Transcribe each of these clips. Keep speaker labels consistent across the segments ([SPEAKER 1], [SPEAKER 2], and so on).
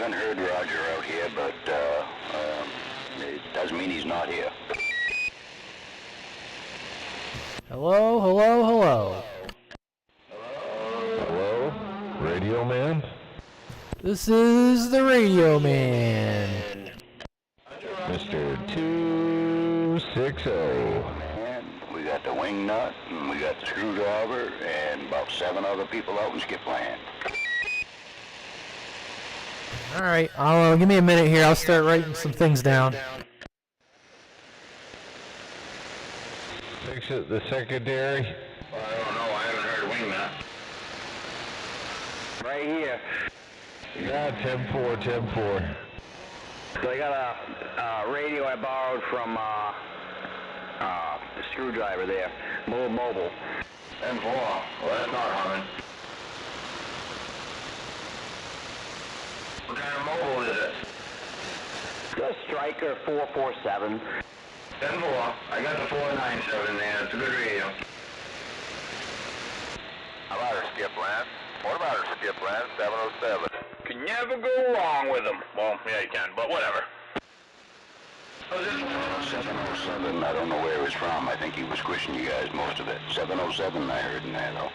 [SPEAKER 1] haven't heard Roger out here, but it doesn't mean he's not here.
[SPEAKER 2] Hello, hello, hello.
[SPEAKER 3] Hello? Radio Man?
[SPEAKER 2] This is the Radio Man.
[SPEAKER 3] Mr. 260.
[SPEAKER 1] And we got the wing nut, and we got the screwdriver, and about 7 other people out in skip land.
[SPEAKER 2] All right, give me a minute here. I'll start writing some things down.
[SPEAKER 3] Fix it, the secondary.
[SPEAKER 1] Well, I don't know. I haven't heard a wing nut. Right here.
[SPEAKER 3] Yeah, 10-4, 10-4.
[SPEAKER 1] So I got a radio I borrowed from the screwdriver there. Mobile. 10-4. Well, that's not humming. What kind of mobile is it? The Striker 447. 10-4. I got the 497 there. It's a good radio. How about our skip land? What about our skip land? 707. Can never go wrong with them. Well, yeah, you can, but whatever. 707, I don't know where it was from. I think he was squishing you guys most of it. 707 I heard in there, though.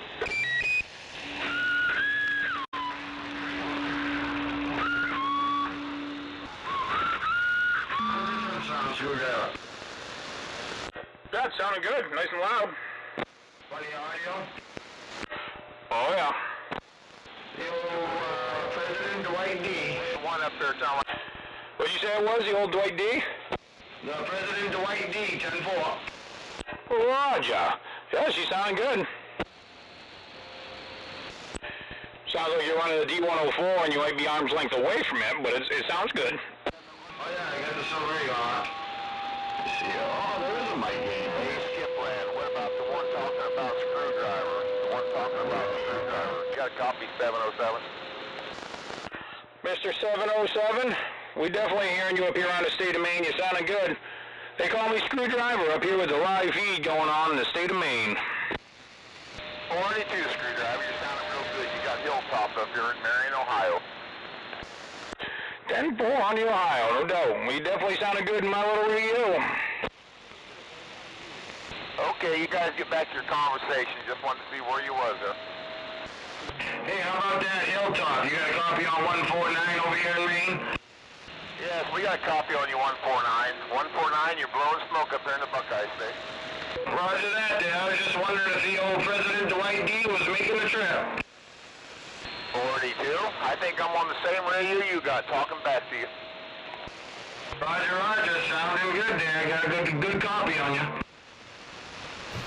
[SPEAKER 1] That sounded good, nice and loud. Funny audio? Oh, yeah. The old President Dwight D. The one up there, Tom. What'd you say it was, the old Dwight D? The President Dwight D, 10-4. Roger. Yeah, she's sounding good. Sounds like you're running the D104 and you might be arm's length away from it, but it sounds good. Oh yeah, I got the silver on. See, there is a mic game. Hey, skip land. What about the one talking about screwdriver? The one talking about screwdriver. You got a copy 707? Mr. 707, we definitely hearing you up here on the state of Maine. You're sounding good. They call me Screwdriver up here with the live feed going on in the state of Maine. 42 Screwdriver, you're sounding real good. You got Hilltop up here in Marion, Ohio. 10-4 on the Ohio, no doubt. We definitely sounded good in my little radio. Okay, you guys get back to your conversation. Just wanted to see where you was, Hey, how about that Hilltop? You got a copy on 149 over here in Maine? Yes, we got a copy on you 149. 149, you're blowing smoke up there in the Buckeye State. Roger that, Dad. I was just wondering if the old President Dwight D was making the trip. 42. I think I'm on the same radio you got, talking back to you. Roger, Roger. Sounding good there. I got a good copy on you.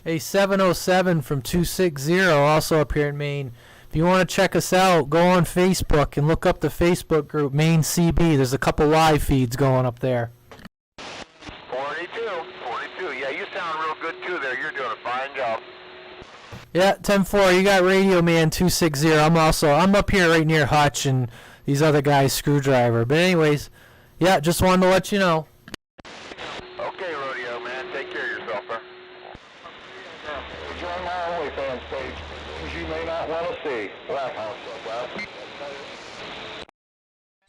[SPEAKER 2] Hey, 707 from 260, also up here in Maine. If you want to check us out, go on Facebook and look up the Facebook group, Maine CB. There's a couple live feeds going up there.
[SPEAKER 1] 42. Yeah, you sound real good too there. You're doing a fine job.
[SPEAKER 2] Yeah, 10-4, you got Radio Man 260. I'm up here right near Hutch and these other guys, Screwdriver. But anyways, yeah, just wanted to let you know.
[SPEAKER 1] Okay, Rodeo Man, take care of yourself, sir. Join my OnlyFans page, things you may not want to see.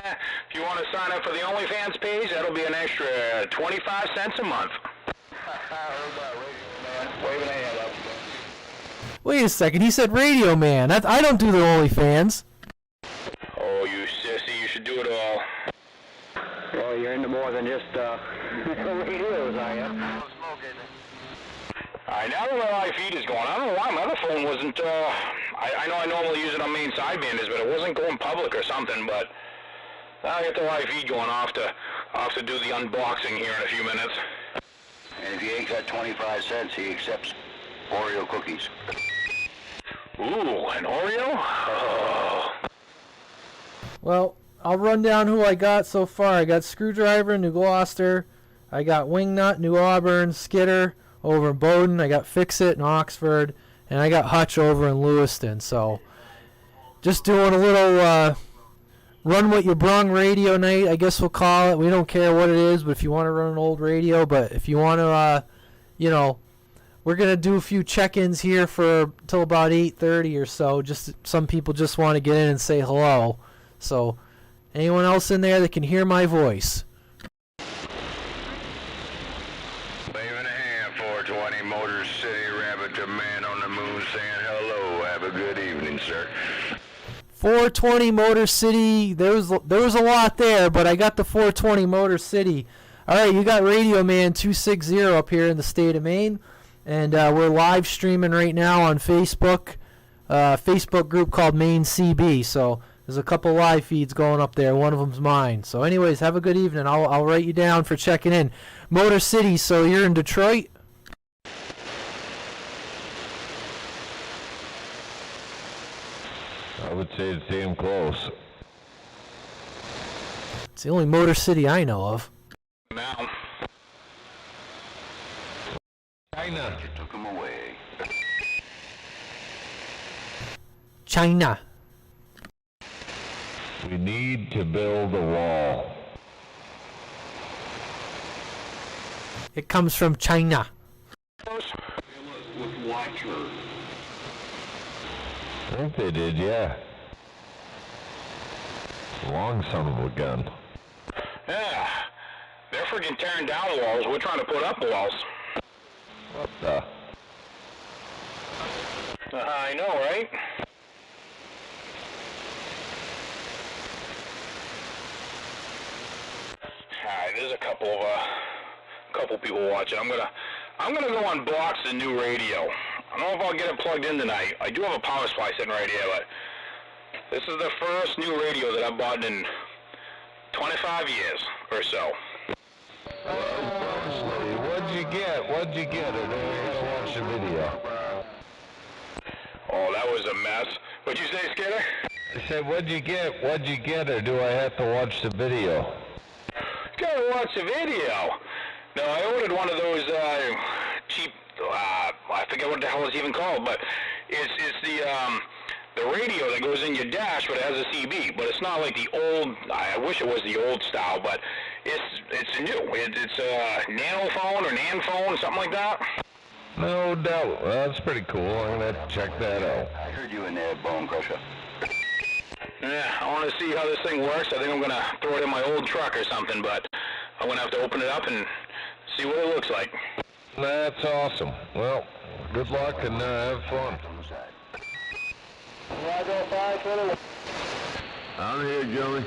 [SPEAKER 1] If you want to sign up for the OnlyFans page, that'll be an extra 25 cents a month. Waving a hand up.
[SPEAKER 2] Wait a second, he said Radio Man. I don't do the OnlyFans.
[SPEAKER 1] Oh, you sissy, you should do it all. Well, you're into more than just radios, are you? Alright, now that my live feed is going, I don't know why my other phone wasn't, I know I normally use it on Maine Sidebanders, but it wasn't going public or something, but now I get the live feed going off to do the unboxing here in a few minutes. And if he ain't got 25 cents, he accepts Oreo cookies. Ooh, an Oreo? Oh.
[SPEAKER 2] Well, I'll run down who I got so far. I got Screwdriver, New Gloucester. I got Wingnut, New Auburn, Skitter over in Bowdoin. I got Fix-It in Oxford. And I got Hutch over in Lewiston. So, just doing a little run what you brung radio night, I guess we'll call it. We don't care what it is, but if you want to run an old radio, but if you want to, we're going to do a few check-ins here for till about 8:30 or so. Just some people just want to get in and say hello. So Anyone else in there that can hear my voice?
[SPEAKER 1] Wave and a hand, 420 Motor City, Rabbit to Man on the Moon saying hello. Have a good evening, sir.
[SPEAKER 2] 420 Motor City. There was a lot there, but I got the 420 Motor City. All right, you got Radio Man 260 up here in the state of Maine, and we're live streaming right now on Facebook. Facebook group called Maine CB. So there's a couple live feeds going up there. One of them's mine. So anyways, have a good evening. I'll write you down for checking in. Motor City. So you're in Detroit.
[SPEAKER 3] I would say it's damn close.
[SPEAKER 2] It's the only Motor City I know of.
[SPEAKER 1] Now.
[SPEAKER 3] China.
[SPEAKER 1] You took him away.
[SPEAKER 2] China.
[SPEAKER 3] We need to build a wall.
[SPEAKER 2] It comes from China.
[SPEAKER 1] With Watcher.
[SPEAKER 3] I think they did, yeah. Long son of a gun.
[SPEAKER 1] Yeah. They're freaking tearing down walls. We're trying to put up walls.
[SPEAKER 3] What the?
[SPEAKER 1] I know, right? Alright, there's a couple people watching. I'm gonna go unbox the new radio. I don't know if I'll get it plugged in tonight. I do have a power supply sitting right here, but this is the first new radio that I've bought in 25 years or so.
[SPEAKER 3] What'd you get? What'd you get? Or do I gotta watch the video?
[SPEAKER 1] Oh, that was a mess. What'd you say, Skater?
[SPEAKER 3] I said, what'd you get? What'd you get? Or do I have to watch the video?
[SPEAKER 1] Gotta watch the video. No, I ordered one of those cheap. I forget what the hell it's even called, but it's the radio that goes in your dash, but it has a CB. But it's not like the old. I wish it was the old style, but it's new. It's a nano phone or nan phone, something like that.
[SPEAKER 3] No doubt. Well, that's pretty cool. I'm gonna have to check that out.
[SPEAKER 1] I heard you in there, Bone Crusher. Yeah, I want to see how this thing works. I think I'm gonna throw it in my old truck or something, but I'm gonna have to open it up and see what it looks like.
[SPEAKER 3] That's awesome. Well, good luck and have fun.
[SPEAKER 4] I'm here, Joey.
[SPEAKER 1] You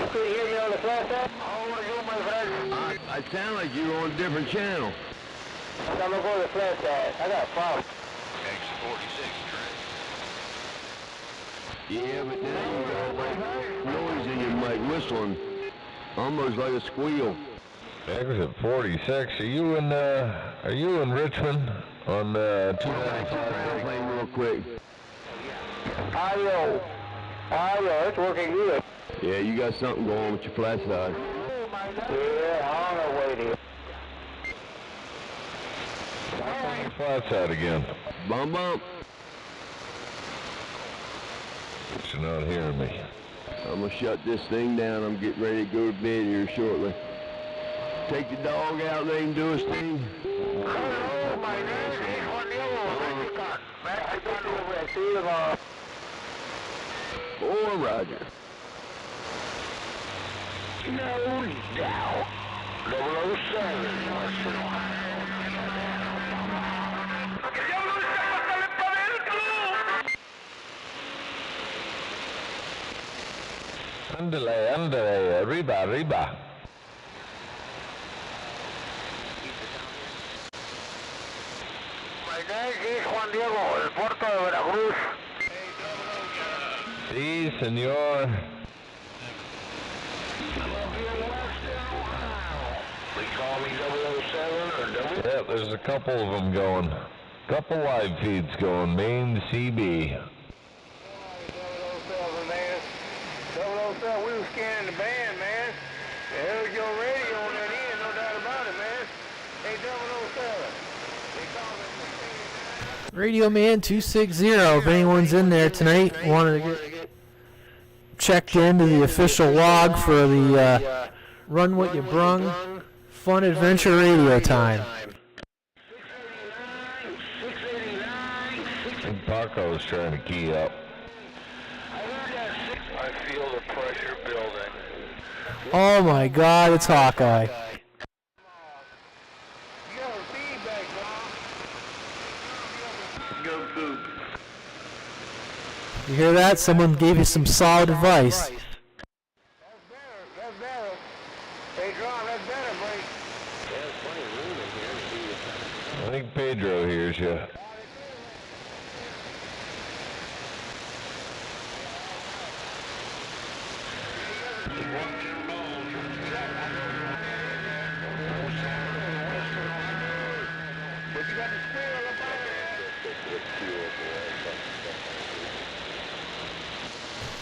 [SPEAKER 1] couldn't hear me on the flat side?
[SPEAKER 4] I sound like you're on a different channel.
[SPEAKER 1] I'm gonna go to the flat side. I got a problem.
[SPEAKER 4] Yeah, but now you got like noise in your mic, whistling, almost like a squeal.
[SPEAKER 3] Exit 46. Are you in Richmond on 295?
[SPEAKER 4] Playing real quick.
[SPEAKER 1] Audio, it's working good.
[SPEAKER 4] Yeah, you got something going on with your flat side.
[SPEAKER 1] Yeah, on the way to.
[SPEAKER 3] On the flat side again.
[SPEAKER 4] Bum bump.
[SPEAKER 3] But you're not hearing me.
[SPEAKER 4] I'm gonna shut this thing down. I'm getting ready to go to bed here shortly. Take the dog out there and do his thing.
[SPEAKER 1] Hello, my name is Juan Diego. I got over at see you tomorrow.
[SPEAKER 4] Or Roger.
[SPEAKER 1] No doubt. 007.
[SPEAKER 3] Ándale, ándale, arriba, arriba.
[SPEAKER 1] My name is Juan Diego, el puerto de Veracruz.
[SPEAKER 3] Sí, señor.
[SPEAKER 1] They call me 007 or 007.
[SPEAKER 3] Yeah, there's a couple of them going. Couple live feeds going. Maine CB.
[SPEAKER 1] 007, man. 007, we were scanning the band, man. They heard your radio on that end, no doubt about it, man. Hey, 007. They call me.
[SPEAKER 2] Radio Man 260. If anyone's in there tonight, wanted to get checked into the official log for the Run What You Brung Fun Adventure Radio Time.
[SPEAKER 3] And Paco's trying to key up.
[SPEAKER 1] I I feel the pressure building.
[SPEAKER 2] Oh my God, it's Hawkeye.
[SPEAKER 1] You got a feedback, Bob. Go poop.
[SPEAKER 2] You hear that? Someone gave you some solid advice.
[SPEAKER 1] That's better. That's better. Hey, John, that's better, buddy. There's plenty of room in here.
[SPEAKER 3] I think Pedro hears you.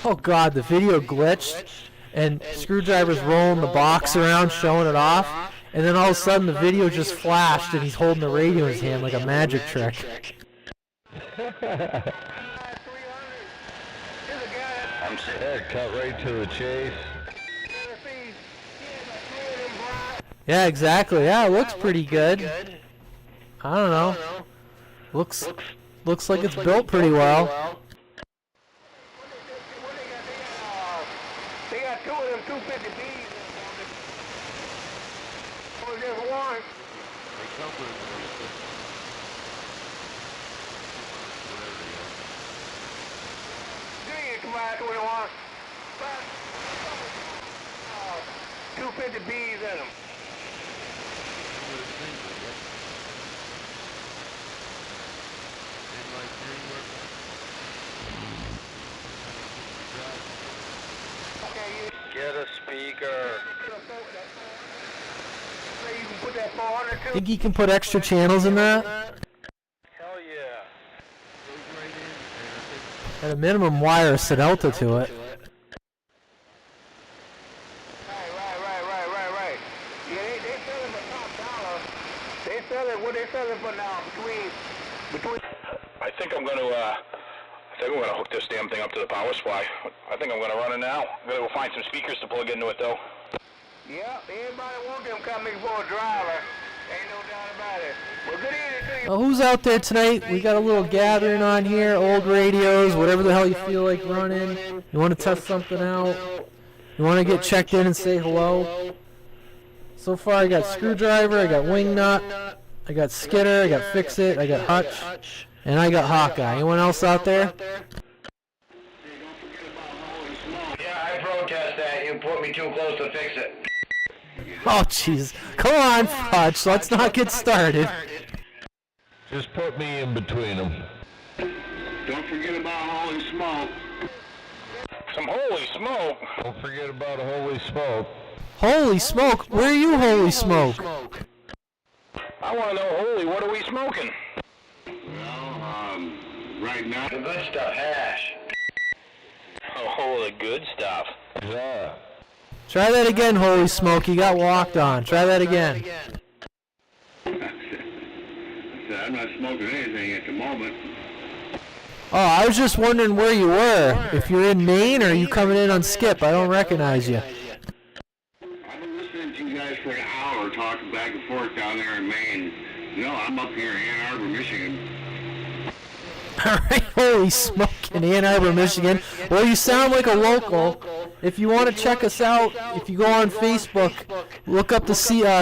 [SPEAKER 2] Oh God, the video glitched, and Screwdriver's rolling the box around, showing it off, and then all of a sudden the video just flashed, and he's holding the radio in his hand like a magic trick.
[SPEAKER 3] Cut right to the chase.
[SPEAKER 2] Yeah, exactly. Yeah, it looks pretty good. I don't know. Looks like it's built pretty well.
[SPEAKER 1] They got two of them 250Bs. Or just one. You come out 21. 250Bs in them. Get a speaker. You can put that 400 too.
[SPEAKER 2] Think you can put extra channels in that?
[SPEAKER 1] Hell yeah.
[SPEAKER 2] At a minimum, wire a Delta to it.
[SPEAKER 1] Right. Yeah, they sell it for top dollar. They sell it, what they sell it for now, between. I think I'm gonna hook this damn thing up to the power supply. I think I'm gonna run it now. I'm gonna go find some speakers to plug into it though. Yeah, everybody want them coming for a driver. Ain't no doubt about it. Well, good evening to you.
[SPEAKER 2] Well, who's out there tonight? We got a little gathering on here, old radios, whatever the hell you feel like running. You want to test something out? You want to get checked in and say hello? So far I got Screwdriver, I got Wingnut, I got Skitter, I got Fix-It, I got Hutch, and I got Hawkeye. Anyone else out there?
[SPEAKER 1] Yeah, I protest that. You put me too close to Fix-It.
[SPEAKER 2] Oh, jeez. Come on, Hutch. Let's not get started.
[SPEAKER 3] Just put me in between them.
[SPEAKER 1] Don't forget about holy smoke. Some holy smoke?
[SPEAKER 3] Don't forget about a holy smoke.
[SPEAKER 2] Holy smoke. Where are you, holy smoke?
[SPEAKER 1] I want to know, holy, what are we smoking? Well, right now, the good stuff, hash. Oh, the good stuff.
[SPEAKER 3] Yeah.
[SPEAKER 2] Try that again, holy smoke. You got walked on. Try that again.
[SPEAKER 1] I'm not smoking anything at the moment.
[SPEAKER 2] Oh, I was just wondering where you were. If you're in Maine or are you coming in on Skip? I don't recognize you.
[SPEAKER 1] I've been listening to you guys for an hour talking back and forth down there in Maine. No, I'm up here in Ann Arbor, Michigan.
[SPEAKER 2] Alright, holy smoke in Ann Arbor, Michigan. Well, you sound like a local. If you want to check us out, if you go on Facebook, look up the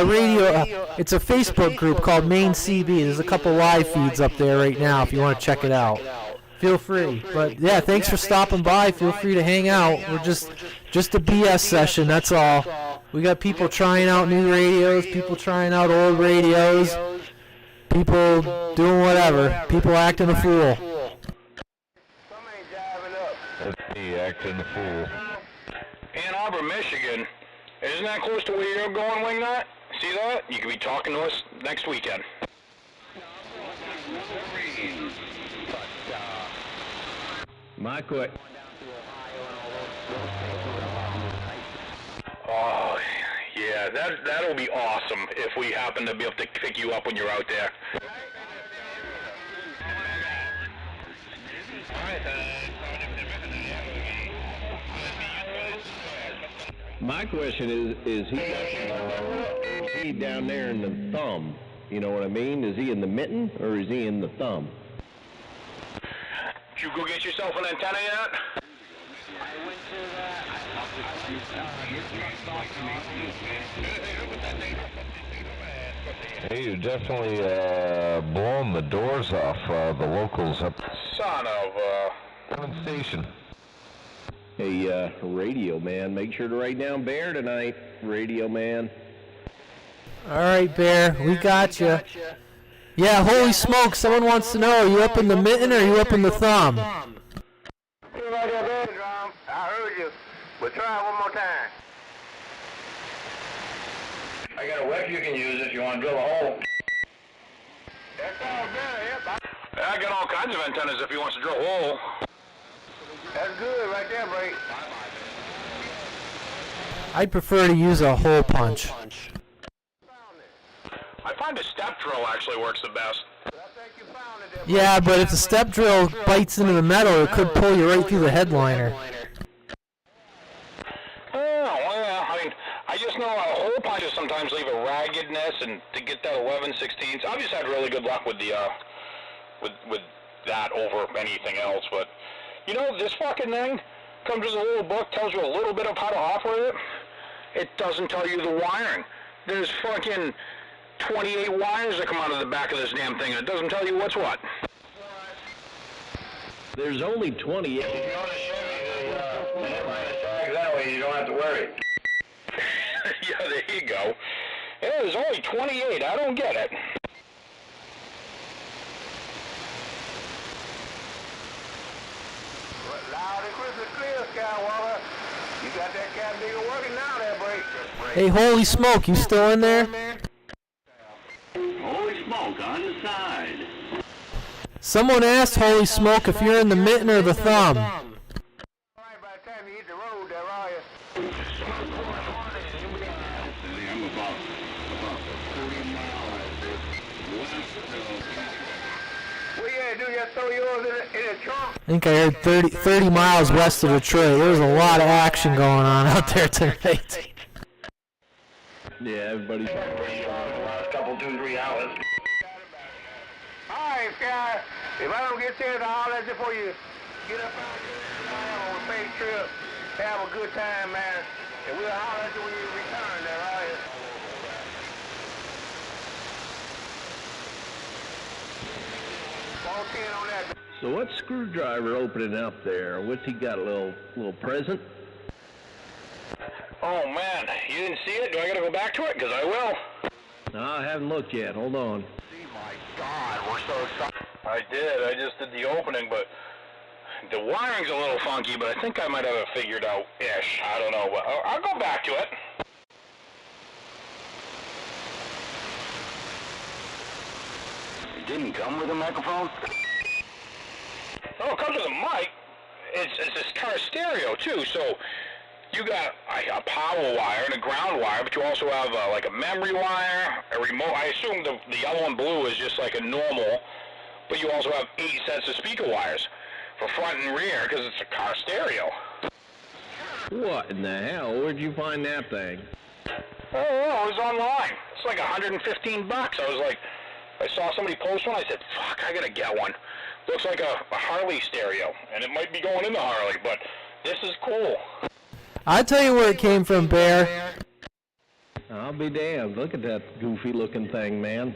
[SPEAKER 2] radio. It's a Facebook group called Maine CB. There's a couple live feeds up there right now if you want to check it out. Feel free. But yeah, thanks for stopping by. Feel free to hang out. We're just a BS session, that's all. We got people trying out new radios, people trying out old radios, people doing whatever, people acting a fool.
[SPEAKER 3] That's me acting a fool.
[SPEAKER 1] Ann Arbor, Michigan. Isn't that close to where you're going, Wingnut? See that? You could be talking to us next weekend.
[SPEAKER 4] My quick.
[SPEAKER 1] Oh, yeah, that'll be awesome if we happen to be able to pick you up when you're out there.
[SPEAKER 4] My question is he down there in the thumb? You know what I mean? Is he in the mitten or is he in the thumb?
[SPEAKER 1] Did you go get yourself an antenna yet?
[SPEAKER 3] Hey, you're definitely blowing the doors off the locals up.
[SPEAKER 1] Son of
[SPEAKER 3] Station.
[SPEAKER 4] Hey, radio man, make sure to write down Bear tonight, radio man.
[SPEAKER 2] All right, Bear, we got you. Yeah, holy smoke! Someone wants to know: are you up in the mitten or are you up in the thumb?
[SPEAKER 1] Hey, right there, Bear Drum. I heard you. But try it one more time. I got a web you can use if you want to drill a hole. That's all good, yep. I got all kinds of antennas if he wants to drill a hole. That's good right there, Bray.
[SPEAKER 2] I'd prefer to use a hole punch.
[SPEAKER 1] I find a step drill actually works the best.
[SPEAKER 2] Yeah, but if the step drill bites into the metal, it could pull you right through the headliner.
[SPEAKER 1] Oh, well, I mean, I just know hole punches sometimes leave a raggedness, and to get that 11/16, I've just had really good luck with the with that over anything else. But you know, this fucking thing comes with a little book, tells you a little bit of how to operate it. It doesn't tell you the wiring. There's fucking 28 wires that come out of the back of this damn thing, and it doesn't tell you what's what.
[SPEAKER 4] There's only 28.
[SPEAKER 1] That way you don't have to worry. Yeah, there you go. Yeah, there's only 28. I don't get it. Loud and crystal clear, Skywalker. You got that cat digger working now, there, Bray.
[SPEAKER 2] Hey, holy smoke! You still in there?
[SPEAKER 5] Holy smoke on the side.
[SPEAKER 2] Someone asked Holy Smoke if you're in the mitten or the thumb.
[SPEAKER 1] All right, by the time you hit the road there, are you?
[SPEAKER 5] I'm about 30 miles west of...
[SPEAKER 1] What you gotta do, just throw yours in the trunk?
[SPEAKER 2] I think I heard 30 miles west of Detroit. There was a lot of action going on out there tonight.
[SPEAKER 4] Yeah, everybody's...
[SPEAKER 1] Last couple, 2-3 hours. All right, Sky. If I don't get there, I'll holler at you before you get up out here on a safe trip. Have a good time, man. And we'll holler at you when you return there, all right? All 10 on that.
[SPEAKER 4] So what's Screwdriver opening up there? What's he got, a little present?
[SPEAKER 1] Oh, man. You didn't see it? Do I got to go back to it? Because I will.
[SPEAKER 4] No, I haven't looked yet. Hold on.
[SPEAKER 1] My God, we're so excited. I did. I just did the opening, but the wiring's a little funky, but I think I might have it figured out-ish. I don't know. But I'll go back to it.
[SPEAKER 5] It didn't come with a microphone?
[SPEAKER 1] Oh, it comes with a mic. It's this car stereo, too, so you got a power wire and a ground wire, but you also have like a memory wire, a remote. I assume the yellow and blue is just like a normal, but you also have 8 sets of speaker wires for front and rear because it's a car stereo.
[SPEAKER 4] What in the hell? Where'd you find that thing?
[SPEAKER 1] Oh, it was online. It's like $115. I was like, I saw somebody post one. I said, fuck, I gotta get one. Looks like a Harley stereo, and it might be going in the Harley, but this is cool.
[SPEAKER 2] I'll tell you where it came from, Bear.
[SPEAKER 4] I'll be damned. Look at that goofy looking thing, man.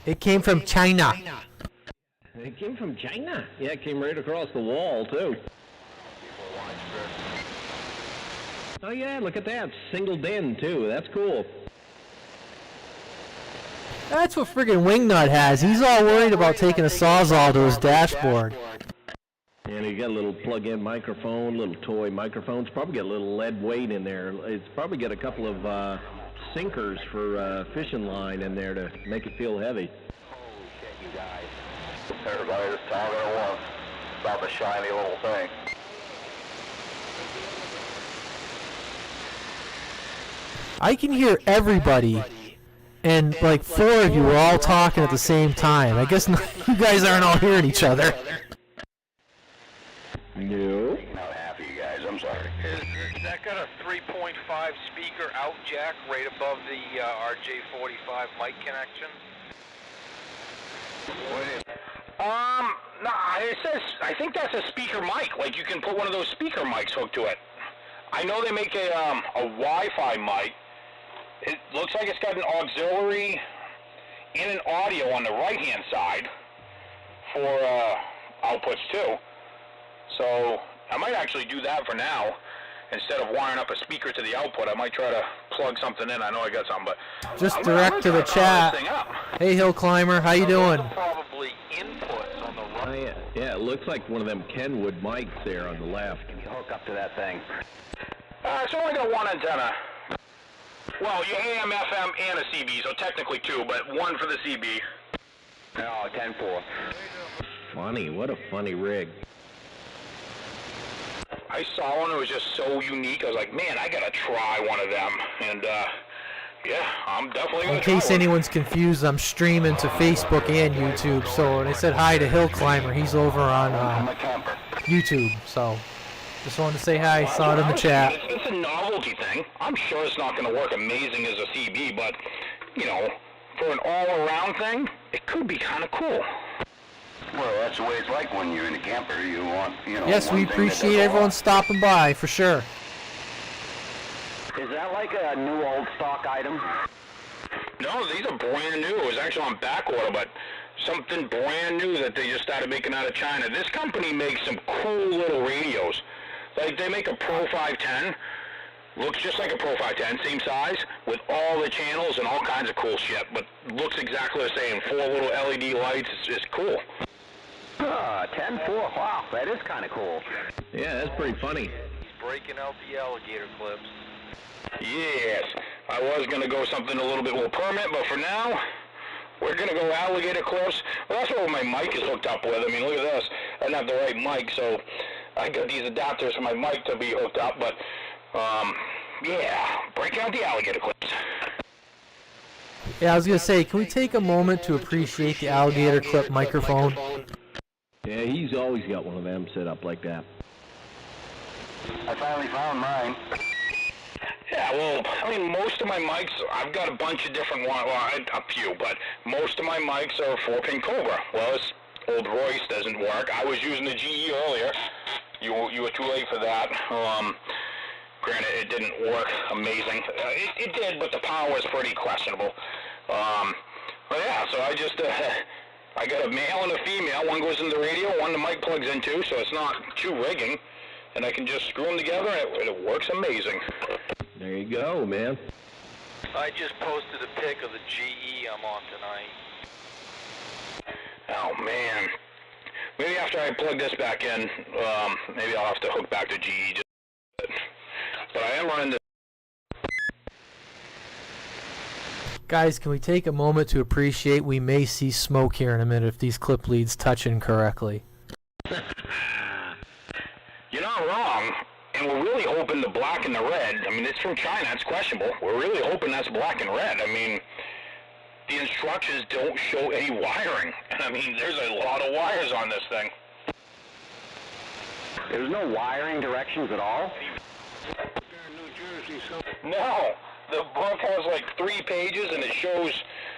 [SPEAKER 2] It came from China.
[SPEAKER 4] It came from China. Yeah, it came right across the wall, too. Oh, yeah, look at that. Single DIN, too. That's cool.
[SPEAKER 2] That's what friggin' Wingnut has. He's all worried about taking a Sawzall to his dashboard.
[SPEAKER 4] And you got a little plug-in microphone, little toy microphones. Probably got a little lead weight in there. It's probably got a couple of sinkers for fishing line in there to make it feel heavy.
[SPEAKER 1] Holy shit, you guys. Everybody was talking at once about the shiny little thing.
[SPEAKER 2] I can hear everybody, and like 4 of you are all talking at the same time. I guess you guys aren't all hearing each other.
[SPEAKER 4] No.
[SPEAKER 1] Not happy, you guys. I'm sorry.
[SPEAKER 6] Is that got a 3.5 speaker out jack right above the RJ45 mic connection?
[SPEAKER 1] No, it says, I think that's a speaker mic. Like, you can put one of those speaker mics hooked to it. I know they make a Wi-Fi mic. It looks like it's got an auxiliary and an audio on the right-hand side for outputs too. So I might actually do that for now. Instead of wiring up a speaker to the output, I might try to plug something in. I know I got something, but
[SPEAKER 2] just direct to the chat. Hey, Hill Climber, how you doing?
[SPEAKER 6] Probably inputs on the right.
[SPEAKER 4] Yeah, it looks like one of them Kenwood mics there on the left.
[SPEAKER 5] You hook up to that thing.
[SPEAKER 1] It's only got one antenna. Well, you AM, FM, and a CB, so technically two, but one for the CB.
[SPEAKER 5] Oh, 10-4.
[SPEAKER 4] Funny, what a funny rig.
[SPEAKER 1] I saw one that was just so unique. I was like, man, I gotta try one of them. And yeah, I'm definitely gonna
[SPEAKER 2] In case anyone's confused, I'm streaming to Facebook and YouTube. So when I said hi to Hill Climber, he's over on YouTube. So just wanted to say hi. Saw it in the chat.
[SPEAKER 1] It's a novelty thing. I'm sure it's not gonna work amazing as a CB, but you know, for an all-around thing, it could be kind of cool.
[SPEAKER 5] Well, that's the way it's like when you're in a camper. You want, you know.
[SPEAKER 2] Yes, we appreciate everyone stopping by for sure.
[SPEAKER 5] Is that like a new old stock item?
[SPEAKER 1] No, these are brand new. It was actually on back order, but something brand new that they just started making out of China. This company makes some cool little radios. Like they make a Pro 510. Looks just like a Pro 510, same size, with all the channels and all kinds of cool shit, but looks exactly the same. 4 little LED lights. It's cool.
[SPEAKER 5] 10-4. Wow, that is kind of cool.
[SPEAKER 4] Yeah, that's pretty funny.
[SPEAKER 6] He's breaking out the alligator clips.
[SPEAKER 1] Yes, I was going to go something a little bit more permanent, but for now, we're going to go alligator clips. Well, that's what my mic is hooked up with. I mean, look at this. I don't have the right mic, so I got these adapters for my mic to be hooked up, but, yeah, breaking out the alligator clips.
[SPEAKER 2] Yeah, I was going to say, can we take a moment to appreciate the alligator clip microphone?
[SPEAKER 4] Yeah, he's always got one of them set up like that.
[SPEAKER 5] I finally found mine.
[SPEAKER 1] Yeah, well, I mean, most of my mics, I've got a bunch of different ones, well, a few, but most of my mics are 4-pin Cobra. Well, this old Royce doesn't work. I was using the GE earlier. You were too late for that. Granted, it didn't work amazing. It did, but the power was pretty questionable. But yeah, so I just, I got a male and a female. One goes in the radio, one the mic plugs into, so it's not too rigging. And I can just screw them together, and it works amazing.
[SPEAKER 4] There you go, man.
[SPEAKER 6] I just posted a pic of the GE I'm on tonight.
[SPEAKER 1] Oh, man. Maybe after I plug this back in, maybe I'll have to hook back to GE. But I am running this.
[SPEAKER 2] Guys, can we take a moment to appreciate we may see smoke here in a minute if these clip leads touch incorrectly?
[SPEAKER 1] You're not wrong, and we're really hoping the black and the red, I mean, it's from China, it's questionable. We're really hoping that's black and red. I mean, the instructions don't show any wiring. And I mean, there's a lot of wires on this thing.
[SPEAKER 5] There's no wiring directions at all?
[SPEAKER 1] No, the book has like 3 pages, and it shows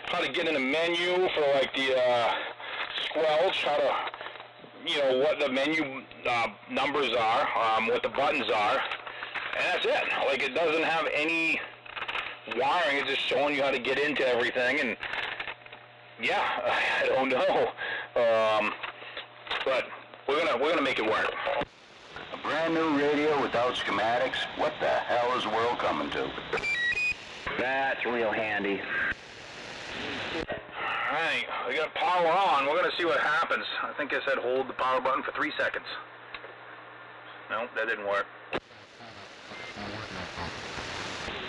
[SPEAKER 1] how to get in a menu for like the squelch, how to, you know, what the menu numbers are, what the buttons are, and that's it. Like, it doesn't have any wiring. It's just showing you how to get into everything, and yeah, I don't know, but we're gonna make it work.
[SPEAKER 5] A brand new radio without schematics? What the hell is the world coming to? That's real handy.
[SPEAKER 1] Alright, we got power on. We're going to see what happens. I think I said hold the power button for 3 seconds. No, that didn't work.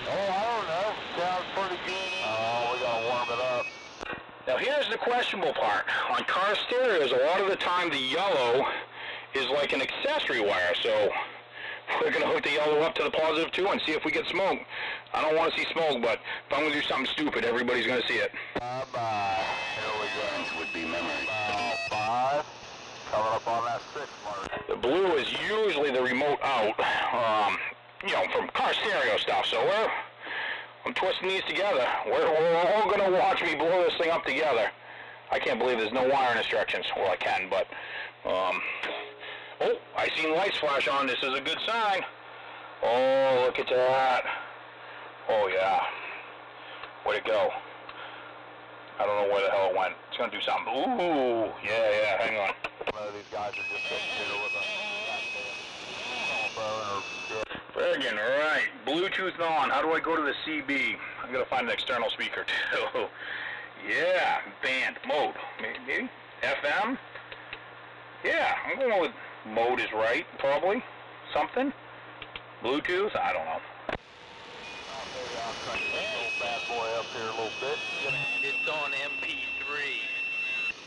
[SPEAKER 5] Oh, I don't know. Sounds pretty good. Oh, we got to warm it up.
[SPEAKER 1] Now here's the questionable part. On car stereos, a lot of the time the yellow is like an accessory wire, so we're going to hook the yellow up to the positive too and see if we get smoke. I don't want to see smoke, but if I'm going to do something stupid, everybody's going to see it.
[SPEAKER 5] Bye-bye. Here we go. Would be memory. 5. Coming up on that 6 mark.
[SPEAKER 1] The blue is usually the remote out, you know, from car stereo stuff, so I'm twisting these together. We're all going to watch me blow this thing up together. I can't believe there's no wiring instructions. Well, I can, but, oh, I seen lights flash on. This is a good sign. Oh, look at that. Oh, yeah. Where'd it go? I don't know where the hell it went. It's going to do something. Ooh, yeah, hang on. These guys are just sitting here with a friggin' right. Bluetooth on. How do I go to the CB? I'm going to find an external speaker, too. Yeah, band, mode. Maybe? FM? Yeah, I'm going with mode is right, probably. Something? Bluetooth? I don't know. I'll try to get the old bad boy up here a little bit. It's on MP3.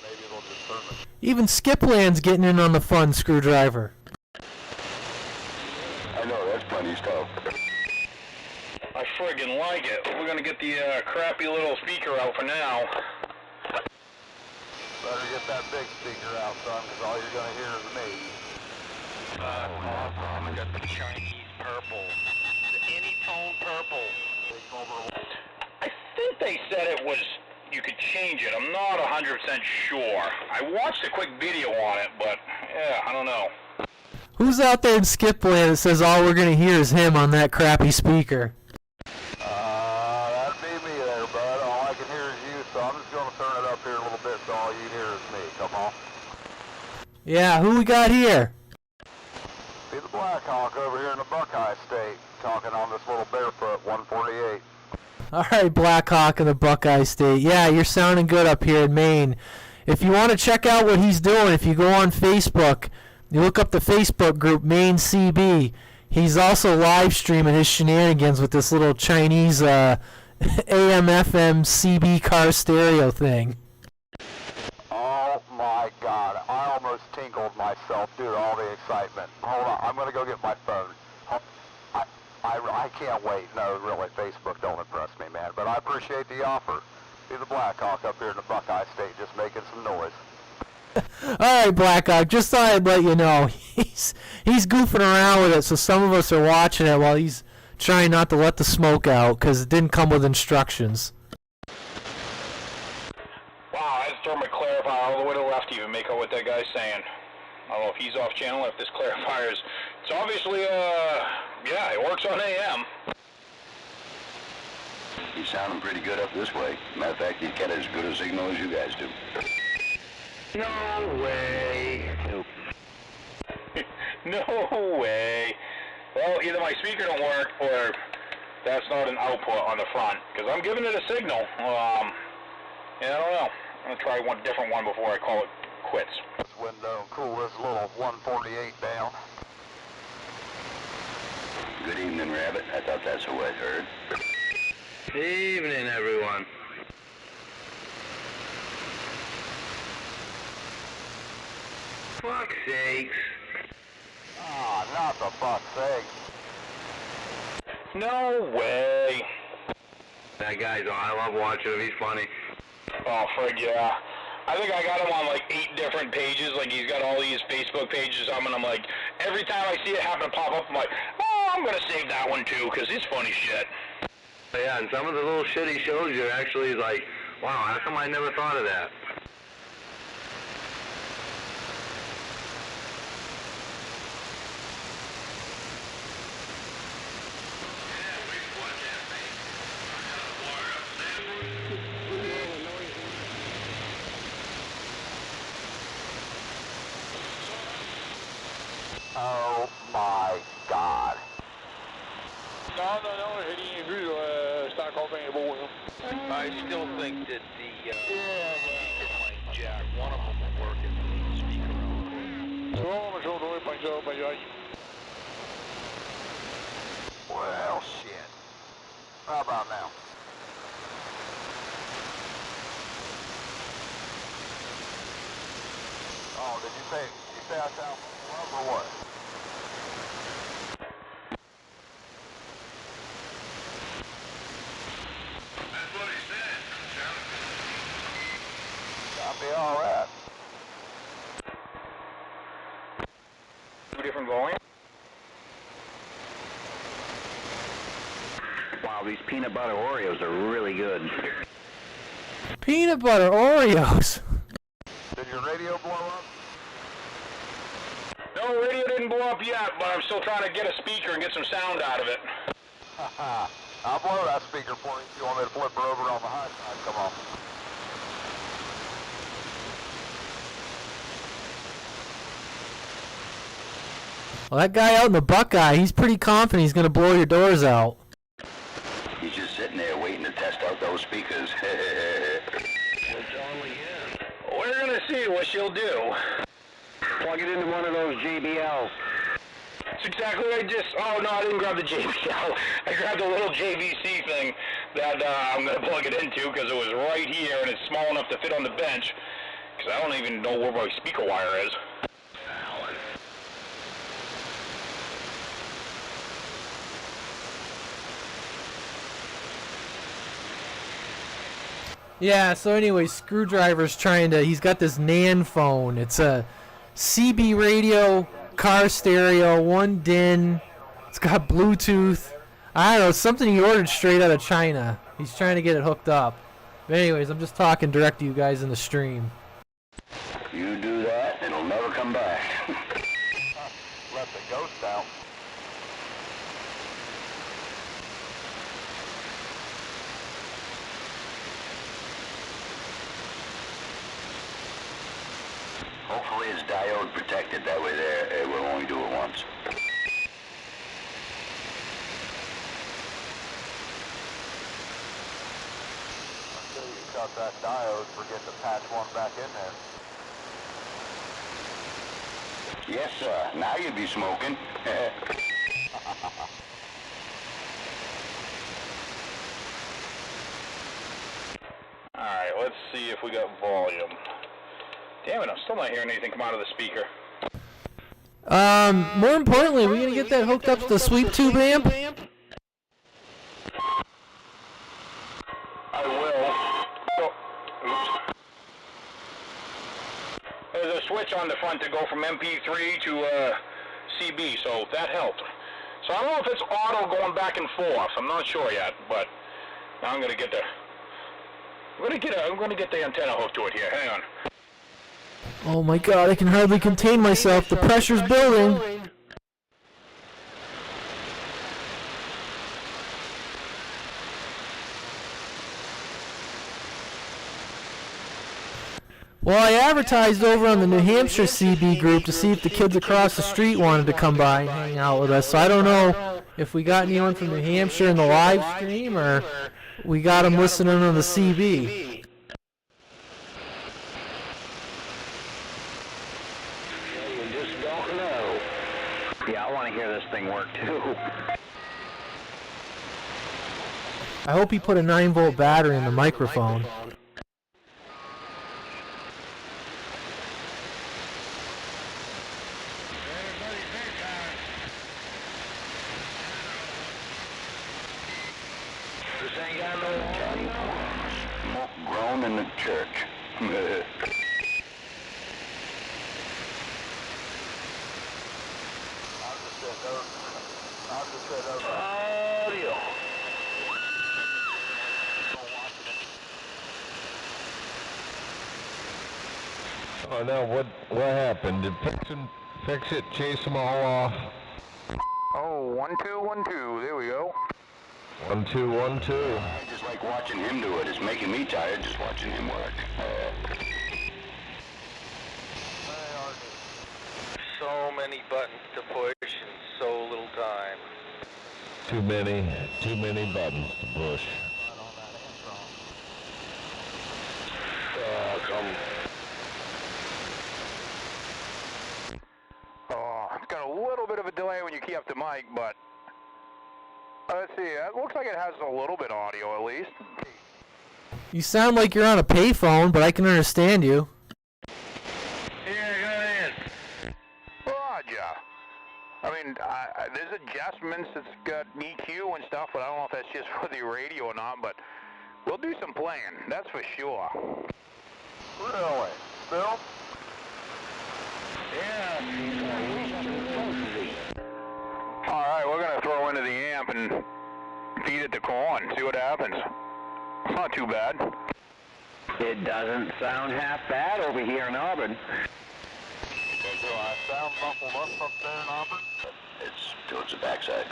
[SPEAKER 1] Maybe it'll just turn it.
[SPEAKER 2] Even Skipland's getting in on the fun, Screwdriver.
[SPEAKER 5] I know, that's funny stuff.
[SPEAKER 1] I friggin' like it. We're gonna get the crappy little speaker out for now. Better get that big speaker out, son, because all you're gonna hear is me. Awesome. I got the Chinese purple. The any-tone purple. I think they said it was, you could change it. I'm not 100% sure. I watched a quick video on it, but, yeah, I don't know.
[SPEAKER 2] Who's out there in Skipland that says all we're going to hear is him on that crappy speaker?
[SPEAKER 1] That'd be me there, bud. All I can hear is you, so I'm just going to turn it up here a little bit so all you hear is me. Come on.
[SPEAKER 2] Yeah, who we got here?
[SPEAKER 1] Be the Blackhawk over here in the Buckeye State, talking on this little barefoot 148.
[SPEAKER 2] All right, Blackhawk in the Buckeye State. Yeah, you're sounding good up here in Maine. If you want to check out what he's doing, if you go on Facebook, you look up the Facebook group, Maine CB. He's also live streaming his shenanigans with this little Chinese AM FM CB car stereo thing.
[SPEAKER 1] Oh my God, I almost tinkled myself due to all the excitement. Hold on, I'm going to go get my phone. I can't wait. No, really, Facebook don't impress me, man. But I appreciate the offer. Be the Blackhawk up here in the Buckeye State just making some noise.
[SPEAKER 2] All right, Blackhawk, just thought I'd let you know. He's goofing around with it, so some of us are watching it while he's trying not to let the smoke out because it didn't come with instructions.
[SPEAKER 1] Wow, I just throw my clarifier all the way to the left to even make out what that guy's saying. I don't know if he's off channel or if this clarifier is... It's obviously, yeah, it works on AM.
[SPEAKER 5] He's sounding pretty good up this way. Matter of fact, he's got as good a signal as you guys do.
[SPEAKER 1] No way. Nope. No way. Well, either my speaker don't work or that's not an output on the front, because I'm giving it a signal. Yeah, I don't know. I'm going to try one different one before I call it quits. This window, cool this little 148 down.
[SPEAKER 5] Good evening, Rabbit. I thought that's who I'd heard.
[SPEAKER 1] Evening, everyone. Fuck's sakes. Ah, not the fuck's sake. No way. That guy's on. I love watching him. He's funny. Oh, frig, yeah. I think I got him on like 8 different pages. Like, he's got all these Facebook pages on, and I'm like, every time I see it happen to pop up, I'm like, oh, I'm going to save that one too, because it's funny shit. Yeah, and some of the little shit he shows you actually is like, wow, how come I never thought of that? Oh my God. I still think that the speaker might jack. One of them will work as a speaker output. Well, shit. How about now? Oh, did you say I sound rough or what? That's what he said. Copy all that. 2 different volumes.
[SPEAKER 5] Wow, these peanut butter Oreos are really good.
[SPEAKER 2] Peanut butter Oreos.
[SPEAKER 1] Did your radio blow up? No, radio didn't
[SPEAKER 6] didn't blow up yet, but I'm still trying to get a speaker and get some sound out of it.
[SPEAKER 1] I'll blow that speaker for you if you want me to flip her over on the high side. Come on.
[SPEAKER 2] Well, that guy out in the Buckeye, he's pretty confident he's going to blow your doors out.
[SPEAKER 5] He's just sitting there waiting to test out those speakers.
[SPEAKER 6] We're going to see what she'll do.
[SPEAKER 5] Plug it into one of those JBLs.
[SPEAKER 6] That's exactly what I just... Oh, no, I didn't grab the JBL. I grabbed the little JVC thing that I'm going to plug it into because it was right here and it's small enough to fit on the bench because I don't even know where my speaker wire is.
[SPEAKER 2] Yeah, so anyway, Screwdriver's he's got this NAN phone. It's a CB radio, car stereo, 1 DIN. It's got Bluetooth. I don't know, something he ordered straight out of China. He's trying to get it hooked up. But anyways, I'm just talking direct to you guys in the stream.
[SPEAKER 5] You do that, it'll never come back.
[SPEAKER 1] Let the ghost out.
[SPEAKER 5] Hopefully it's diode protected, that way it will only do it once.
[SPEAKER 1] Until you cut that diode, forget to patch one back in there.
[SPEAKER 5] Yes, sir. Now you'd be smoking.
[SPEAKER 6] Alright, let's see if we got volume. Damn it, I'm still not hearing anything come out of the speaker.
[SPEAKER 2] More importantly, are we going to get that hooked up to the sweep tube amp?
[SPEAKER 6] I will. Oh, oops. There's a switch on the front to go from MP3 to CB, so that helped. So I don't know if it's auto going back and forth. I'm not sure yet, but I'm gonna get the antenna hooked to it here. Hang on.
[SPEAKER 2] Oh my god, I can hardly contain myself. The pressure's building. Well, I advertised over on the New Hampshire CB group to see if the kids across the street wanted to come by and hang out with us. So I don't know if we got anyone from New Hampshire in the live stream or we got them listening on the CB.
[SPEAKER 5] Yeah, I want to hear this thing work too.
[SPEAKER 2] I hope he put a 9-volt battery in the microphone.
[SPEAKER 5] This ain't got no smoke grown in the church.
[SPEAKER 3] Oh no, what happened? Did fix it, chase them all off?
[SPEAKER 1] Oh, 1 2 1 2. There we go.
[SPEAKER 3] 1 2 1 2.
[SPEAKER 5] I just like watching him do it. It's making me tired just watching him work.
[SPEAKER 6] So many buttons to push in so little time.
[SPEAKER 3] Too many buttons to push.
[SPEAKER 1] Oh, it's got a little bit of a delay when you key up the mic, but let's see. It looks like it has a little bit of audio at least.
[SPEAKER 2] You sound like you're on a payphone, but I can understand you.
[SPEAKER 1] Roger. I mean, there's adjustments. It's got EQ and stuff, but I don't know if that's just for the radio or not, but we'll do some playing, that's for sure. Really? Bill? Yeah. Alright, we're going to throw into the amp and feed it to corn, see what happens. It's not too bad.
[SPEAKER 5] It doesn't sound half bad over here in Auburn.
[SPEAKER 1] Sound muffled up from
[SPEAKER 5] It's towards the backside.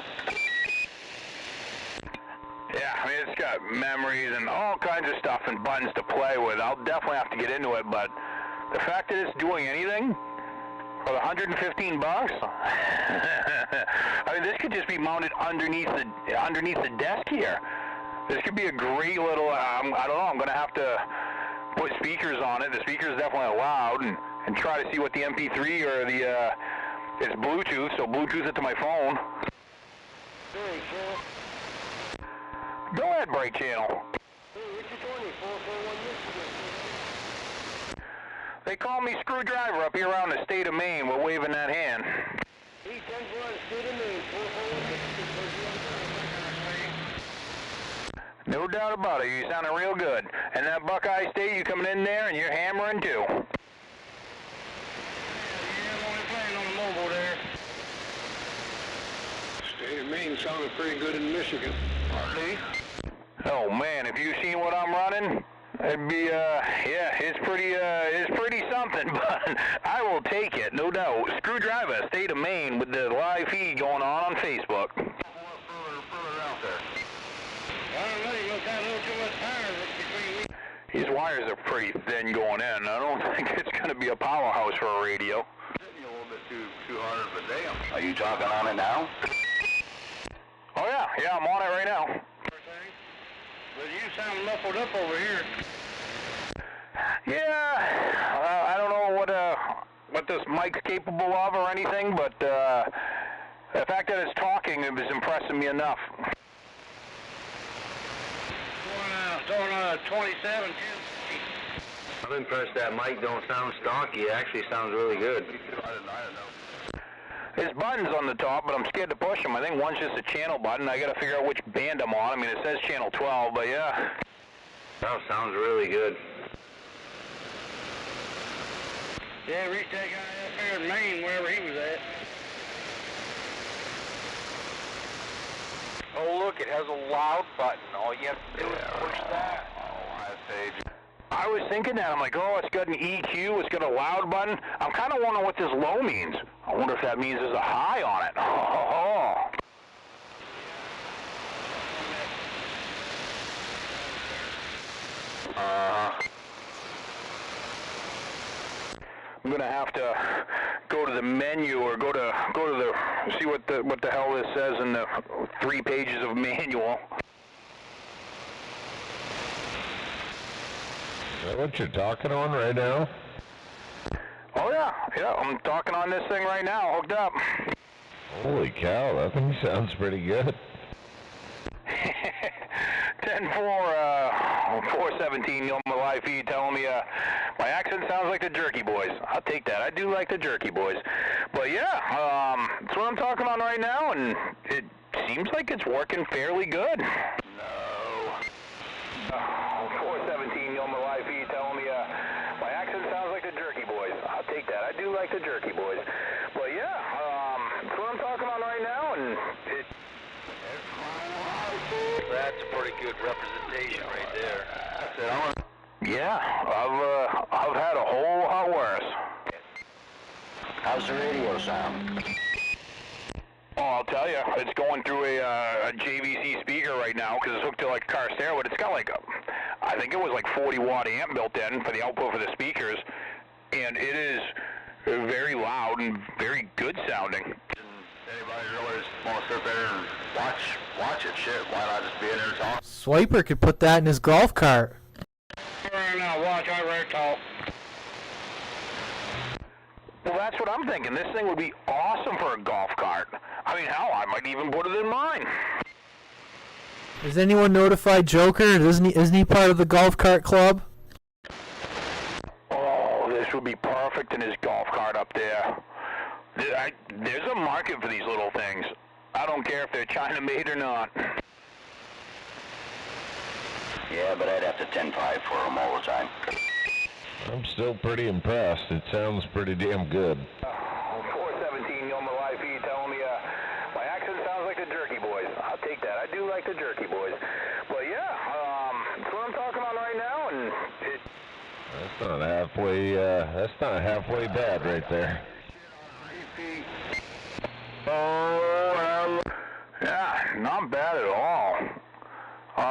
[SPEAKER 1] Yeah, I mean, it's got memories and all kinds of stuff and buttons to play with. I'll definitely have to get into it, but the fact that it's doing anything for $115, I mean, this could just be mounted underneath the desk here. This could be a great little, I don't know, I'm going to have to put speakers on it. The speaker's definitely loud, and try to see what the MP3 or the, it's Bluetooth, so Bluetooth it to my phone. Go ahead, break channel. They call me Screwdriver up here around the state of Maine. We're waving that hand. No doubt about it. You sounding real good. And that Buckeye State, you coming in there and you're hammering too.
[SPEAKER 6] Yeah, I'm only playing on the mobile there.
[SPEAKER 7] State of Maine sounded pretty good in Michigan.
[SPEAKER 1] Oh man, if you've seen what I'm running, it'd be, yeah, it's pretty something, but I will take it, no doubt. Screwdriver, State of Maine, with the live feed going on Facebook. These wires are pretty thin going in. I don't think it's going to be a powerhouse for a radio.
[SPEAKER 5] Hitting you a little bit too hard of a damn. Are you talking on it now?
[SPEAKER 1] Oh yeah, I'm on it right now.
[SPEAKER 6] But you sound muffled up over here.
[SPEAKER 1] Yeah, I don't know what this mic's capable of or anything, but the fact that it's talking, it was impressing me enough.
[SPEAKER 6] Going 27.
[SPEAKER 5] I'm impressed that mic don't sound stocky. It actually sounds really good.
[SPEAKER 1] There's buttons on the top, but I'm scared to push them. I think one's just a channel button. I got to figure out which band I'm on. I mean, it says channel 12, but yeah.
[SPEAKER 5] That sounds really good.
[SPEAKER 6] Yeah, reach that guy up there in Maine, wherever he was at.
[SPEAKER 1] Oh, look, it has a loud button. All you have to do is push that. I was thinking that. I'm like, oh, it's got an EQ, it's got a loud button. I'm kind of wondering what this low means. I wonder if that means there's a high on it. Oh. I'm gonna have to go to the menu or go to the see what the hell this says in the 3 pages of manual.
[SPEAKER 3] Is that what you're talking on right now?
[SPEAKER 1] Oh yeah, I'm talking on this thing right now, hooked up.
[SPEAKER 3] Holy cow, that thing sounds pretty good.
[SPEAKER 1] 10-4-4-17, you know, my live feed telling me my accent sounds like the Jerky Boys. I'll take that. I do like the Jerky Boys. But yeah, that's what I'm talking on right now, and it seems like it's working fairly good. No. 417, you know, my live feed telling me my accent sounds like the Jerky Boys. I'll take that. I do like the Jerky Boys. But yeah, that's what I'm talking on right now, and it...
[SPEAKER 5] That's a pretty good representation right there.
[SPEAKER 1] Yeah, I've had a whole lot worse.
[SPEAKER 5] How's the radio sound?
[SPEAKER 1] Oh, I'll tell you, it's going through a JVC speaker right now because it's hooked to like a car stereo, but it's got like I think it was like 40-watt amp built in for the output for the speakers, and it is very loud and very good sounding.
[SPEAKER 5] Anybody really wants to sit there and watch it? Shit, why not just be in there and talk?
[SPEAKER 2] Swiper could put that in his golf cart.
[SPEAKER 6] Now watch, I read talk.
[SPEAKER 1] Well, that's what I'm thinking. This thing would be awesome for a golf cart. I mean, hell, I might even put it in mine.
[SPEAKER 2] Has anyone notified Joker? Isn't he part of the golf cart club?
[SPEAKER 1] Oh, this would be perfect in his golf cart up there. There's a market for these little things. I don't care if they're China-made or not.
[SPEAKER 5] Yeah, but I'd have to 10-5 for them all the time.
[SPEAKER 3] I'm still pretty impressed. It sounds pretty damn good.
[SPEAKER 1] 417, you know, my live feed telling me my accent sounds like the Jerky Boys. I'll take that. I do like the Jerky Boys. But yeah, that's what I'm talking on right now, and
[SPEAKER 3] That's not halfway bad right there.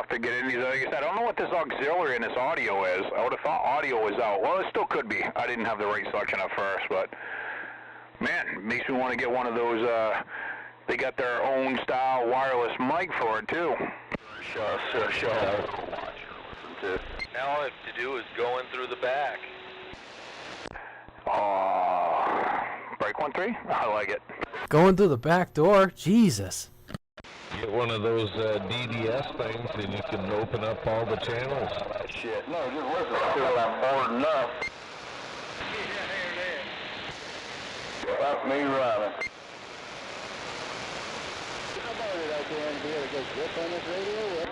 [SPEAKER 6] to get in these. Like I said, I don't know what this auxiliary and this audio is. I would have thought audio was out. Well, it still could be. I didn't have the right selection at first, but man, makes me want to get one of those. They got their own style wireless mic for it too.
[SPEAKER 1] Sure. Now all I have to do is go in through the back.
[SPEAKER 6] Break 1-3? I like it.
[SPEAKER 2] Going through the back door? Jesus.
[SPEAKER 3] Get one of those DDS things and you can open up all the channels.
[SPEAKER 1] Shit, no, just listen until I'm bored enough. That's me running.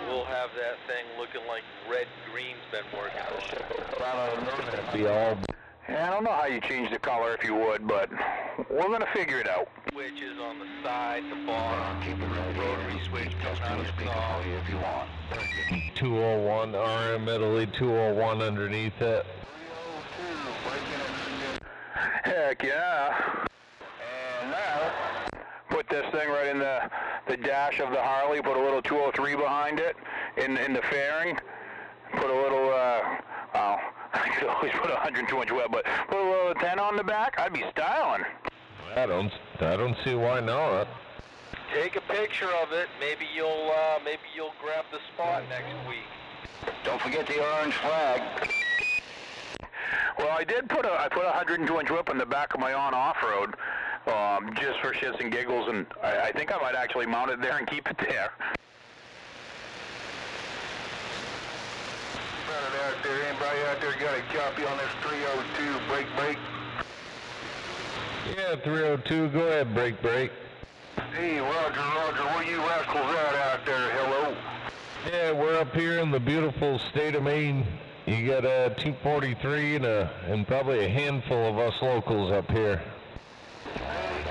[SPEAKER 1] We'll have that thing looking like red green's been working.
[SPEAKER 3] Be all.
[SPEAKER 6] Yeah, I don't know how you change the color if you would, but we're gonna figure it out.
[SPEAKER 1] Switch is on the side, the bar, rotary switch comes out of the saw if you want.
[SPEAKER 3] 201 RM Italy 201 underneath it.
[SPEAKER 6] Heck yeah.
[SPEAKER 1] And now,
[SPEAKER 6] Put this thing right in the dash of the Harley, put a little 203 behind it, in the fairing, put a little, I could always put a 102-inch web, but put a little 10 on the back, I'd be styling.
[SPEAKER 3] I don't see why not.
[SPEAKER 1] take a picture of it. Maybe you'll grab the spot next week.
[SPEAKER 5] Don't forget the orange flag.
[SPEAKER 6] Well, I put a 102-inch whip on the back of my on-off-road, just for shits and giggles, and I think I might actually mount it there and keep it there.
[SPEAKER 1] Anybody out there got a copy on this 302 break?
[SPEAKER 3] Yeah, 302, go ahead, break.
[SPEAKER 1] Hey, Roger, where you rascals at out there? Hello?
[SPEAKER 3] Yeah, we're up here in the beautiful state of Maine. You got a 243 and probably a handful of us locals up here.
[SPEAKER 1] Right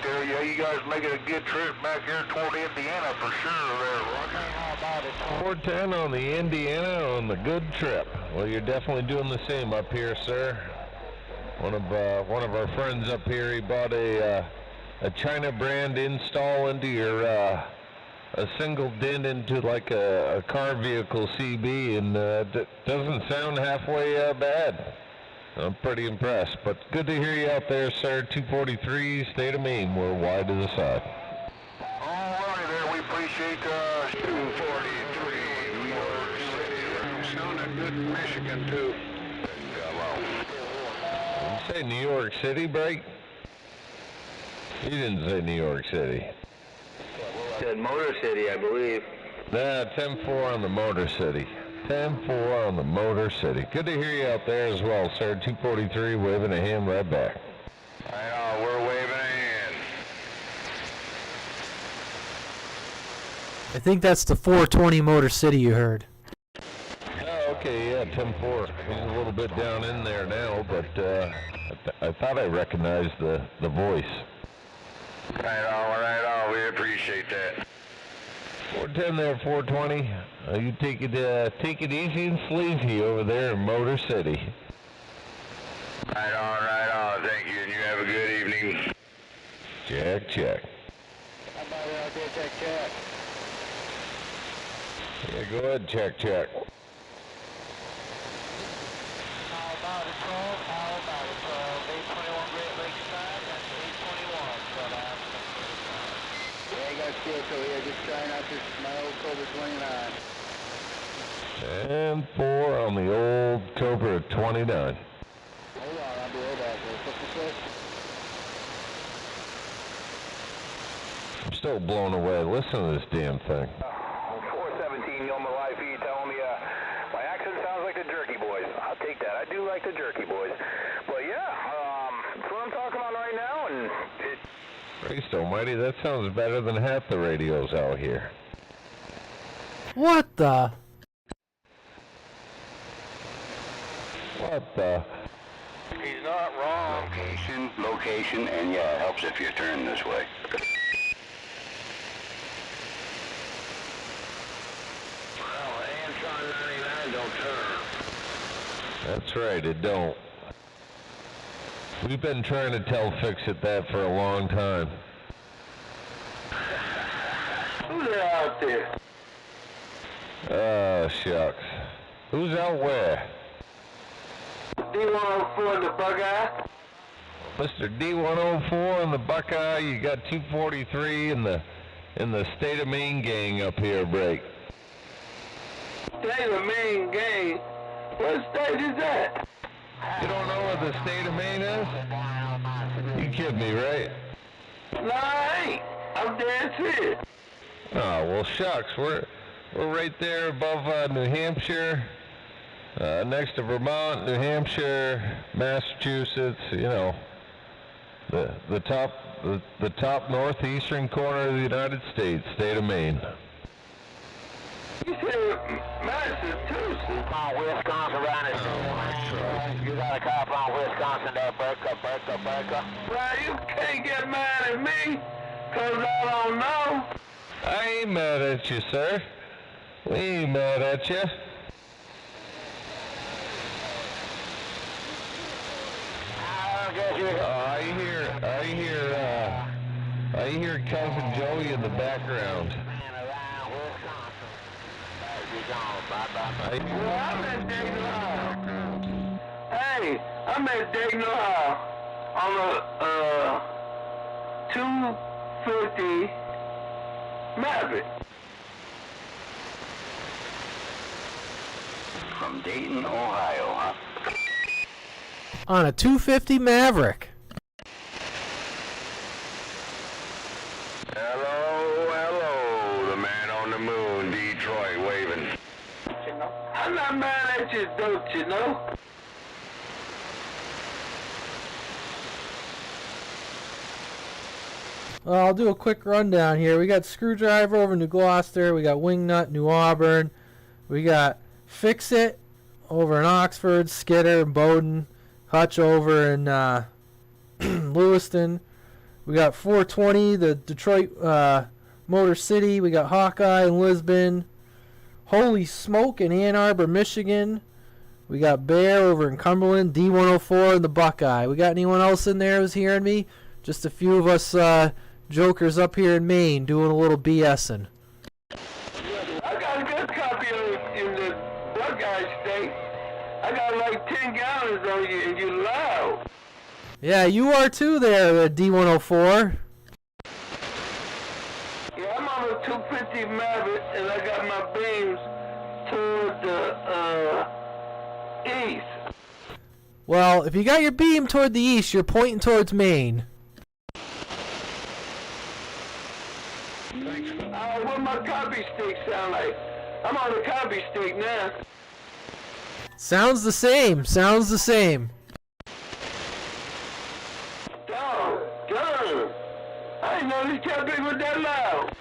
[SPEAKER 1] there, yeah, you guys making a good trip back here toward Indiana for sure there, Roger. How about it?
[SPEAKER 3] 410 on the Indiana on the good trip. Well, you're definitely doing the same up here, sir. One of our friends up here, he bought a China brand install into your a single dent into like a car vehicle CB, and doesn't sound halfway bad. I'm pretty impressed, but good to hear you out there, sir. 243, state of Maine. We're wide to the side.
[SPEAKER 1] All righty there, we appreciate 243. New York City. Sounded good in Michigan too.
[SPEAKER 3] Did you say New York City, Break? You didn't say New York City.
[SPEAKER 5] Said Motor City, I believe.
[SPEAKER 3] Nah, 10-4 on the Motor City. 10-4 on the Motor City. Good to hear you out there as well, sir. 243, waving a hand right back.
[SPEAKER 6] Right on, we're waving a hand.
[SPEAKER 2] I think that's the 420 Motor City you heard.
[SPEAKER 3] Oh, okay, yeah, 10-4. He's a little bit down in there now, but I thought I recognized the voice.
[SPEAKER 6] Right on, we appreciate that.
[SPEAKER 3] 410 there, 420. You take it easy and sleazy over there in Motor City.
[SPEAKER 6] Right on, thank you, and you have a good evening.
[SPEAKER 3] Check.
[SPEAKER 1] How about it out there, check?
[SPEAKER 3] Yeah, go ahead, check.
[SPEAKER 1] How about it, 12? 821 Great Lakes side, that's 821. Yeah, I got Scarecrow here, just trying out this, my old Cobra 29.
[SPEAKER 3] And 4 on the old Cobra 29.
[SPEAKER 1] Hold on, I'll be right back there. What's the say?
[SPEAKER 3] I'm still blown away. Listen to this damn thing.
[SPEAKER 6] 417, on my live feed telling me my accent sounds like the Jerky Boys. I'll take that. I do like the Jerky Boys. But yeah, that's what I'm talking about right now, and
[SPEAKER 3] Christ almighty, that sounds better than half the radios out here.
[SPEAKER 2] What the?
[SPEAKER 1] He's not wrong.
[SPEAKER 5] Location, and yeah, it helps if you turn this way.
[SPEAKER 1] Well, Antron 99 don't turn.
[SPEAKER 3] That's right, it don't. We've been trying to tell Fix-It that for a long time.
[SPEAKER 1] Who's out there?
[SPEAKER 3] Oh, shucks. Who's out where?
[SPEAKER 1] D104 in the Buckeye.
[SPEAKER 3] Mr. D104 in the Buckeye, you got 243 in the state of Maine gang up here, break.
[SPEAKER 1] State of Maine gang? What state is that?
[SPEAKER 3] You don't know what the state of Maine is? You kidding me, right?
[SPEAKER 1] No, I ain't. I'm dead serious.
[SPEAKER 3] Oh, well, shucks. We're right there above New Hampshire, next to Vermont, New Hampshire, Massachusetts. You know, the top northeastern corner of the United States, state of Maine.
[SPEAKER 1] You said Massachusetts.
[SPEAKER 5] On Wisconsin around it. You got a cop on Wisconsin there, Burka.
[SPEAKER 1] Well, you can't get mad at me, 'cause I don't know.
[SPEAKER 3] I ain't mad at you, sir. We ain't mad at you. I hear Cousin Joey in the background.
[SPEAKER 1] Well, I'm at Dayton Hall. Hey, I'm at Dayton Hall on a 250 Maverick.
[SPEAKER 5] From Dayton, Ohio, huh?
[SPEAKER 2] On a 250 Maverick.
[SPEAKER 1] Hello, the man on the moon, Detroit, waving. I'm not mad at you, don't you know?
[SPEAKER 2] Well, I'll do a quick rundown here. We got Screwdriver over New Gloucester. We got Wingnut, New Auburn. We got Fix It over in Oxford, Skidder, Bowden, Hutch over in Lewiston. We got 420, the Detroit Motor City. We got Hawkeye in Lisbon. Holy Smoke in Ann Arbor, Michigan. We got Bear over in Cumberland. D104 in the Buckeye. We got anyone else in there who's hearing me? Just a few of us jokers up here in Maine doing a little BSing.
[SPEAKER 1] I got a good copy of it in the Buckeye state. I got like 10 gallons on you, and you loud.
[SPEAKER 2] Yeah, you are too there, D104.
[SPEAKER 1] Yeah, I'm on a 250 Maverick, and I got my beams toward the east.
[SPEAKER 2] Well, if you got your beam toward the east, you're pointing towards Maine.
[SPEAKER 1] What my copy stick sound like? I'm on a copy stick now.
[SPEAKER 2] Sounds the same. Sounds the same.
[SPEAKER 1] Done. I didn't know this copy was that loud.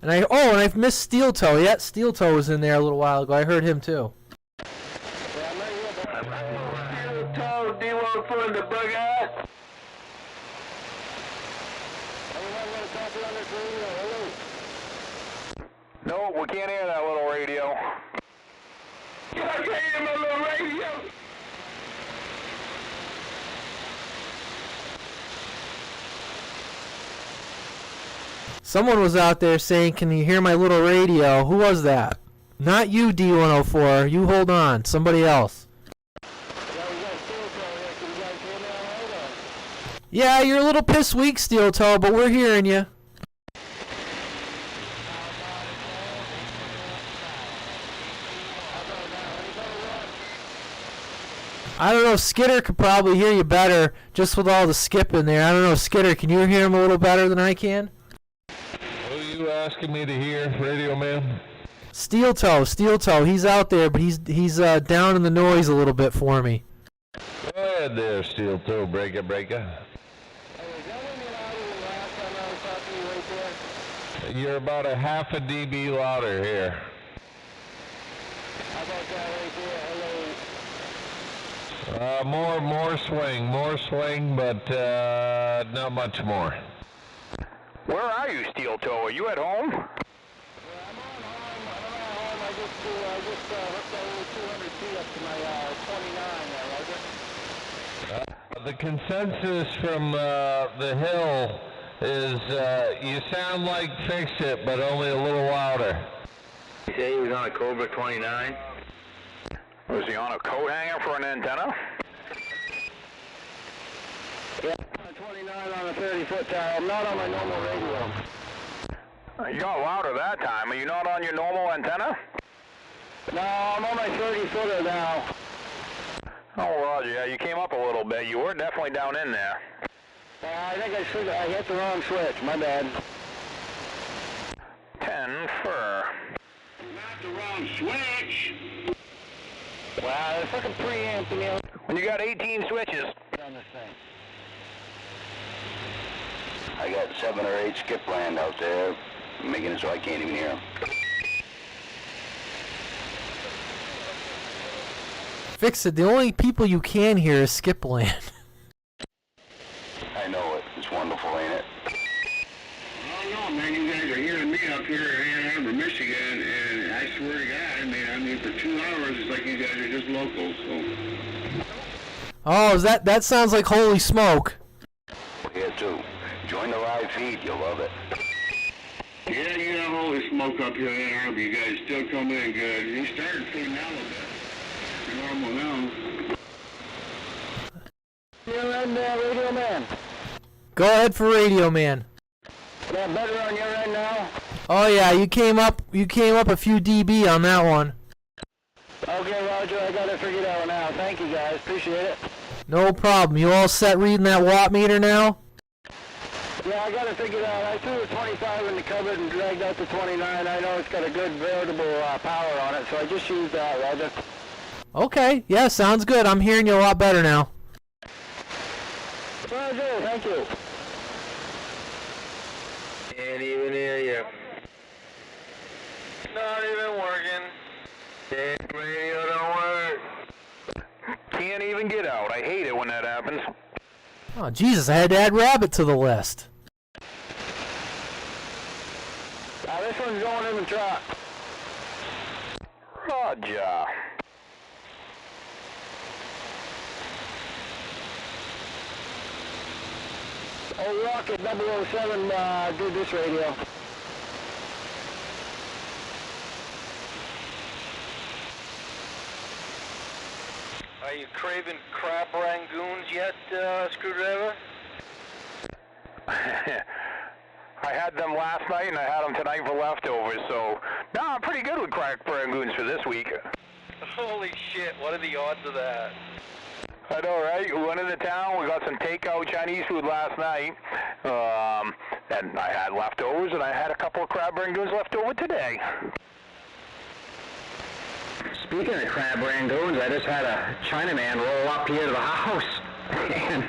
[SPEAKER 2] And I've missed Steel Toe. Yeah, Steel Toe was in there a little while ago. I heard him too.
[SPEAKER 1] Steel Toe, D104 in the Buckeye.
[SPEAKER 6] No, we can't hear that little radio.
[SPEAKER 1] Yeah, I can't hear my little radio.
[SPEAKER 2] Someone was out there saying, "Can you hear my little radio?" Who was that? Not you, D104. You hold on. Somebody else. Yeah, you're a little piss weak, Steel Toe, but we're hearing you. I don't know, Skidder could probably hear you better just with all the skip in there. I don't know, Skidder, can you hear him a little better than I can?
[SPEAKER 3] What are you asking me to hear, Radio Man?
[SPEAKER 2] Steel Toe, he's out there, but he's down in the noise a little bit for me.
[SPEAKER 3] Go ahead there, Steel Toe, breaker. You're about a half a dB louder here.
[SPEAKER 1] How about that right there?
[SPEAKER 3] More swing, but not much more.
[SPEAKER 6] Where are you, Steel Toe? Are you at home?
[SPEAKER 1] I'm on home. I just hooked that little 200 feet up to my 29 there, Roger.
[SPEAKER 3] the consensus from the Hill is you sound like Fix It, but only a little louder.
[SPEAKER 1] You say he was on a Cobra 29? Was he on a coat hanger for an antenna?
[SPEAKER 5] Yeah, 29 on a 30-foot tower. I'm not on my normal radio.
[SPEAKER 1] You got louder that time. Are you not on your normal antenna?
[SPEAKER 5] No, I'm on my 30-footer now.
[SPEAKER 1] Oh, Roger, yeah, you came up a little bit. You were definitely down in there.
[SPEAKER 5] I think I hit the wrong switch. My bad.
[SPEAKER 1] 10 fur.
[SPEAKER 7] Not the wrong switch.
[SPEAKER 5] Wow, it's like a preamp, you know.
[SPEAKER 1] When you got 18 switches.
[SPEAKER 5] On this thing.
[SPEAKER 8] I got 7 or 8 skip land out there, making it so I can't even hear them.
[SPEAKER 2] Fix it. The only people you can hear is Skipland.
[SPEAKER 8] I know it. It's wonderful, ain't it?
[SPEAKER 7] I don't know, man. You guys are hearing me up here in Ann Arbor, Michigan, and I swear to God, man, for 2 hours, it's like you guys are just locals, so.
[SPEAKER 2] Oh, that sounds like holy smoke.
[SPEAKER 8] Here, too. Join the live feed. You'll love it.
[SPEAKER 7] Yeah, you got holy smoke up here in Ann Arbor. You guys still coming in good. You started fading out a bit. Normal now.
[SPEAKER 5] You're on Radio Man.
[SPEAKER 2] Go ahead for Radio Man.
[SPEAKER 5] Yeah, better on your end now?
[SPEAKER 2] Oh yeah, you came up a few dB on that one.
[SPEAKER 5] Okay, Roger, I got it figured out now. Thank you, guys. Appreciate it.
[SPEAKER 2] No problem. You all set reading that watt meter now?
[SPEAKER 5] Yeah, I got it figured out. I threw the 25 in the cupboard and dragged out the 29. I know it's got a good variable power on it, so I just used that, Roger.
[SPEAKER 2] Okay, yeah, sounds good. I'm hearing you a lot better now.
[SPEAKER 5] Roger, thank you.
[SPEAKER 1] Can't even hear you. Not even working. Radio don't work. Can't even get out. I hate it when that happens.
[SPEAKER 2] Oh, Jesus, I had to add Rabbit to the list.
[SPEAKER 5] This one's going in the truck.
[SPEAKER 1] Roger.
[SPEAKER 5] Oh, Rocket 007, do this radio.
[SPEAKER 6] Are you craving crab rangoons yet, Screwdriver?
[SPEAKER 1] I had them last night and I had them tonight for leftovers, so no, I'm pretty good with crab rangoons for this week.
[SPEAKER 6] Holy shit, what are the odds of that?
[SPEAKER 1] I know, right? We went into town, we got some takeout Chinese food last night, and I had leftovers, and I had a couple of crab rangoons left over today.
[SPEAKER 5] Speaking of crab rangoons, I just had a Chinaman roll up here to the house and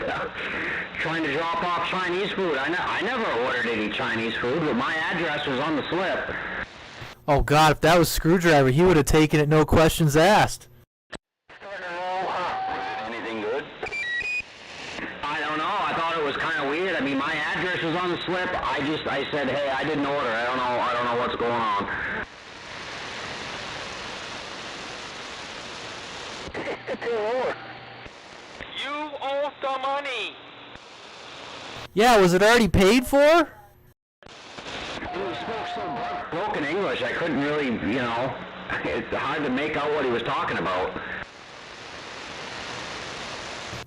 [SPEAKER 5] trying to drop off Chinese food. I never ordered any Chinese food, but my address was on the slip.
[SPEAKER 2] Oh God, if that was Screwdriver, he would have taken it, no questions asked.
[SPEAKER 8] Anything good?
[SPEAKER 5] I don't know. I thought it was kind of weird. I mean, my address was on the slip. I said, hey, I didn't order. I don't know what's going on.
[SPEAKER 6] You owe some money!
[SPEAKER 2] Yeah, was it already paid for?
[SPEAKER 5] He spoke so broken English, I couldn't really, it's hard to make out what he was talking about.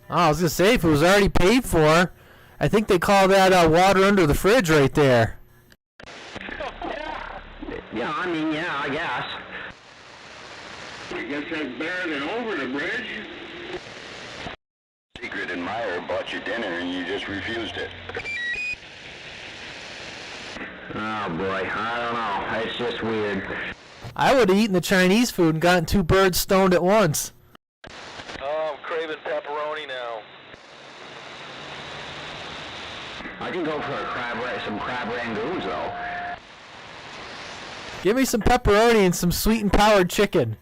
[SPEAKER 2] Oh, I was gonna say, if it was already paid for, I think they call that water under the fridge right there.
[SPEAKER 5] Yeah, I guess.
[SPEAKER 7] I guess that's better than over the bridge.
[SPEAKER 8] Secret admirer bought you dinner and you just refused it.
[SPEAKER 5] Oh boy, I don't know. It's just weird.
[SPEAKER 2] I would have eaten the Chinese food and gotten 2 birds stoned at once.
[SPEAKER 6] Oh, I'm craving pepperoni now.
[SPEAKER 5] I can go for some crab rangoons though.
[SPEAKER 2] Give me some pepperoni and some sweet and powdered chicken.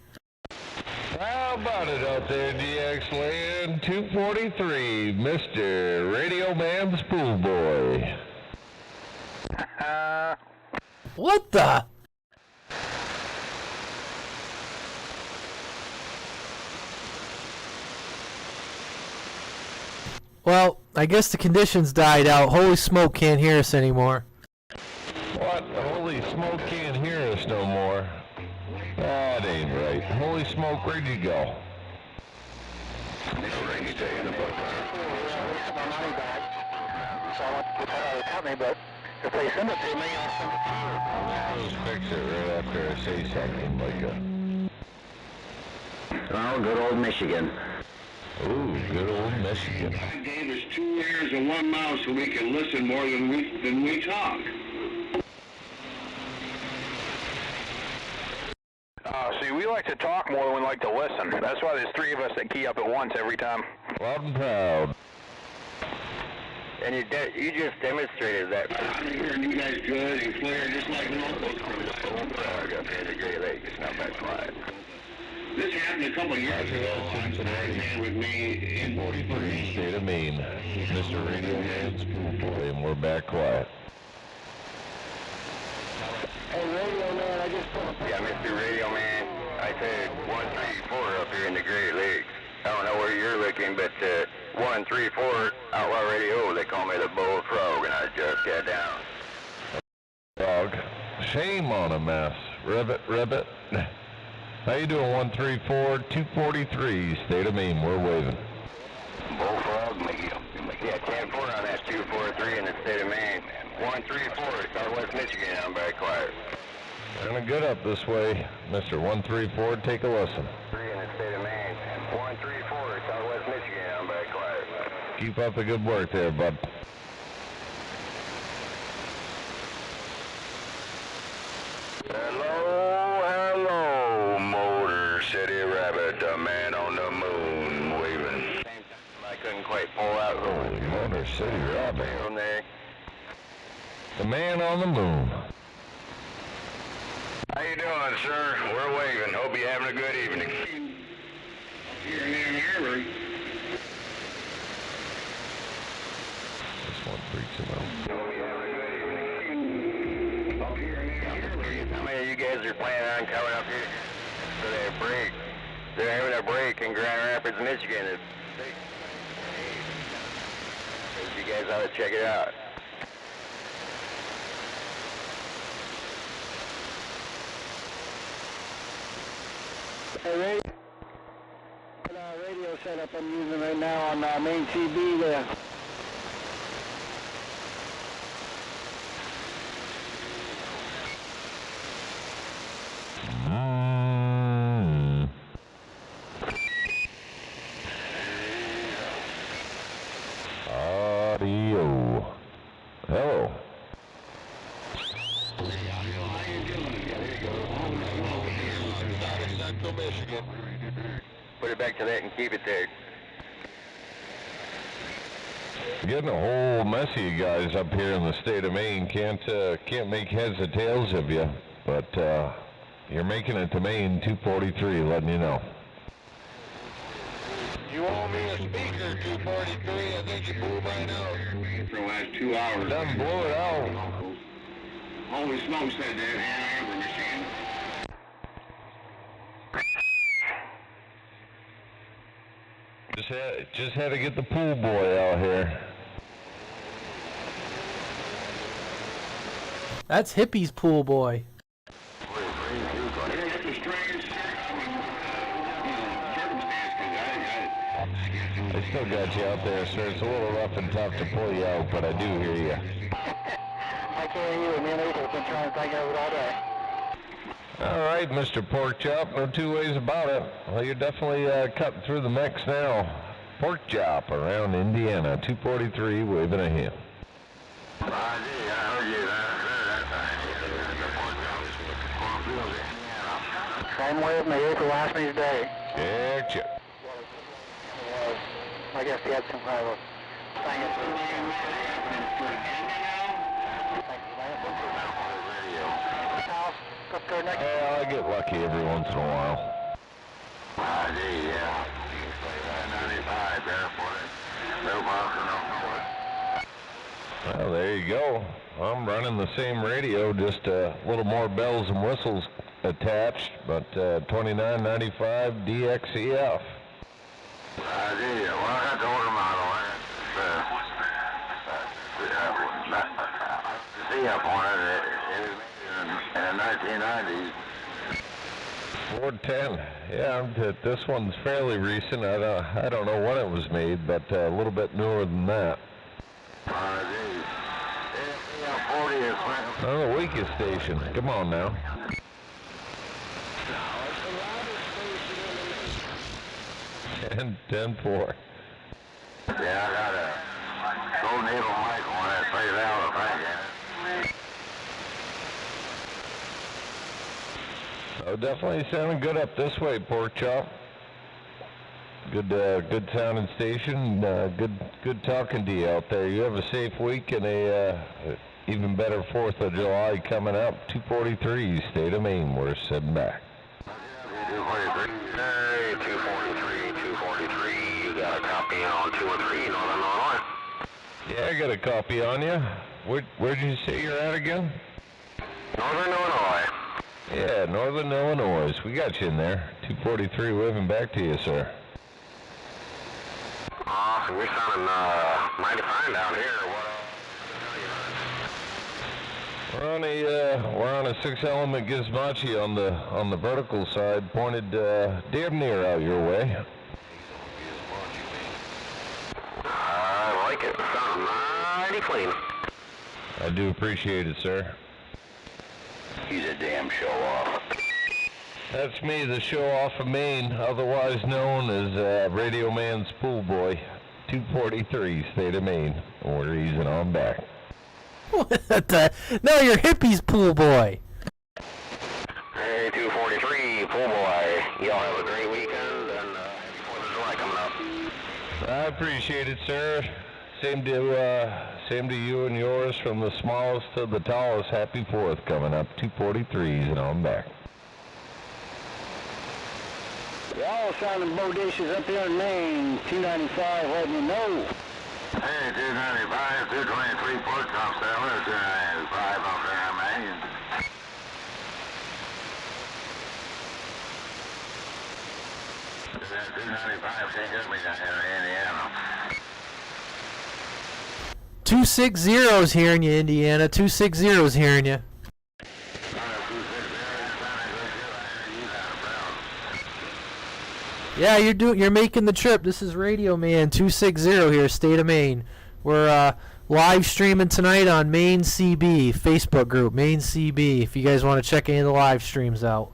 [SPEAKER 3] How about it out there, DX Land? 243, Mr. Radio Man Spool Boy.
[SPEAKER 2] What the? Well, I guess the conditions died out. Holy Smoke can't hear us anymore.
[SPEAKER 3] What? Holy Smoke can't hear us no more. That ain't right. Holy Smoke, where'd you go?
[SPEAKER 5] But if they send it to me, I'll send it to you.
[SPEAKER 3] Let's fix it right after I say something like
[SPEAKER 5] Oh, good old Michigan.
[SPEAKER 3] ooh, good old Michigan.
[SPEAKER 7] God gave us 2 ears and 1 mouth so we can listen more than we talk.
[SPEAKER 6] See, we like to talk more than we like to listen. That's why there's 3 of us that key up at once every time.
[SPEAKER 3] Loud and proud.
[SPEAKER 8] And you just demonstrated that.
[SPEAKER 7] I'm hearing you guys good and clear, just like locals.
[SPEAKER 8] Up here in the Great Lakes, it's not that quiet.
[SPEAKER 7] This happened a couple of years ago on Cincinnati with me in 43.
[SPEAKER 3] State of Maine. Mr. Radio Man's Pool Boy, and we're back quiet.
[SPEAKER 5] Hey, Radio Man, I just...
[SPEAKER 8] Yeah, Mr. Radio Man, I said 134 up here in the Great Lakes. I don't know where you're looking, but 134 Outlaw Radio, they call me the Bullfrog, and I just got down.
[SPEAKER 3] Dog. Shame on a mess. Ribbit, ribbit. How you doing, 134, 243, State of Maine, we're waving.
[SPEAKER 8] Bullfrog, yeah, 10-4 on that 243 in the State of Maine. 134, Southwest Michigan, I'm back quiet.
[SPEAKER 3] Kind of good up this way, Mr. 134, take a listen.
[SPEAKER 8] 3 in the State of Maine. 134, Southwest Michigan, I'm back quiet.
[SPEAKER 3] Keep up the good work there, bud.
[SPEAKER 8] Hello, Motor City Rabbit, the man on the moon, waving. I couldn't quite pull out
[SPEAKER 3] Holy Motor City Rabbit.
[SPEAKER 8] from there.
[SPEAKER 3] The man on the moon.
[SPEAKER 8] How you doing, sir? We're waving. Hope you're having a good evening.
[SPEAKER 7] Here in Ann Arbor.
[SPEAKER 3] This one freaks him out.
[SPEAKER 8] How many of you guys are planning on coming up here for their break? They're having a break in Grand Rapids, Michigan. You guys ought to check it out.
[SPEAKER 5] Hey, radio setup I'm using right now on Maine CB there.
[SPEAKER 3] Audio. Hello. Central Michigan.
[SPEAKER 8] Put it back to that and keep it there.
[SPEAKER 3] Getting a whole mess of you guys up here in the state of Maine. Can't make heads or tails of you, but you're making it to Maine 243, letting you know.
[SPEAKER 9] You owe me a speaker, 243. I think you blew mine out.
[SPEAKER 7] For the last 2 hours.
[SPEAKER 3] Done blow it out.
[SPEAKER 7] Holy Smoke said that in Ann Arbor, Michigan.
[SPEAKER 3] Just had to get the pool boy out here.
[SPEAKER 2] That's Hippie's Pool Boy.
[SPEAKER 3] I still got you out there, sir. It's a little rough and tough to pull you out, but I do hear you.
[SPEAKER 5] I can't hear you. Me and April have been trying to think of it all day.
[SPEAKER 3] All right, Mr. Pork Chop, no two ways about it. Well, you're definitely cutting through the mix now. Pork Chop around Indiana, 243, waving a hand.
[SPEAKER 5] Same way with me. April asked me today.
[SPEAKER 3] Check, check.
[SPEAKER 5] I guess he had some kind of a thing.
[SPEAKER 3] I get lucky every once in a while.
[SPEAKER 8] Yeah. 95,
[SPEAKER 3] Well, there you go. I'm running the same radio, just a little more bells and whistles attached, but 2995 DXEF.
[SPEAKER 8] Well, I got the order model, one. It was made in the 1990s.
[SPEAKER 3] 410. Yeah, this one's fairly recent. I don't know when it was made, but a little bit newer than that. Oh, the weakest station. Come on now. Ten 4.
[SPEAKER 8] Yeah, I got a gold needle mic on that plays out of Frank.
[SPEAKER 3] Oh, definitely sounding good up this way, Pork Chop. Good sounding station. Good talking to you out there. You have a safe week and a even better 4th of July coming up. 243, State of Maine. We're sitting back.
[SPEAKER 8] 243. Hey, 243. You got a copy on 213 Northern Illinois.
[SPEAKER 3] Yeah, I got a copy on you. Where'd you say you're at again?
[SPEAKER 8] Northern Illinois.
[SPEAKER 3] Yeah, Northern Illinois. We got you in there. 243, waving back to you, sir.
[SPEAKER 8] Awesome. You're sounding mighty fine down here.
[SPEAKER 3] We're on a 6-element gizmachi on the vertical side, pointed damn near out your way.
[SPEAKER 8] I like it. Sounds mighty clean.
[SPEAKER 3] I do appreciate it, sir.
[SPEAKER 8] He's a damn show-off.
[SPEAKER 3] That's me, the show-off of Maine, otherwise known as Radio Man's Pool Boy. 243, State of Maine. We're easing on back.
[SPEAKER 2] What the? No, you're hippie's pool boy.
[SPEAKER 8] Hey, 243, pool boy. Y'all have a great weekend, and happy 4th of July coming up.
[SPEAKER 3] I appreciate it, sir. Same to you and yours, from the smallest to the tallest. Happy 4th coming up. 243s and on back.
[SPEAKER 5] Y'all sounding bodacious up here in Maine. 295, letting you know.
[SPEAKER 8] Hey, 295, 223 Port Top Sailor, 295 up there in Maine. That 295 can't get me down here in Indiana.
[SPEAKER 2] 260's hearing you, Indiana. 260's hearing you. Yeah, you're making the trip. This is Radio Man 260 here, State of Maine. We're live streaming tonight on Maine CB Facebook group, Maine CB. If you guys want to check any of the live streams out.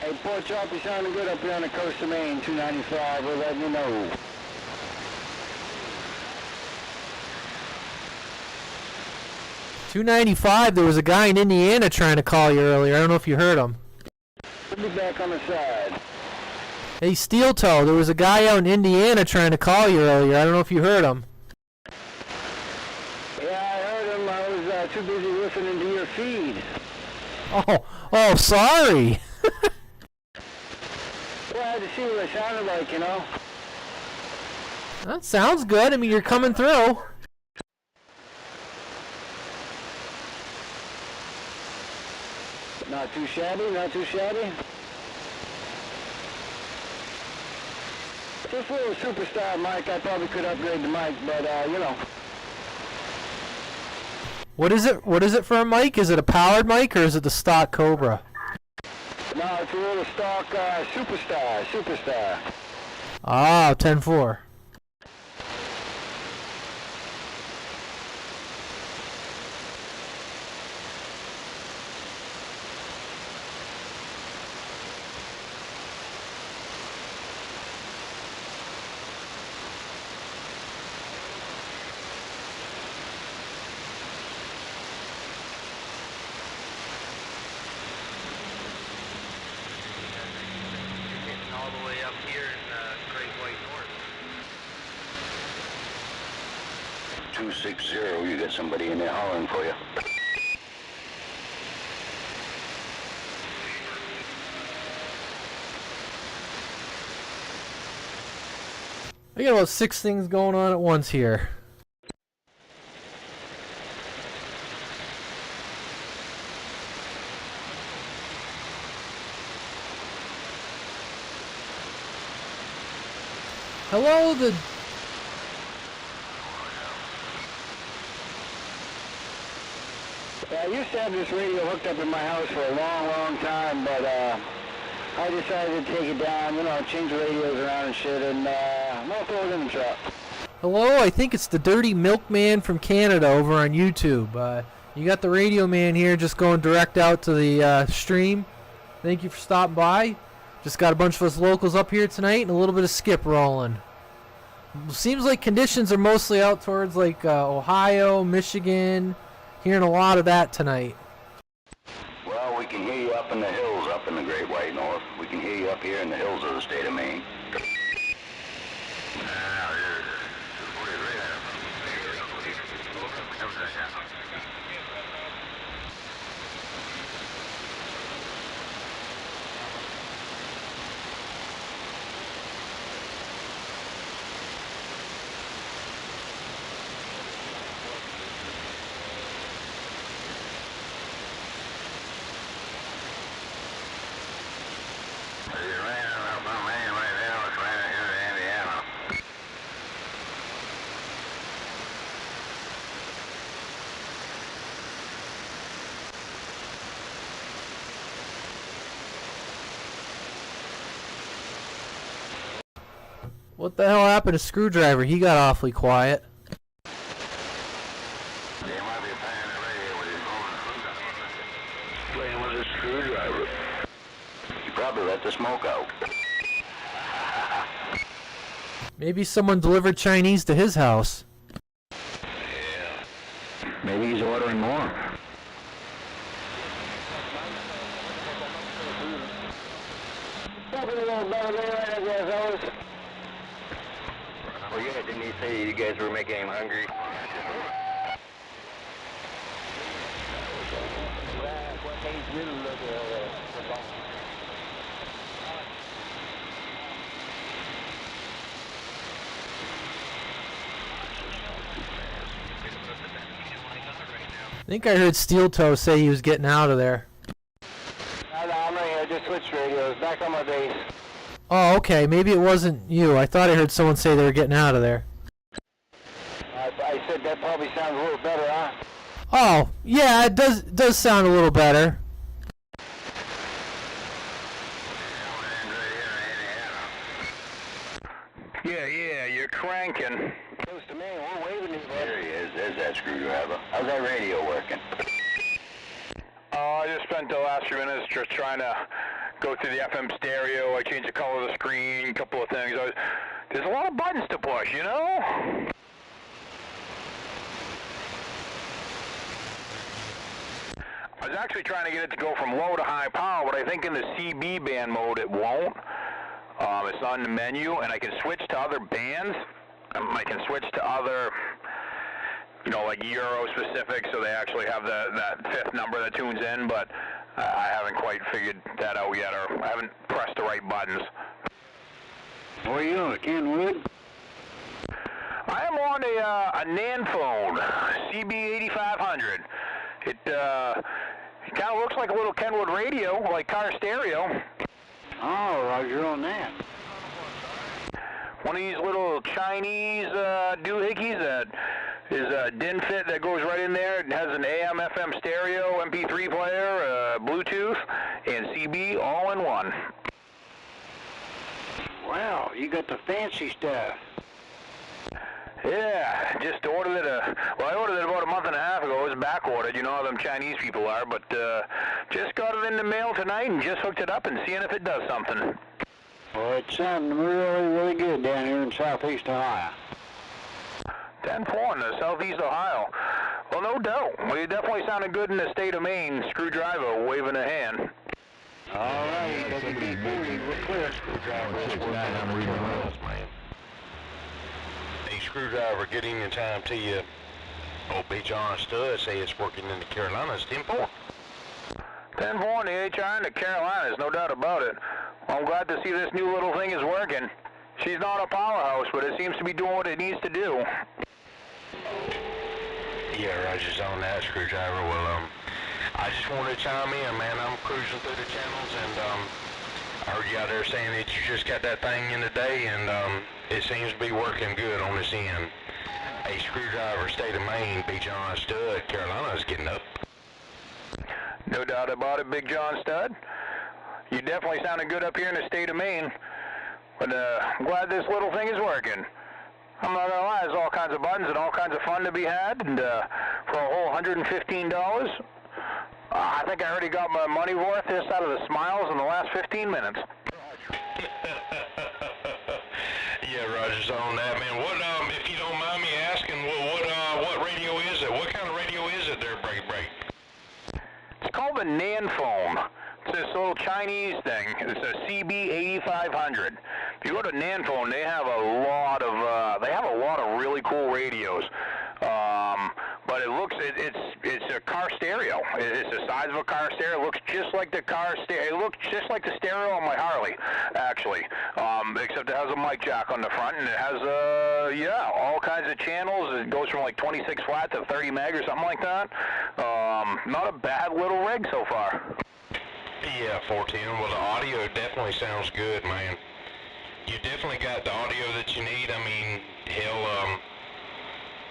[SPEAKER 5] Hey, Port Chop, you sounding good up here on the coast of Maine. 295, we're letting you know.
[SPEAKER 2] $2.95. There was a guy in Indiana trying to call you earlier. I don't know if you heard him.
[SPEAKER 5] We'll be back on the side.
[SPEAKER 2] Hey, Steel Toe, there was a guy out in Indiana trying to call you earlier. I don't know if you heard him.
[SPEAKER 5] Yeah, I heard him. I was too busy listening to your feed.
[SPEAKER 2] Oh, sorry.
[SPEAKER 5] Well, I had to see what it sounded like, you know.
[SPEAKER 2] That sounds good. I mean, you're coming through.
[SPEAKER 5] Not too shabby, not too shabby. Just a little superstar mic, I probably could upgrade the mic, but, you know.
[SPEAKER 2] What is it? What is it for a mic? Is it a powered mic or is it the stock Cobra?
[SPEAKER 5] No, it's a little stock superstar.
[SPEAKER 2] Ah, 10-4.
[SPEAKER 10] All the way up here in Great White North.
[SPEAKER 8] 260, you got somebody in there hollering for you.
[SPEAKER 2] I got about 6 things going on at once here. Hello, the...
[SPEAKER 11] I used to have this radio hooked up in my house for a long, long time, but I decided to take it down, you know, change the radios around and shit, and I'm going to throw it in the truck.
[SPEAKER 2] Hello, I think it's the Dirty Milkman from Canada over on YouTube. You got the radio man here just going direct out to the stream. Thank you for stopping by. Just got a bunch of us locals up here tonight and a little bit of skip rolling. Seems like conditions are mostly out towards like Ohio, Michigan. Hearing a lot of that tonight.
[SPEAKER 8] Well, we can hear you up in the hills up in the Great White North. We can hear you up here in the hills of the state of Maine.
[SPEAKER 2] What the hell happened to Screwdriver? He got awfully quiet.
[SPEAKER 8] Playing with a screwdriver. You probably let the smoke out.
[SPEAKER 2] Maybe someone delivered Chinese to his house.
[SPEAKER 8] Yeah. Maybe he's ordering more. Well, yeah, didn't he say you guys were making him hungry?
[SPEAKER 2] I think I heard Steel Toe say he was getting out of there.
[SPEAKER 11] I'm right here. I just switched radios. Back on my base.
[SPEAKER 2] Oh, okay. Maybe it wasn't you. I thought I heard someone say they were getting out of there.
[SPEAKER 11] I said that probably sounds a little better, huh?
[SPEAKER 2] Oh, yeah, it does sound a little better.
[SPEAKER 6] Yeah, you're cranking.
[SPEAKER 11] Close to me. We're waving his
[SPEAKER 8] There he is. There's that screwdriver. How's that radio working?
[SPEAKER 6] I just spent the last few minutes just trying to go through the FM stereo. I changed the color of the screen, a couple of things. There's a lot of buttons to push, you know? I was actually trying to get it to go from low to high power, but I think in the CB band mode it won't. It's not in the menu, and I can switch to other bands. I can switch to other, you know, like Euro specific, so they actually have that fifth number that tunes in, but I haven't quite figured that out yet, or I haven't pressed the right buttons.
[SPEAKER 11] Where are you on, Kenwood?
[SPEAKER 6] I am on a NAN phone, CB8500. It kind of looks like a little Kenwood radio, like car stereo.
[SPEAKER 11] Oh, Roger on that.
[SPEAKER 6] One of these little Chinese doohickeys that is a DIN fit that goes right in there. It has an AM, FM stereo, MP3 player, Bluetooth, and CB all in one.
[SPEAKER 11] Wow, you got the fancy stuff.
[SPEAKER 6] Yeah, just ordered it. I ordered it about a month and a half ago. It was back ordered, you know how them Chinese people are. But just got it in the mail tonight and just hooked it up and seeing if it does something.
[SPEAKER 11] Well, it's sounding really, really good down here in southeast Ohio.
[SPEAKER 6] 10-4 in the southeast Ohio. Well, no doubt. Well, you definitely sounded good in the state of Maine. Screwdriver waving a hand.
[SPEAKER 11] All right, WD-40, we're clear.
[SPEAKER 3] I'm reading the rules, man. Hey, Screwdriver, getting in time to you. Old HR Stud say it's working in the Carolinas. 10-4.
[SPEAKER 6] 10-4 in the HR in the Carolinas, no doubt about it. Well, I'm glad to see this new little thing is working. She's not a powerhouse, but it seems to be doing what it needs to do.
[SPEAKER 3] Yeah, Roger's on that, Screwdriver. Well, I just wanted to chime in, man. I'm cruising through the channels, and I heard you out there saying that you just got that thing in today, and it seems to be working good on this end. A screwdriver, state of Maine, Big John Stud, Carolina's getting up.
[SPEAKER 1] No doubt about it, Big John Stud. You definitely sounded good up here in the state of Maine. But I'm glad this little thing is working. I'm not gonna lie, there's all kinds of buttons and all kinds of fun to be had, and for a whole $115, I think I already got my money worth just out of the smiles in the last 15 minutes.
[SPEAKER 3] Yeah, Roger's on that, man. What, if you don't mind me asking, what radio is it? What kind of radio is it there, Break?
[SPEAKER 1] It's called the Nan phone. It's this little Chinese thing. It's a CB8500. If you go to Nan phone, they have a lot of really cool radios. But it's a car stereo. It's the size of a car stereo. It looks just like the car stereo. It looks just like the stereo on my Harley, actually. Except it has a mic jack on the front, and it has all kinds of channels. It goes from like 26 flat to 30 meg or something like that. Not a bad little rig so far.
[SPEAKER 3] Yeah, 410. Well, the audio definitely sounds good, man. You definitely got the audio that you need. I mean, hell,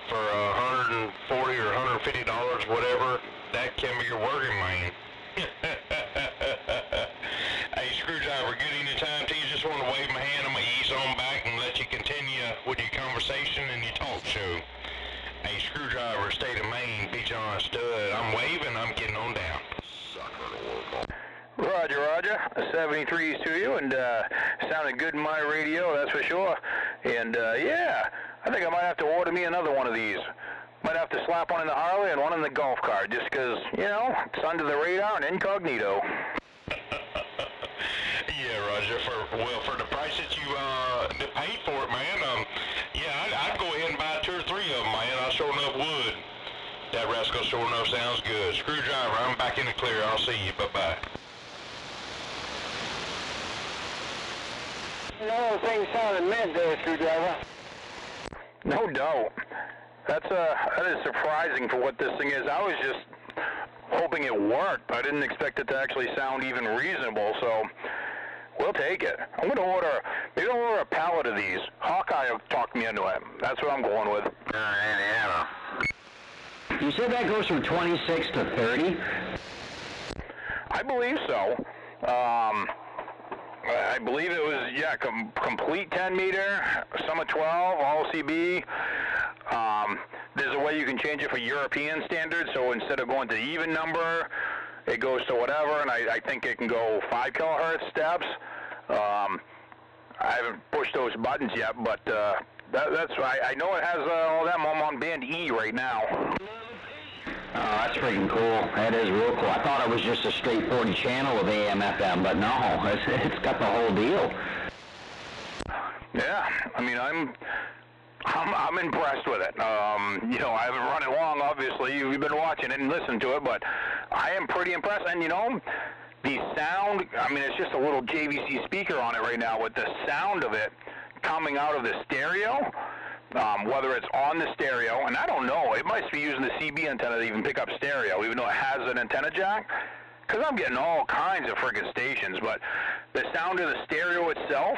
[SPEAKER 3] for $140 or $150, whatever, that can be your working, man. Hey, Screwdriver, good evening time to you. Just want to wave my hand. I'm going to ease on back and let you continue with your conversation and your talk show. Hey, Screwdriver, state of Maine, Big John Stud. I'm waving, I'm getting on down.
[SPEAKER 1] Roger. 73s to you, and sounded good in my radio, that's for sure. And yeah, I think I might have to order me another one of these. Might have to slap one in the Harley and one in the golf cart, just because, you know, it's under the radar and incognito.
[SPEAKER 3] Yeah, Roger. For the price that you paid for it, man. I'd go ahead and buy 2 or 3 of them, man. I sure enough would. That rascal sure enough sounds good. Screwdriver, I'm back in the clear. I'll see you. Bye-bye.
[SPEAKER 11] No thing sounded mint there, Screwdriver.
[SPEAKER 1] No doubt. That is surprising for what this thing is. I was just hoping it worked. I didn't expect it to actually sound even reasonable, so we'll take it. Maybe I'll order a pallet of these. Hawkeye talked me into it. That's what I'm going with.
[SPEAKER 5] Indiana. You said that goes from 26 to 30?
[SPEAKER 1] I believe so. I believe it was, complete 10 meter, some of 12, all CB. There's a way you can change it for European standards, so instead of going to the even number, it goes to whatever, and I think it can go 5 kilohertz steps. I haven't pushed those buttons yet, but that's right. I know it has all them. I'm on band E right now.
[SPEAKER 5] Oh, that's freaking cool. That is real cool. I thought it was just a straight 40 channel of AM, FM, but no, it's got the whole deal.
[SPEAKER 1] Yeah, I mean, I'm impressed with it. You know, I haven't run it long, obviously. You've been watching it and listened to it, but I am pretty impressed. And, you know, the sound, I mean, it's just a little JVC speaker on it right now with the sound of it coming out of the stereo. Whether it's on the stereo, and I don't know, it might be using the CB antenna to even pick up stereo, even though it has an antenna jack, because I'm getting all kinds of frickin' stations, but the sound of the stereo itself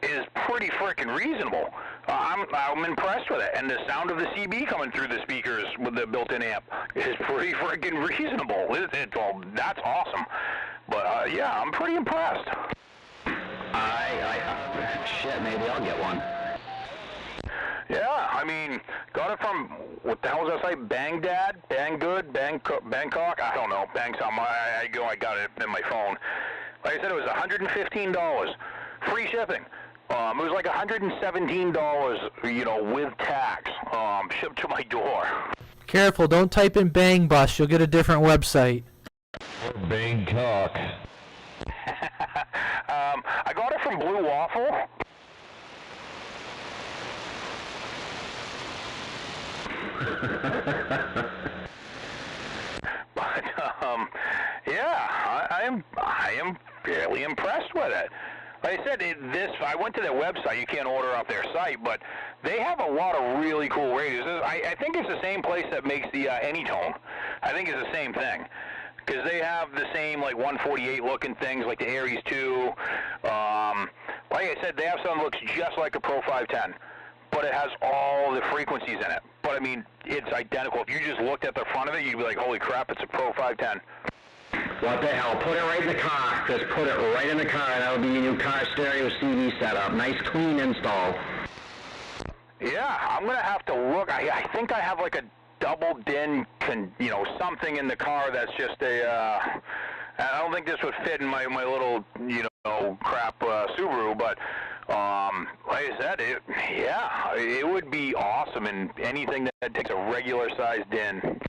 [SPEAKER 1] is pretty frickin' reasonable. I'm impressed with it, and the sound of the CB coming through the speakers with the built-in amp is pretty frickin' reasonable. That's awesome. But yeah, I'm pretty impressed.
[SPEAKER 5] Shit, maybe I'll get one.
[SPEAKER 1] Yeah, I mean, got it from, what the hell was that site? Bangdad? Banggood? Bangkok? I don't know. Bang something. I got it in my phone. Like I said, it was $115. Free shipping. It was like $117, you know, with tax, shipped to my door.
[SPEAKER 2] Careful, don't type in Bang Bus. You'll get a different website.
[SPEAKER 3] Or Bangkok.
[SPEAKER 1] I got it from Blue Waffle. But yeah, I am fairly impressed with it. Like I said, I went to their website. You can't order off their site, but they have a lot of really cool radios. I think it's the same place that makes the Anytone. I think it's the same thing.
[SPEAKER 6] because they have the same like 148 looking things like the Aries 2. Like I said, they have something that looks just like a Pro 510, but it has all the frequencies in it. But I mean, it's identical. If you just looked at the front of it, you'd be like, holy crap, it's a Pro 510.
[SPEAKER 5] What the hell? Put it right in the car. Just put it right in the car. That'll be your new car stereo CD setup. Nice, clean install.
[SPEAKER 6] Yeah, I'm gonna have to look. I think I have like a double din, something in the car that's just a. I don't think this would fit in my little, crap Subaru, but like I said, it would be awesome in anything that takes a regular sized din.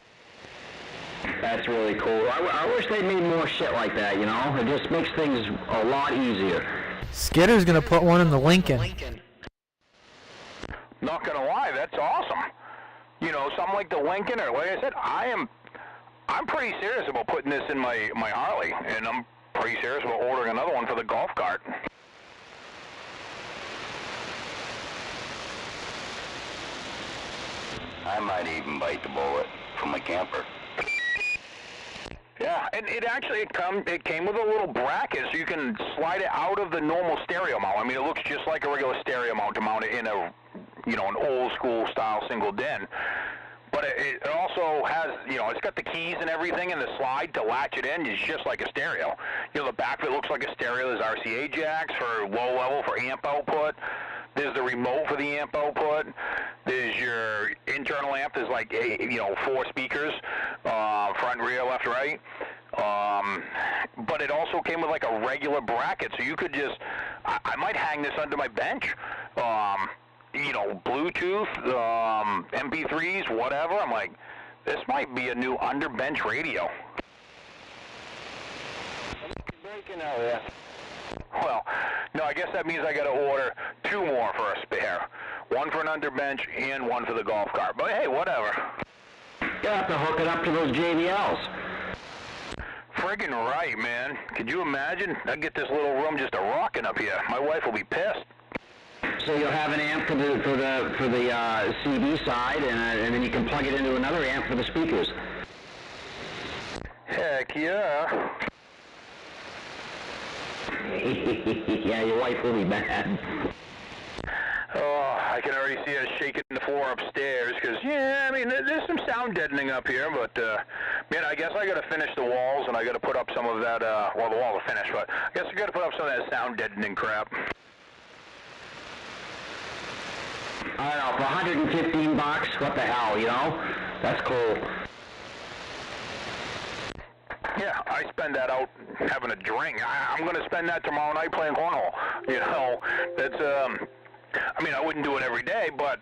[SPEAKER 5] That's really cool. I wish they made more shit like that, It just makes things a lot easier.
[SPEAKER 2] Skitter's gonna put one in the Lincoln.
[SPEAKER 6] Not gonna lie, that's awesome. Something like the Lincoln, or like I said, I'm pretty serious about putting this in my Harley, and I'm pretty serious about ordering another one for the golf cart.
[SPEAKER 8] I might even bite the bullet from my camper.
[SPEAKER 6] Yeah, and it came with a little bracket, so you can slide it out of the normal stereo mount. I mean, it looks just like a regular stereo mount to mount it in an old school style single din. But it also has, it's got the keys and everything, and the slide to latch it in is just like a stereo. The back of it looks like a stereo. There's RCA jacks for low level for amp output. There's the remote for the amp output. There's your internal amp. There's like 4 speakers, front, rear, left, right. But it also came with like a regular bracket, so you could just, I might hang this under my bench. Bluetooth, MP3s, whatever. I'm like, this might be a new under-bench radio.
[SPEAKER 11] Breaking out, yeah.
[SPEAKER 6] Well, no, I guess that means I got to order 2 more for a spare. One for an underbench and one for the golf cart. But hey, whatever.
[SPEAKER 5] You have to hook it up to those JBLs.
[SPEAKER 6] Friggin' right, man. Could you imagine? I'd get this little room just a rocking up here. My wife will be pissed.
[SPEAKER 5] So you'll have an amp for the CD side, and then you can plug it into another amp for the speakers.
[SPEAKER 6] Heck yeah.
[SPEAKER 5] Yeah, your wife will be mad.
[SPEAKER 6] Oh, I can already see us shaking the floor upstairs, because, there's some sound deadening up here, but, man, I guess I got to finish the walls, and I got to put up some of that, the walls are finished, but I guess I got to put up some of that sound deadening crap.
[SPEAKER 5] I don't know, for $115, what the hell, That's cool.
[SPEAKER 6] Yeah, I spend that out having a drink. I'm going to spend that tomorrow night playing cornhole. That's, I wouldn't do it every day, but,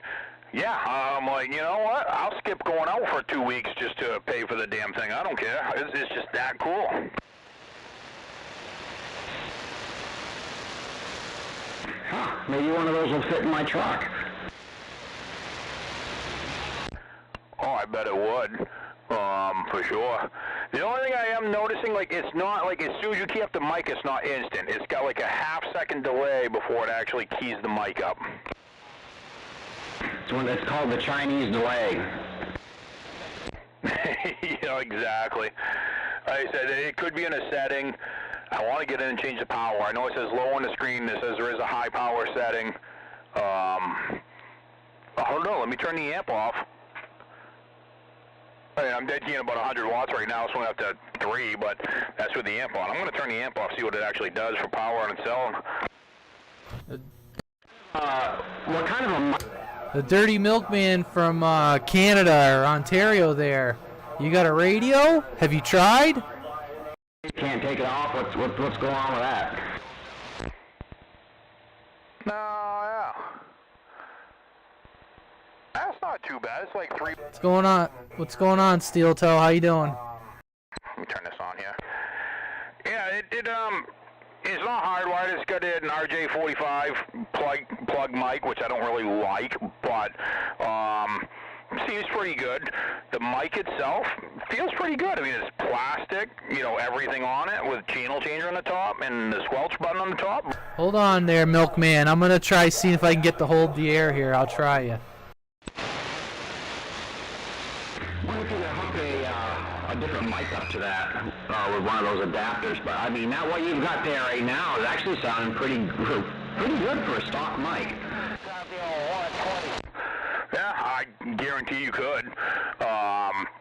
[SPEAKER 6] yeah, I'm like, you know what? I'll skip going out for 2 weeks just to pay for the damn thing. I don't care. It's just that cool.
[SPEAKER 5] Huh, maybe one of those will fit in my truck.
[SPEAKER 6] Oh, I bet it would, for sure. The only thing I am noticing, it's not, as soon as you key up the mic, it's not instant. It's got, a half-second delay before it actually keys the mic up.
[SPEAKER 5] It's called the Chinese delay.
[SPEAKER 6] Exactly. Like I said, it could be in a setting. I want to get in and change the power. I know it says low on the screen. It says there is a high power setting. Hold on, let me turn the amp off. I'm dead keying about 100 watts right now, so I'm up to 3, but that's with the amp on. I'm going to turn the amp off, see what it actually does for power on itself.
[SPEAKER 5] What kind of a...
[SPEAKER 2] The Dirty Milkman from Canada or Ontario there. You got a radio? Have you tried?
[SPEAKER 5] You can't take it off. What's going on with that?
[SPEAKER 6] No, yeah. That's not too bad. It's like 3...
[SPEAKER 2] What's going on? What's going on, Steel Toe? How you doing?
[SPEAKER 6] Let me turn this on here. Yeah, it's not hardwired. It's got an RJ45 plug mic, which I don't really like, but seems pretty good. The mic itself feels pretty good. I mean, it's plastic, everything on it with channel changer on the top and the squelch button on the top.
[SPEAKER 2] Hold on there, Milkman. I'm gonna try seeing if I can get to hold the air here. I'll try you.
[SPEAKER 5] What if you hook a different mic up to that with one of those adapters. But I mean, now what you've got there right now is actually sounding pretty good for a stock mic.
[SPEAKER 6] Yeah, I guarantee you could.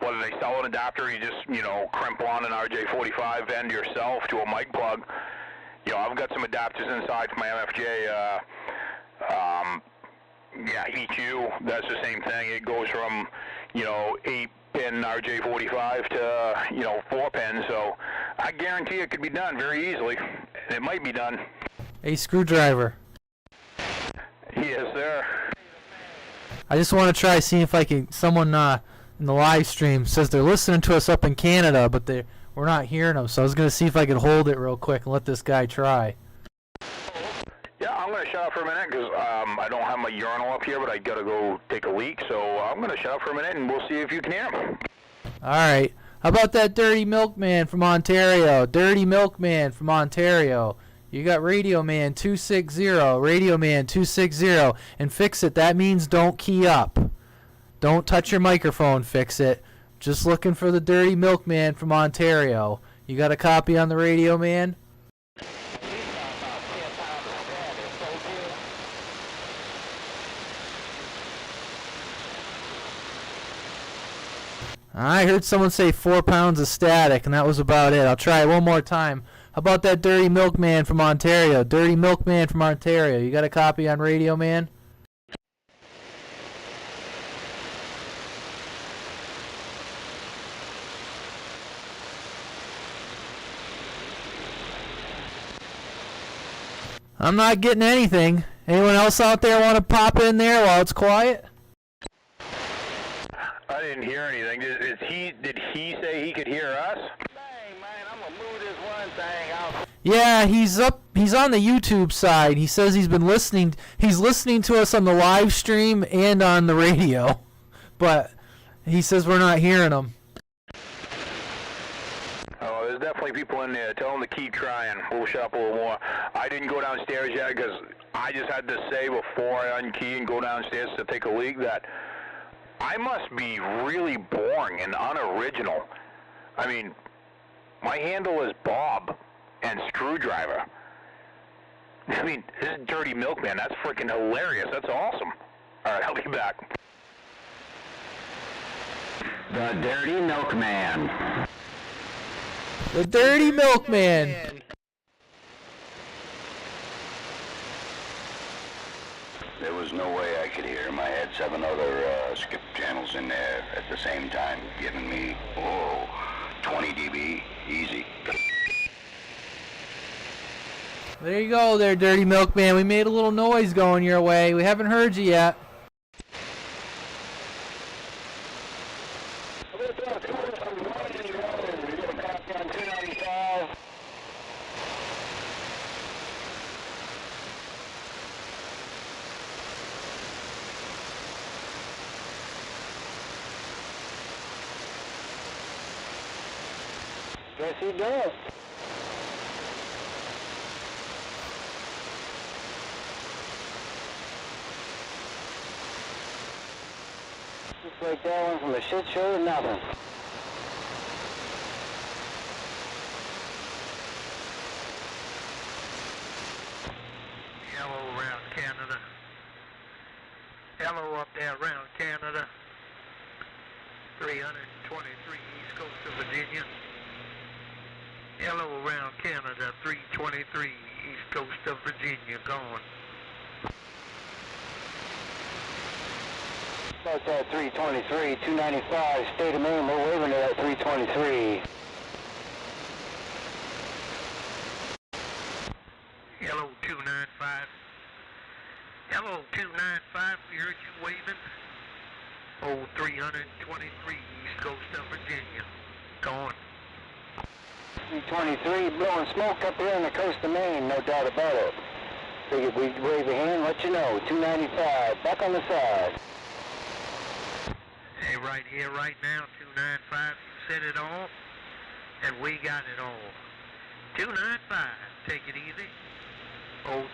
[SPEAKER 6] Whether they sell an adapter, you just, crimp on an RJ45 end yourself to a mic plug. I've got some adapters inside for my MFJ. EQ, that's the same thing. It goes from, 8-pin RJ45 to, 4-pin. So I guarantee it could be done very easily. And it might be done.
[SPEAKER 2] A screwdriver.
[SPEAKER 6] Yes, sir.
[SPEAKER 2] I just want to try seeing if I can. Someone in the live stream says they're listening to us up in Canada, but we're not hearing them. So I was going to see if I could hold it real quick and let this guy try.
[SPEAKER 6] Yeah, I'm going to shut up for a minute because I don't have my urinal up here, but I got to go take a leak. So I'm going to shut up for a minute, and we'll see if you can hear him.
[SPEAKER 2] All right. How about that Dirty Milkman from Ontario? Dirty Milkman from Ontario. You got Radio Man 260, Radio Man 260, and fix it. That means don't key up. Don't touch your microphone, fix it. Just looking for the Dirty Milkman from Ontario. You got a copy on the Radio Man? I heard someone say 4 pounds of static, and that was about it. I'll try it one more time. How about that Dirty Milkman from Ontario? Dirty Milkman from Ontario. You got a copy on Radio Man? I'm not getting anything. Anyone else out there want to pop in there while it's quiet?
[SPEAKER 6] I didn't hear anything. Did he say he could hear us?
[SPEAKER 2] Yeah, he's on the YouTube side. He says he's listening to us on the live stream and on the radio. But he says we're not hearing him.
[SPEAKER 6] Oh, there's definitely people in there. Tell them to keep trying. We'll shut up a little more. I didn't go downstairs yet because I just had to say before I unkey and go downstairs to take a leak that I must be really boring and unoriginal. I mean, my handle is Bob and Screwdriver. I mean, this is Dirty Milkman. That's freaking hilarious. That's awesome. All right, I'll be back.
[SPEAKER 5] The Dirty Milkman.
[SPEAKER 2] The Dirty Milkman.
[SPEAKER 8] There was no way I could hear him. I had 7 other skip channels in there at the same time, giving me, 20 dB, easy.
[SPEAKER 2] There you go there, Dirty Milkman. We made a little noise going your way. We haven't heard you yet.
[SPEAKER 11] Yes, he does. Just like that one from a shit show to nothing.
[SPEAKER 10] Hello around Canada. Hello up there around Canada. 323 East Coast of Virginia. Hello around Canada. 323 East Coast of Virginia. Gone.
[SPEAKER 11] That's that 323, 295, state of Maine, we're waving to that 323.
[SPEAKER 10] Hello 295. Hello 295, we heard you waving. 323 East Coast of Virginia. Gone.
[SPEAKER 11] 323, blowing smoke up here on the coast of Maine, no doubt about it. Figured we'd wave a hand, let you know. 295, back on the side.
[SPEAKER 10] Hey, right here, right now, 295, you said it all, and we got it all. 295, take it easy.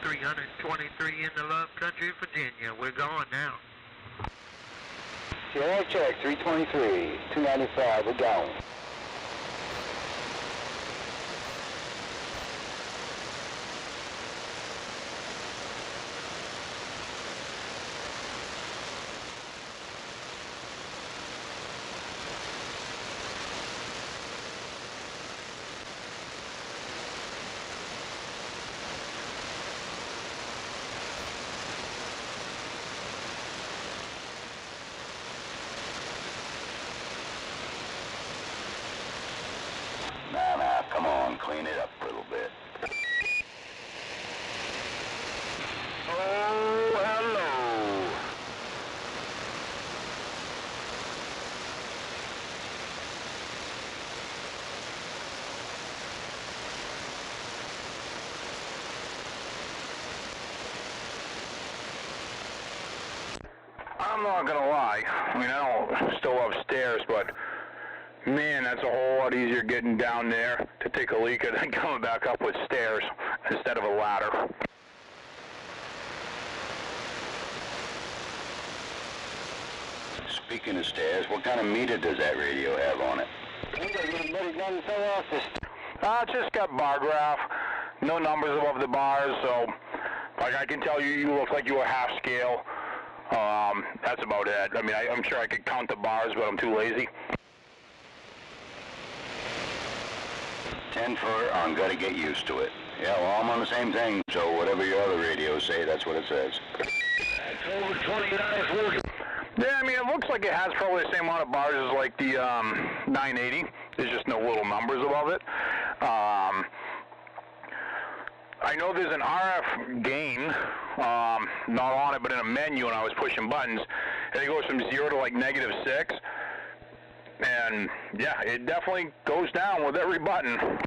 [SPEAKER 10] 323 in the love country of Virginia. We're gone now.
[SPEAKER 11] Sierra check, 323, 295, we're gone.
[SPEAKER 8] clean it up a little bit.
[SPEAKER 1] Oh, hello. I'm not gonna lie. I mean, I don't still love stairs, but man, that's a whole lot easier getting down there to take a leak than coming back up with stairs instead of a ladder.
[SPEAKER 8] Speaking of stairs, what kind of meter does that radio have on it?
[SPEAKER 1] It's just got bar graph, no numbers above the bars, so like I can tell you, you look like you were half scale. That's about it. I mean, I'm sure I could count the bars, but I'm too lazy.
[SPEAKER 8] 10 foot, I'm gonna get used to it. Yeah, well, I'm on the same thing, so whatever your other radios say, that's what it says.
[SPEAKER 1] It's over 29 working. Yeah, I mean, it looks like it has probably the same amount of bars as like the 980. There's just no little numbers above it. I know there's an RF gain, not on it, but in a menu when I was pushing buttons, and it goes from 0 to like -6. And yeah, it definitely goes down with every button.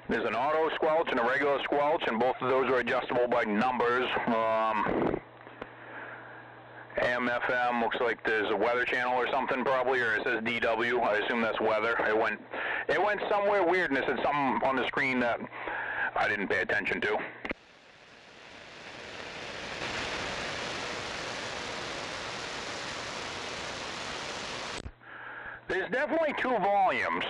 [SPEAKER 1] There's an auto squelch and a regular squelch, and both of those are adjustable by numbers. AM, FM, looks like there's a weather channel or something probably, or it says DW. I assume that's weather. It went somewhere weird, and it said something on the screen that I didn't pay attention to. There's definitely 2 volumes.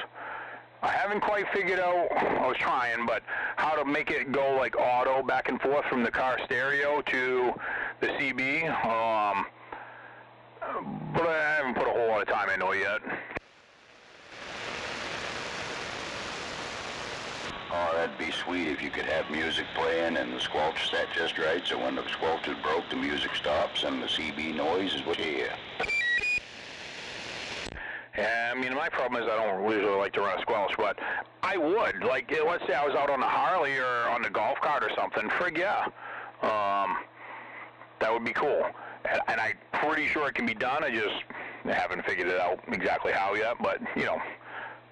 [SPEAKER 1] I haven't quite figured out, I was trying, but how to make it go like auto back and forth from the car stereo to the CB. But I haven't put a whole lot of time into it yet.
[SPEAKER 8] Oh, that'd be sweet if you could have music playing and the squelch set just right, so when the squelch is broke, the music stops and the CB noise is what you hear.
[SPEAKER 1] Yeah, I mean, my problem is I don't usually like to run a squelch, but I would. Like, let's say I was out on the Harley or on the golf cart or something. Frig yeah. That would be cool. And I'm pretty sure it can be done. I just haven't figured it out exactly how yet, but, you know,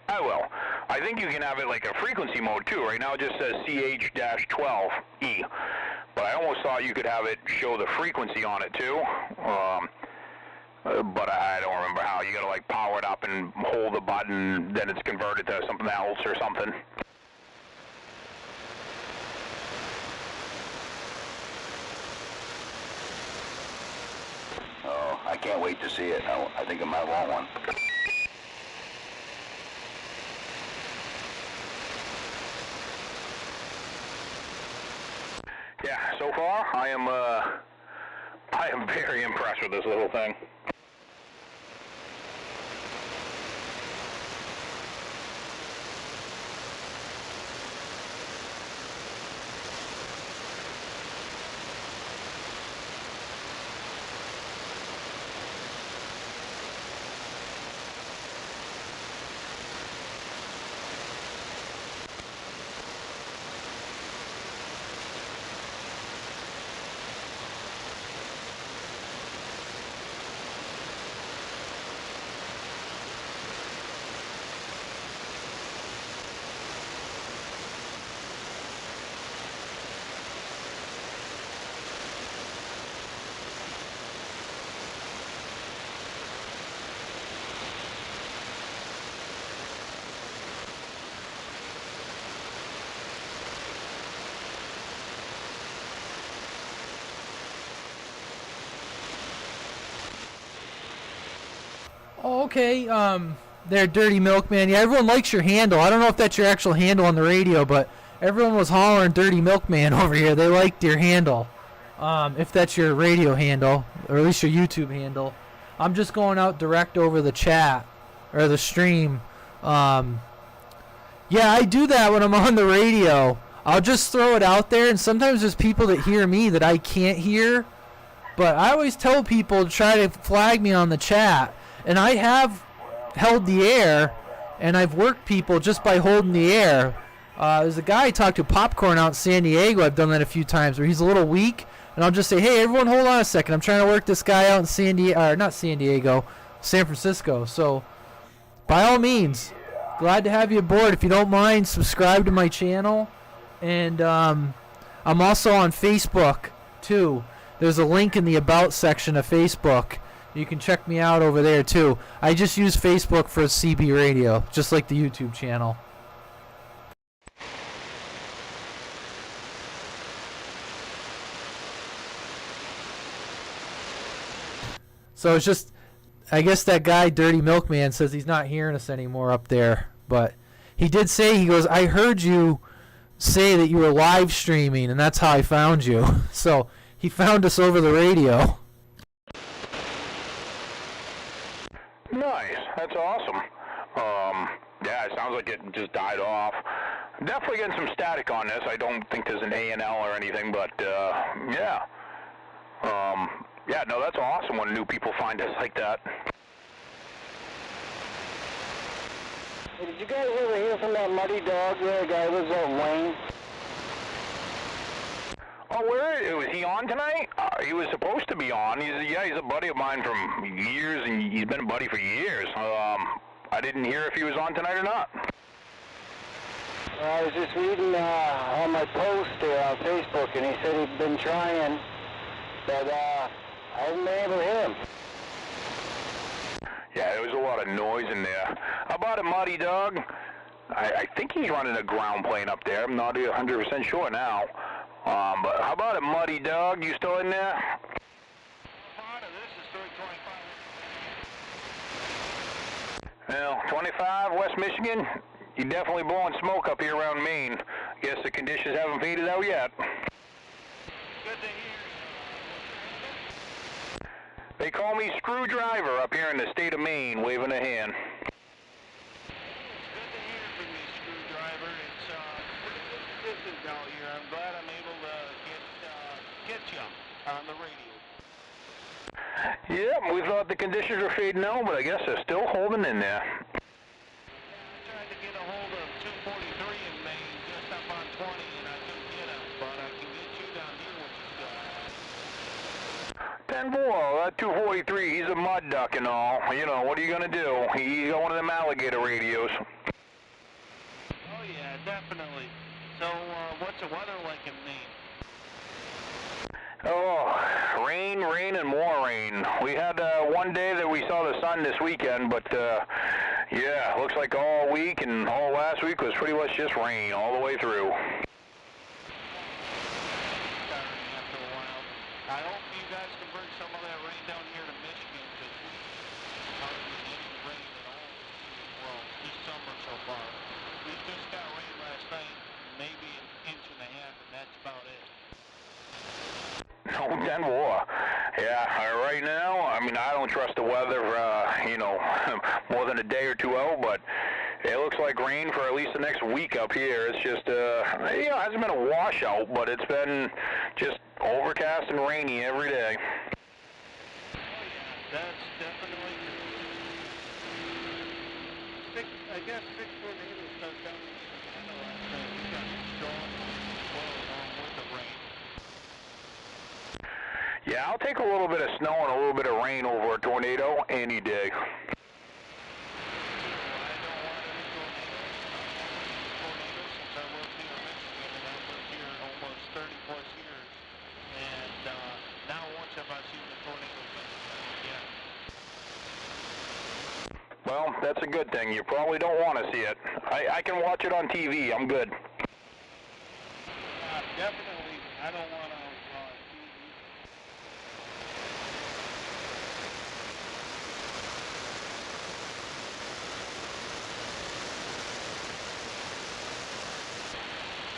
[SPEAKER 1] I will. I think you can have it like a frequency mode, too. Right now it just says CH-12E. But I almost thought you could have it show the frequency on it, too. But I don't remember how. You gotta like power it up and hold the button, then it's converted to something else or something.
[SPEAKER 8] Oh, I can't wait to see it. I think I might want one.
[SPEAKER 1] Yeah, so far I am very impressed with this little thing.
[SPEAKER 2] Oh, okay. There, Dirty Milkman. Yeah, everyone likes your handle. I don't know if that's your actual handle on the radio, but everyone was hollering Dirty Milkman over here. They liked your handle. If that's your radio handle, or at least your YouTube handle. I'm just going out direct over the chat, or the stream. Yeah, I do that when I'm on the radio. I'll just throw it out there, and sometimes there's people that hear me that I can't hear. But I always tell people to try to flag me on the chat. And I have held the air and I've worked people just by holding the air. There's a guy I talked to, Popcorn, out in San Diego. I've done that a few times where he's a little weak, and I'll just say, hey, everyone hold on a second. I'm trying to work this guy out in San Francisco. So by all means, glad to have you aboard. If you don't mind, subscribe to my channel. And I'm also on Facebook, too. There's a link in the About section of Facebook. You can check me out over there, too. I just use Facebook for CB Radio, just like the YouTube channel. So it's just, I guess that guy, Dirty Milkman, says he's not hearing us anymore up there. But he did say, he goes, I heard you say that you were live streaming, and that's how I found you. So he found us over the radio.
[SPEAKER 6] Nice. That's awesome. Yeah, it sounds like it just died off. Definitely getting some static on this. I don't think there's an A&L or anything, but yeah. Yeah, no, that's awesome when new people find us like that.
[SPEAKER 11] Did you guys ever hear from that muddy dog there, guy who lives out in Wayne?
[SPEAKER 6] Oh, was he on tonight? He was supposed to be on. He's a buddy of mine from years, and he's been a buddy for years. I didn't hear if he was on tonight or not.
[SPEAKER 11] I was just reading on my post there on Facebook, and he said he'd been trying, but I haven't been able to hear him.
[SPEAKER 6] Yeah, there was a lot of noise in there. How about it, Muddy Dog? I think he's running a ground plane up there. I'm not 100% sure now. But how about it, Muddy Dog? You still in there? Well, 25, West Michigan, you're definitely blowing smoke up here around Maine. Guess the conditions haven't faded out yet.
[SPEAKER 10] Good to hear.
[SPEAKER 6] They call me Screwdriver up here in the state of Maine, waving a hand.
[SPEAKER 10] It's good to hear from you, Screwdriver. It's pretty good distance out here. I'm glad I'm able to get you on the radio.
[SPEAKER 6] Yeah, we thought the conditions were fading out, but I guess they're still holding in there.
[SPEAKER 10] I tried to get a hold of 243 in Maine, just up on 20, and I couldn't get him, but I can get you down here what you got.
[SPEAKER 6] 10-4, that 243, he's a mud duck and all. You know, what are you going to do? He's got one of them alligator radios.
[SPEAKER 10] Oh, yeah, definitely. So, what's the weather like in Maine?
[SPEAKER 6] Oh, rain, and more rain. We had one day that we saw the sun this weekend, but yeah, looks like all week and all last week was pretty much just rain all the way through.
[SPEAKER 10] After a while. I hope you guys can bring some of that rain down here to Michigan, because we hardly any rain at all. Well, this summer so far. We just got rain last night, maybe an inch and a half, and that's about it.
[SPEAKER 6] No, 10-4. Yeah, right now, I mean, I don't trust the weather, you know, more than a day or two out, but it looks like rain for at least the next week up here. It's just, you know, it hasn't been a washout, but it's been just overcast and rainy every day.
[SPEAKER 10] Oh, yeah, that's definitely true. I guess 6 tornadoes touched down in Indiana last night. We got strong well along with the rain.
[SPEAKER 6] Yeah, I'll take a little bit of snow and a little bit of rain over a tornado any day.
[SPEAKER 10] I don't want any tornadoes since I lived here in Michigan, and I've lived here almost 30 plus years. And now once have I seen the tornadoes again.
[SPEAKER 6] Well, that's a good thing. You probably don't want to see it. I can watch it on TV. I'm good.
[SPEAKER 10] Definitely, I don't want to.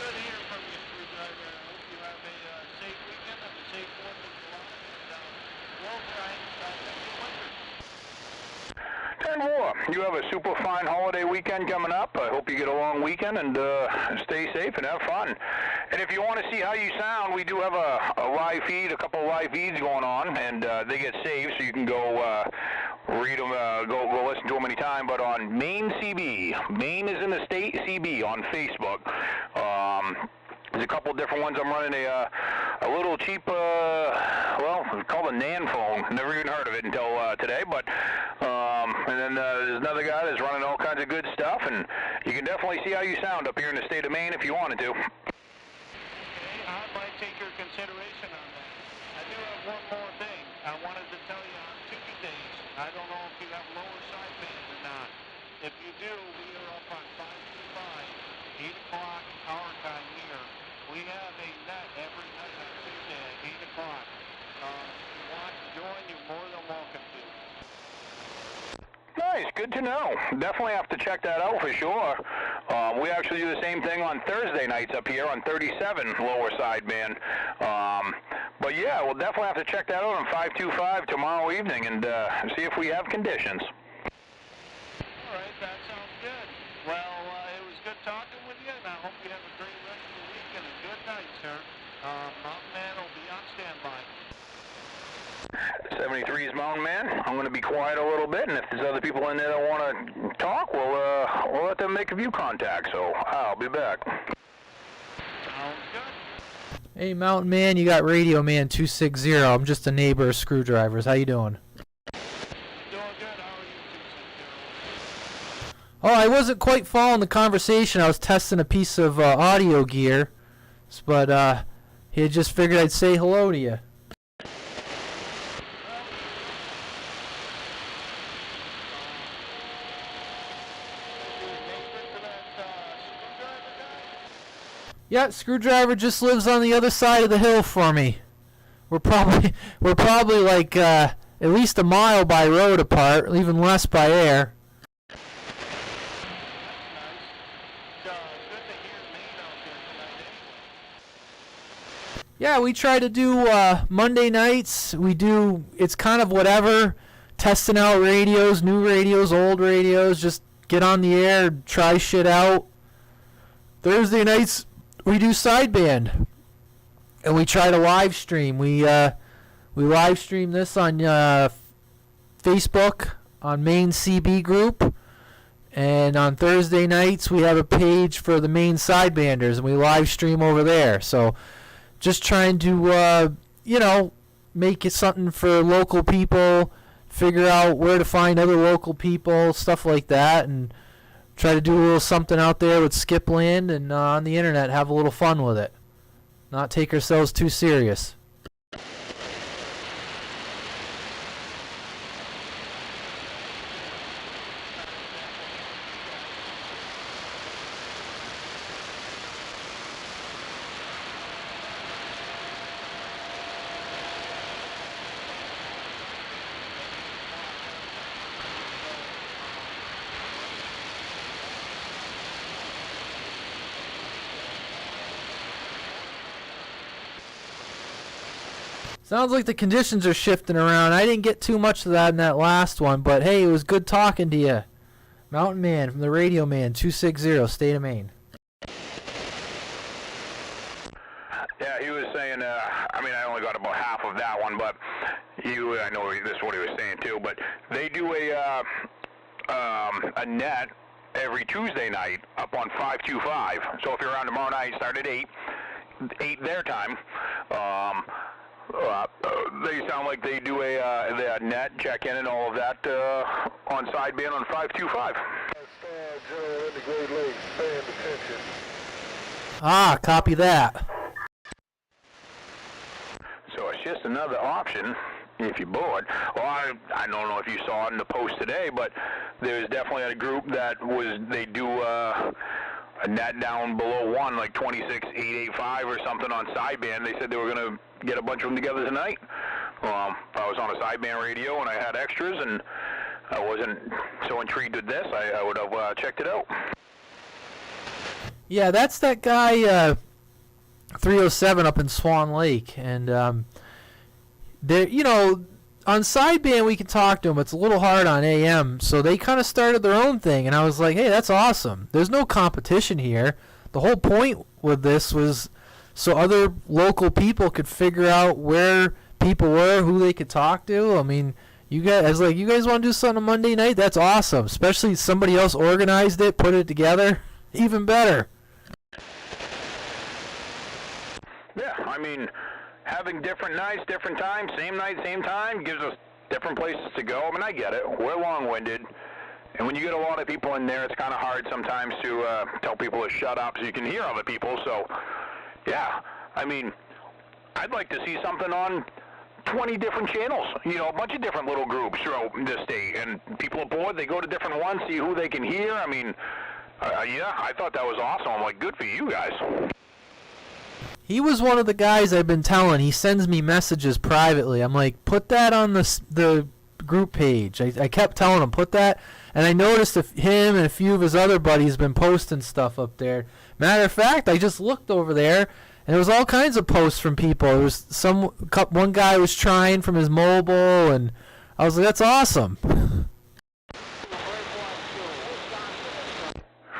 [SPEAKER 10] Good hearing from you, Screwdriver. I hope you have a safe weekend and a safe 4th of July. And Walter, I'll catch you later.
[SPEAKER 6] 10-4. You have a super fine holiday weekend coming up. I hope you get a long weekend and stay safe and have fun. And if you want to see how you sound, we do have a live feed, a couple of live feeds going on, and they get saved, so you can go read them, go listen to them anytime. But on Maine CB. Maine is in the state, CB on Facebook. There's a couple different ones. I'm running a little cheap, well, it's called a NAN phone. Never even heard of it until today. But and then there's another guy that's running all kinds of good stuff, and you can definitely see how you sound up here in the state of Maine if you wanted to.
[SPEAKER 10] Okay, I might take your consideration on that. I do have one more thing. I wanted to tell you on Tuesdays, I don't know if you have lower sideband or not. If you do, we are up on 525, 8 o'clock our time here. We have a net every night on Tuesday at 8 o'clock. If you want to join, you're more than welcome to.
[SPEAKER 6] Nice, good to know. Definitely have to check that out for sure. We actually do the same thing on Thursday nights up here on 37 lower sideband. But yeah, we'll definitely have to check that out on 525 tomorrow evening and see if we have conditions.
[SPEAKER 10] All right, that sounds good. Well, it was good talking with you, and I hope you have a great rest of the week and a good night, sir. Mountain Man will be on standby.
[SPEAKER 6] 73's Mountain Man. I'm going to be quiet a little bit, and if there's other people in there that want to talk, we'll let them make a few contacts, so I'll be back.
[SPEAKER 10] Sounds good.
[SPEAKER 2] Hey, Mountain Man, you got Radio Man 260. I'm just a neighbor of Screwdrivers. How you doing?
[SPEAKER 10] Doing good. How are you, 260?
[SPEAKER 2] Oh, I wasn't quite following the conversation. I was testing a piece of audio gear, but he had just figured I'd say hello to you. Yeah, Screwdriver just lives on the other side of the hill for me. We're probably like at least a mile by road apart, even less by air. Yeah, we try to do Monday nights. It's kind of whatever, testing out radios, new radios, old radios, just get on the air, try shit out. Thursday nights, we do sideband, and we try to live stream. We live stream this on Facebook on Maine CB group, and on Thursday nights we have a page for the Maine Sidebanders, and we live stream over there. So just trying to make it something for local people, figure out where to find other local people, stuff like that, and try to do a little something out there with Skipland and on the internet, have a little fun with it. Not take ourselves too serious. Sounds like the conditions are shifting around. I didn't get too much of that in that last one, but hey, it was good talking to you. Mountain Man from the Radio Man 260, State of Maine.
[SPEAKER 6] Yeah, he was saying, I only got about half of that one, but I know this is what he was saying too, but they do a net every Tuesday night up on 525. So if you're around tomorrow night, start at 8 their time. They sound like they do a net check-in and all of that on sideband on 525.
[SPEAKER 9] General in the Great Lakes, paying attention.
[SPEAKER 2] Ah, copy that.
[SPEAKER 6] So it's just another option if you're bored. Well, I don't know if you saw it in the post today, but there's definitely a group that they do a net down below 1, like 26885 or something on sideband. They said they were going to get a bunch of them together tonight. I was on a sideband radio and I had extras, and I wasn't so intrigued with this. I would have checked it out.
[SPEAKER 2] Yeah, that's that guy 307 up in Swan Lake, and on sideband we can talk to them. It's a little hard on AM, so they kind of started their own thing, and I was like, hey, that's awesome. There's no competition here. The whole point with this was so other local people could figure out where people were, who they could talk to. I mean, You guys, I was like, you guys want to do something on Monday night? That's awesome. Especially somebody else organized it, put it together. Even better.
[SPEAKER 6] Yeah, I mean, having different nights, different times, same night, same time, gives us different places to go. I mean, I get it. We're long-winded. And when you get a lot of people in there, it's kind of hard sometimes to tell people to shut up so you can hear other people. So, yeah, I mean, I'd like to see something on 20 different channels, you know, a bunch of different little groups throughout the state. And people are bored, they go to different ones, see who they can hear. I mean, yeah, I thought that was awesome. I'm like, good for you guys.
[SPEAKER 2] He was one of the guys I've been telling. He sends me messages privately. I'm like, put that on the group page. I kept telling him, put that. And I noticed him and a few of his other buddies been posting stuff up there. Matter of fact, I just looked over there, and there was all kinds of posts from people. There was one guy was trying from his mobile, and I was like, that's awesome.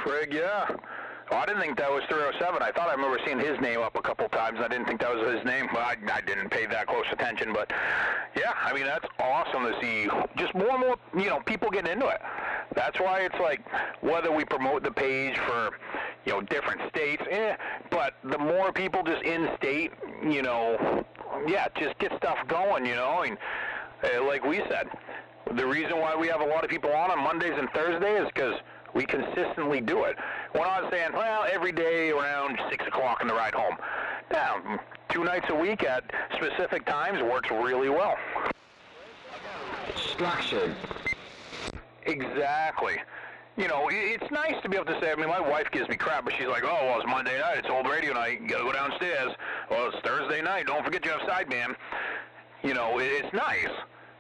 [SPEAKER 6] Frig, yeah. Oh, I didn't think that was 307. I thought I remember seeing his name up a couple times. I didn't think that was his name. Well, I didn't pay that close attention. But, yeah, I mean, that's awesome to see just more and more, you know, people getting into it. That's why it's like whether we promote the page for, you know, different states, but the more people just in-state, you know, yeah, just get stuff going, you know. And like we said, the reason why we have a lot of people on Mondays and Thursdays is because we consistently do it. When I was saying, well, every day around 6 o'clock on the ride home. Now, 2 nights a week at specific times works really well.
[SPEAKER 5] Structured.
[SPEAKER 6] Exactly. You know, it's nice to be able to say, I mean, my wife gives me crap, but she's like, oh, well, it's Monday night, it's old radio night, you gotta go downstairs. Well, it's Thursday night, don't forget you have sideband. You know, it's nice.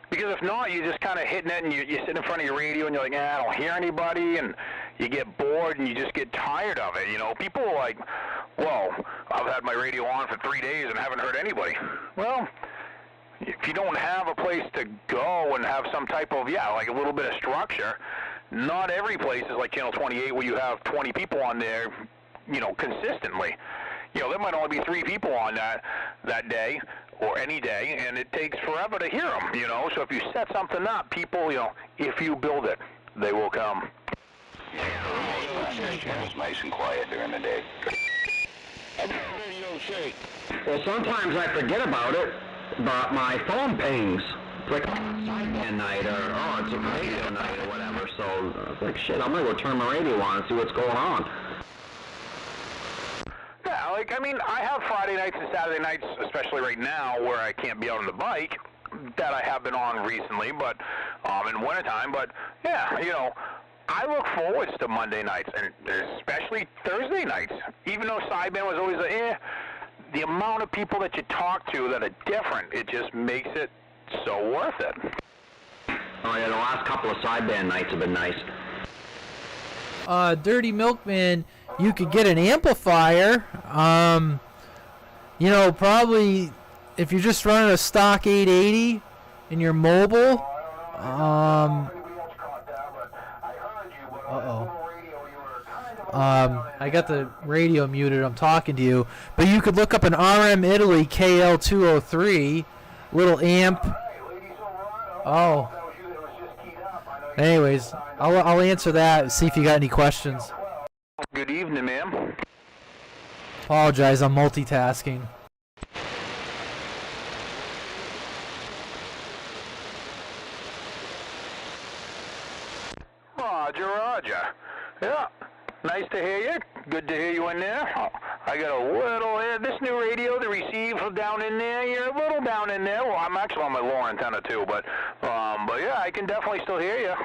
[SPEAKER 6] Because if not, you're just kind of hitting it, and you sit in front of your radio, and you're like, I don't hear anybody, and you get bored, and you just get tired of it. You know, people are like, well, I've had my radio on for 3 days and haven't heard anybody. Well, if you don't have a place to go and have some type of, like a little bit of structure, not every place is like Channel 28 where you have 20 people on there, you know, consistently. You know, there might only be 3 people on that day, or any day, and it takes forever to hear them, you know. So if you set something up, people, you know, if you build it, they will come.
[SPEAKER 8] Yeah, for the most part, the channel's nice and quiet during the day.
[SPEAKER 5] Well, sometimes I forget about it, but my phone pings. It's like, sideband night, or, it's a radio night, or whatever. So it's like, shit, I'm going to go turn my radio on and see what's going on.
[SPEAKER 6] Yeah, like, I mean, I have Friday nights and Saturday nights, especially right now, where I can't be out on the bike, that I have been on recently, but in wintertime. But, yeah, you know, I look forward to Monday nights, and especially Thursday nights. Even though sideband was always the amount of people that you talk to that are different, it just makes it so worth it.
[SPEAKER 5] Oh, yeah, the last couple of sideband nights have been nice.
[SPEAKER 2] Dirty Milkman, you could get an amplifier. You know, probably if you're just running a stock 880 in your mobile. I got the radio muted. I'm talking to you, but you could look up an RM Italy KL203 little amp. Oh. Anyways, I'll answer that. See if you got any questions.
[SPEAKER 6] Good evening, ma'am.
[SPEAKER 2] Apologize, I'm multitasking.
[SPEAKER 6] Roger. Yeah, nice to hear you. Good to hear you in there. I got a little, this new radio, the receiver down in there, you're a little down in there. Well, I'm actually on my lower antenna too, but yeah, I can definitely still hear you.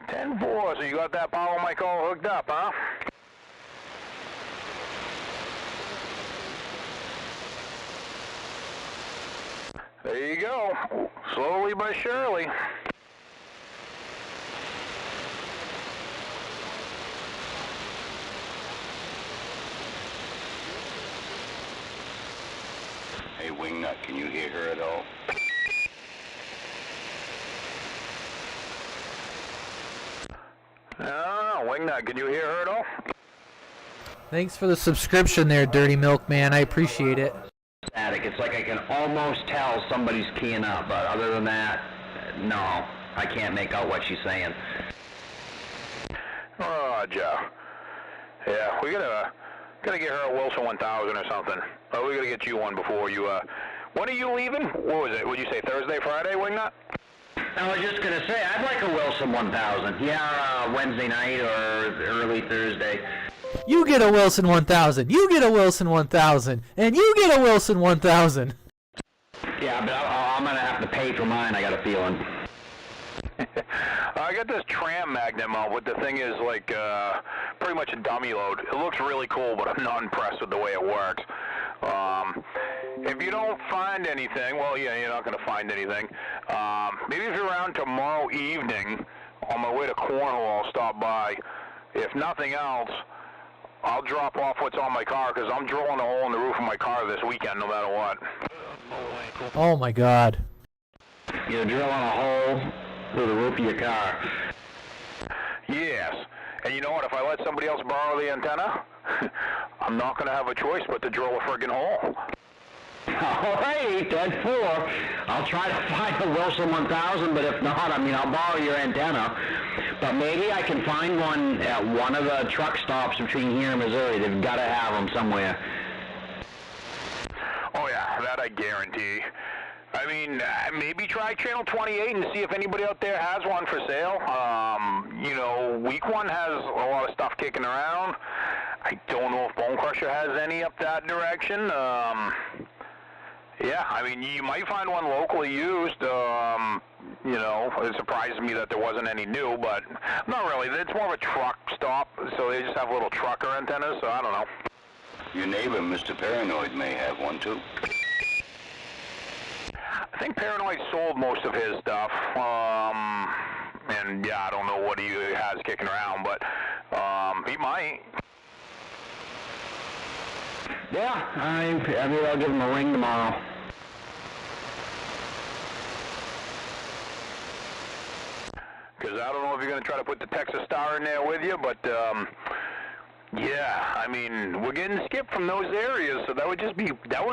[SPEAKER 6] $10-4, so you got that power mic all hooked up, huh? There you go. Slowly but surely.
[SPEAKER 8] Hey, Wingnut, can you hear her at all?
[SPEAKER 6] No, Wingnut, can you hear her at all?
[SPEAKER 2] Thanks for the subscription there, Dirty Milkman. I appreciate it.
[SPEAKER 5] Static. It's like I can almost tell somebody's keying up, but other than that, no, I can't make out what she's saying.
[SPEAKER 1] Oh, Joe. Yeah, we gotta get her a Wilson 1000 or something. Oh, we gotta get you one before you. When are you leaving? What was it? Would you say Thursday, Friday, Wingnut?
[SPEAKER 5] I was just gonna say I'd like a Wilson 1000. Yeah, Wednesday night or early Thursday.
[SPEAKER 2] You get a Wilson 1000. You get a Wilson 1000, and you get a Wilson 1000.
[SPEAKER 5] Yeah, but I'm gonna have to pay for mine. I got a feeling.
[SPEAKER 1] I got this tram magnet mount, but the thing is like pretty much a dummy load. It looks really cool, but I'm not impressed with the way it works. If you don't find anything, well, yeah, you're not going to find anything. Maybe if you're around tomorrow evening, on my way to Cornwall, I'll stop by. If nothing else, I'll drop off what's on my car, because I'm drilling a hole in the roof of my car this weekend, no matter what.
[SPEAKER 2] Oh my God.
[SPEAKER 5] You're drilling a hole through the roof of your car.
[SPEAKER 1] Yes. And you know what? If I let somebody else borrow the antenna, I'm not going to have a choice but to drill a friggin' hole.
[SPEAKER 5] All right, 10-4. I'll try to find a Wilson 1000, but if not, I mean, I'll borrow your antenna. But maybe I can find one at one of the truck stops between here and Missouri. They've got to have them somewhere.
[SPEAKER 1] Oh, yeah, that I guarantee. I mean, maybe try Channel 28 and see if anybody out there has one for sale. You know, Week 1 has a lot of stuff kicking around. I don't know if Bone Crusher has any up that direction. Yeah, I mean, you might find one locally used. You know, it surprises me that there wasn't any new, but not really. It's more of a truck stop, so they just have little trucker antennas, so I don't know.
[SPEAKER 8] Your neighbor, Mr. Paranoid, may have one, too.
[SPEAKER 1] I think Paranoid sold most of his stuff, and yeah, I don't know what he has kicking around, but he might.
[SPEAKER 5] Yeah, I mean, I'll give him a ring tomorrow.
[SPEAKER 1] Because I don't know if you're going to try to put the Texas Star in there with you, but yeah, I mean, we're getting skipped from those areas, so that would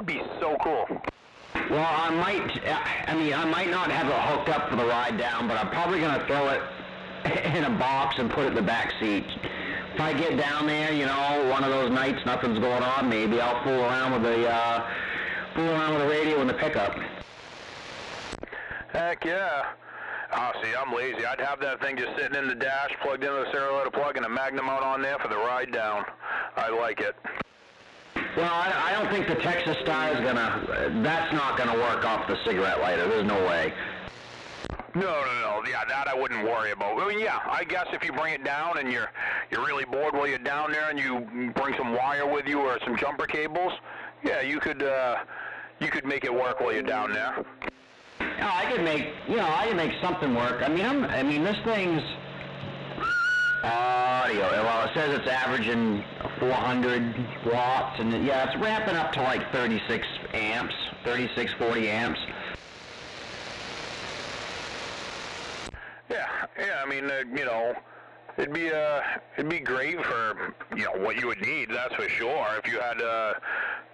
[SPEAKER 1] be so cool.
[SPEAKER 5] Well, I might not have it hooked up for the ride down, but I'm probably going to throw it in a box and put it in the back seat. If I get down there, you know, one of those nights nothing's going on, maybe I'll fool around with the radio in the pickup.
[SPEAKER 1] Heck yeah. Oh, see, I'm lazy. I'd have that thing just sitting in the dash, plugged into the serial letter plug, and a Magnum mount on there for the ride down. I like it.
[SPEAKER 5] Well, I don't think the Texas Star is that's not gonna work off the cigarette lighter. There's no way.
[SPEAKER 1] No. Yeah, that I wouldn't worry about. I mean, yeah, I guess if you bring it down and you're really bored while you're down there and you bring some wire with you or some jumper cables, yeah, you could make it work while you're down there.
[SPEAKER 5] No, I could make something work. I mean, this thing's audio. Well, it says it's averaging 400 watts, and yeah, it's ramping up to like 36 amps, 36, 40 amps.
[SPEAKER 1] Yeah. I mean, you know, it'd be great for, you know, what you would need. That's for sure. If you had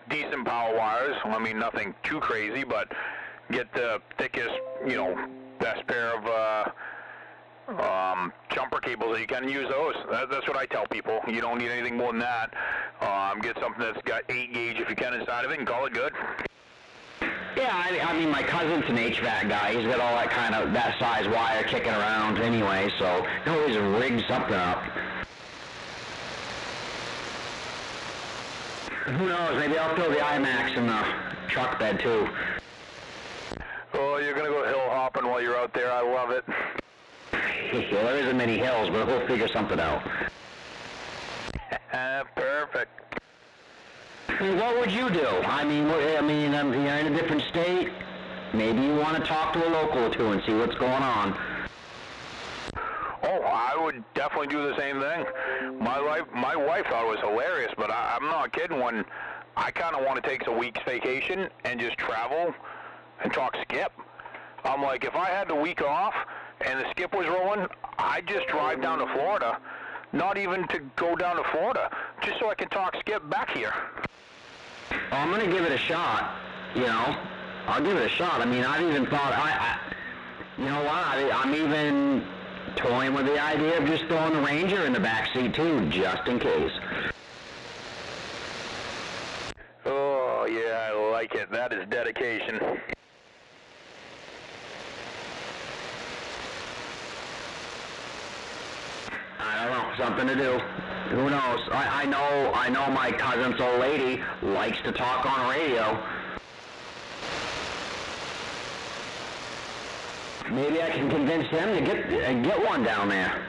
[SPEAKER 1] decent power wires, I mean, nothing too crazy, but get the thickest, you know, best pair of jumper cables that you can use those. That's what I tell people. You don't need anything more than that. Get something that's got 8 gauge if you can inside of it and call it good.
[SPEAKER 5] Yeah, I mean, my cousin's an HVAC guy. He's got all that size wire kicking around anyway, so he always rigs something up. Who knows? Maybe I'll throw the IMAX in the truck bed too.
[SPEAKER 1] Oh, you're gonna go hill hopping while you're out there. I love it.
[SPEAKER 5] Well, there isn't many hills, but we'll figure something out.
[SPEAKER 1] Perfect.
[SPEAKER 5] What would you do? I mean, you're in a different state. Maybe you want to talk to a local or two and see what's going on.
[SPEAKER 1] Oh, I would definitely do the same thing. My wife thought it was hilarious, but I'm not kidding when I kind of want to take a week's vacation and just travel and talk skip. I'm like, if I had the week off and the skip was rolling, I'd just drive down to Florida. Not even to go down to Florida,
[SPEAKER 6] just so I can talk Skip back here.
[SPEAKER 5] Oh, I'm going to give it a shot, you know. I'll give it a shot. I mean, I've even thought, you know what, I'm even toying with the idea of just throwing the Ranger in the back seat too, just in case.
[SPEAKER 6] Oh, yeah, I like it. That is dedication.
[SPEAKER 5] I don't know, something to do. Who knows? I know my cousin's old lady likes to talk on radio. Maybe I can convince them to get one down there.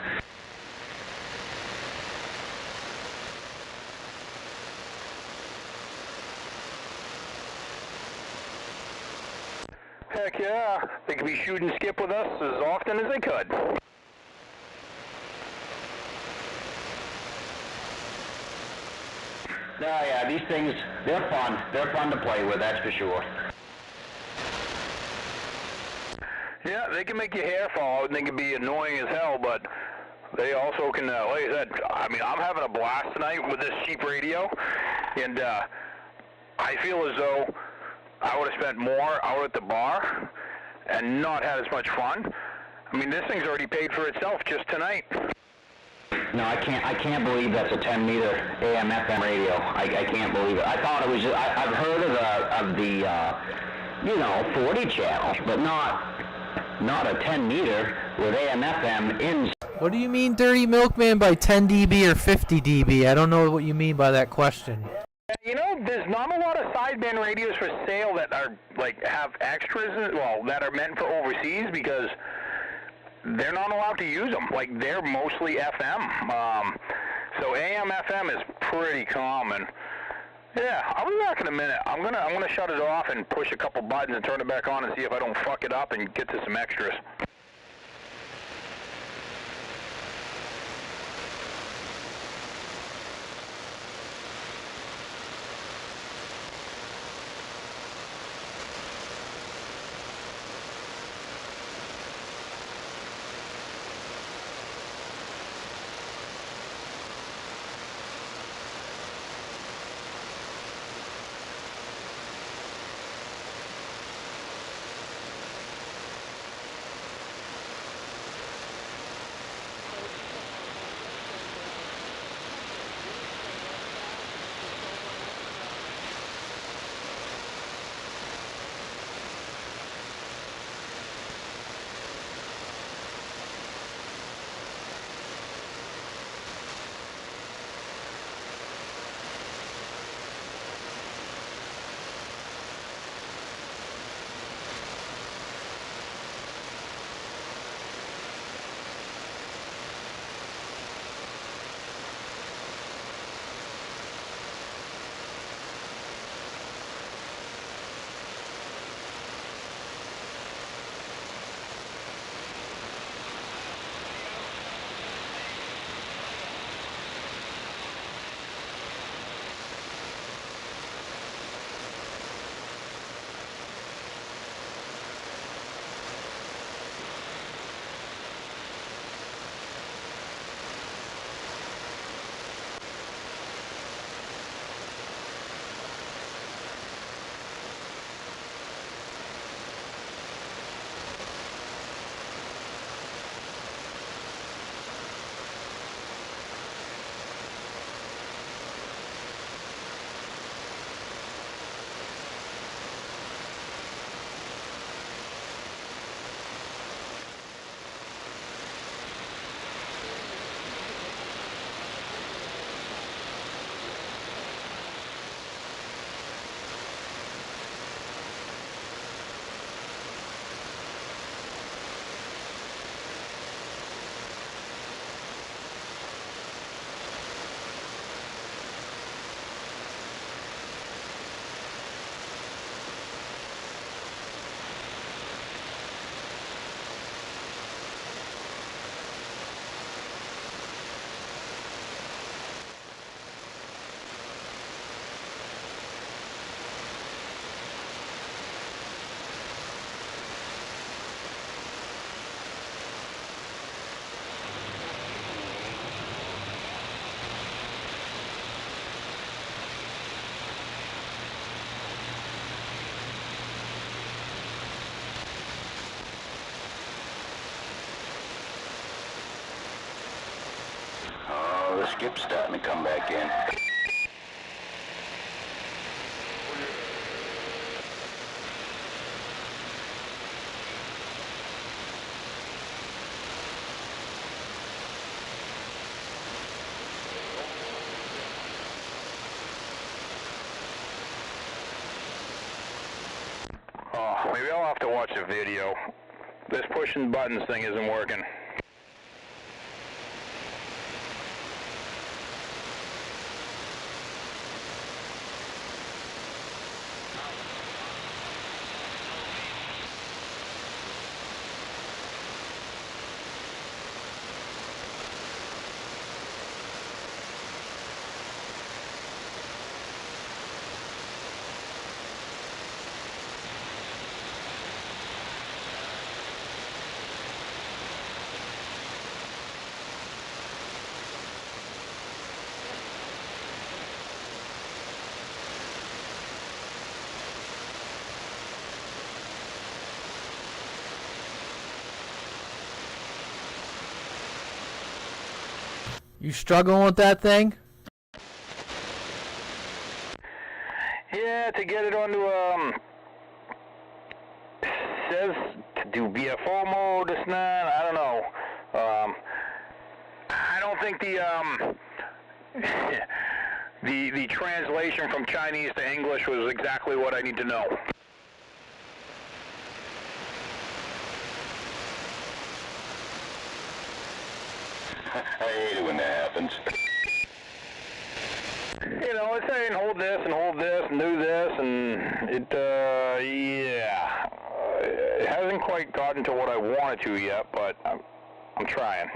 [SPEAKER 6] Heck yeah, they could be shooting Skip with us as often as they could.
[SPEAKER 5] Yeah, these things, they're fun. They're fun to play with, that's for sure.
[SPEAKER 6] Yeah, they can make your hair fall out and they can be annoying as hell, but they also can, like I said, I mean, I'm having a blast tonight with this cheap radio, and I feel as though I would have spent more out at the bar and not had as much fun. I mean, this thing's already paid for itself just tonight.
[SPEAKER 5] No, I can't believe that's a 10-meter AM/FM radio. I can't believe it. I thought it was just, I've heard of the you know, 40 channel, but not a 10-meter with AM/FM in.
[SPEAKER 2] What do you mean, Dirty Milkman, by 10 dB or 50 dB? I don't know what you mean by that question.
[SPEAKER 6] You know, there's not a lot of sideband radios for sale that are, like, have extras, well, that are meant for overseas, because they're not allowed to use them. Like, they're mostly FM. So AM/FM is pretty common. Yeah, I'll be back in a minute. I'm gonna shut it off and push a couple buttons and turn it back on and see if I don't fuck it up and get to some extras.
[SPEAKER 8] skip's starting to come back in.
[SPEAKER 6] Oh, maybe I'll have to watch the video. This pushing buttons thing isn't working.
[SPEAKER 2] You struggling with that thing?
[SPEAKER 6] Yeah, to get it onto, says to do BFO mode, this and that, I don't know. I don't think the translation from Chinese to English was exactly what I need to know.
[SPEAKER 8] I hate it when that happens.
[SPEAKER 6] You know, it's saying hold this and do this, and it, yeah. It hasn't quite gotten to what I wanted to yet, but I'm trying.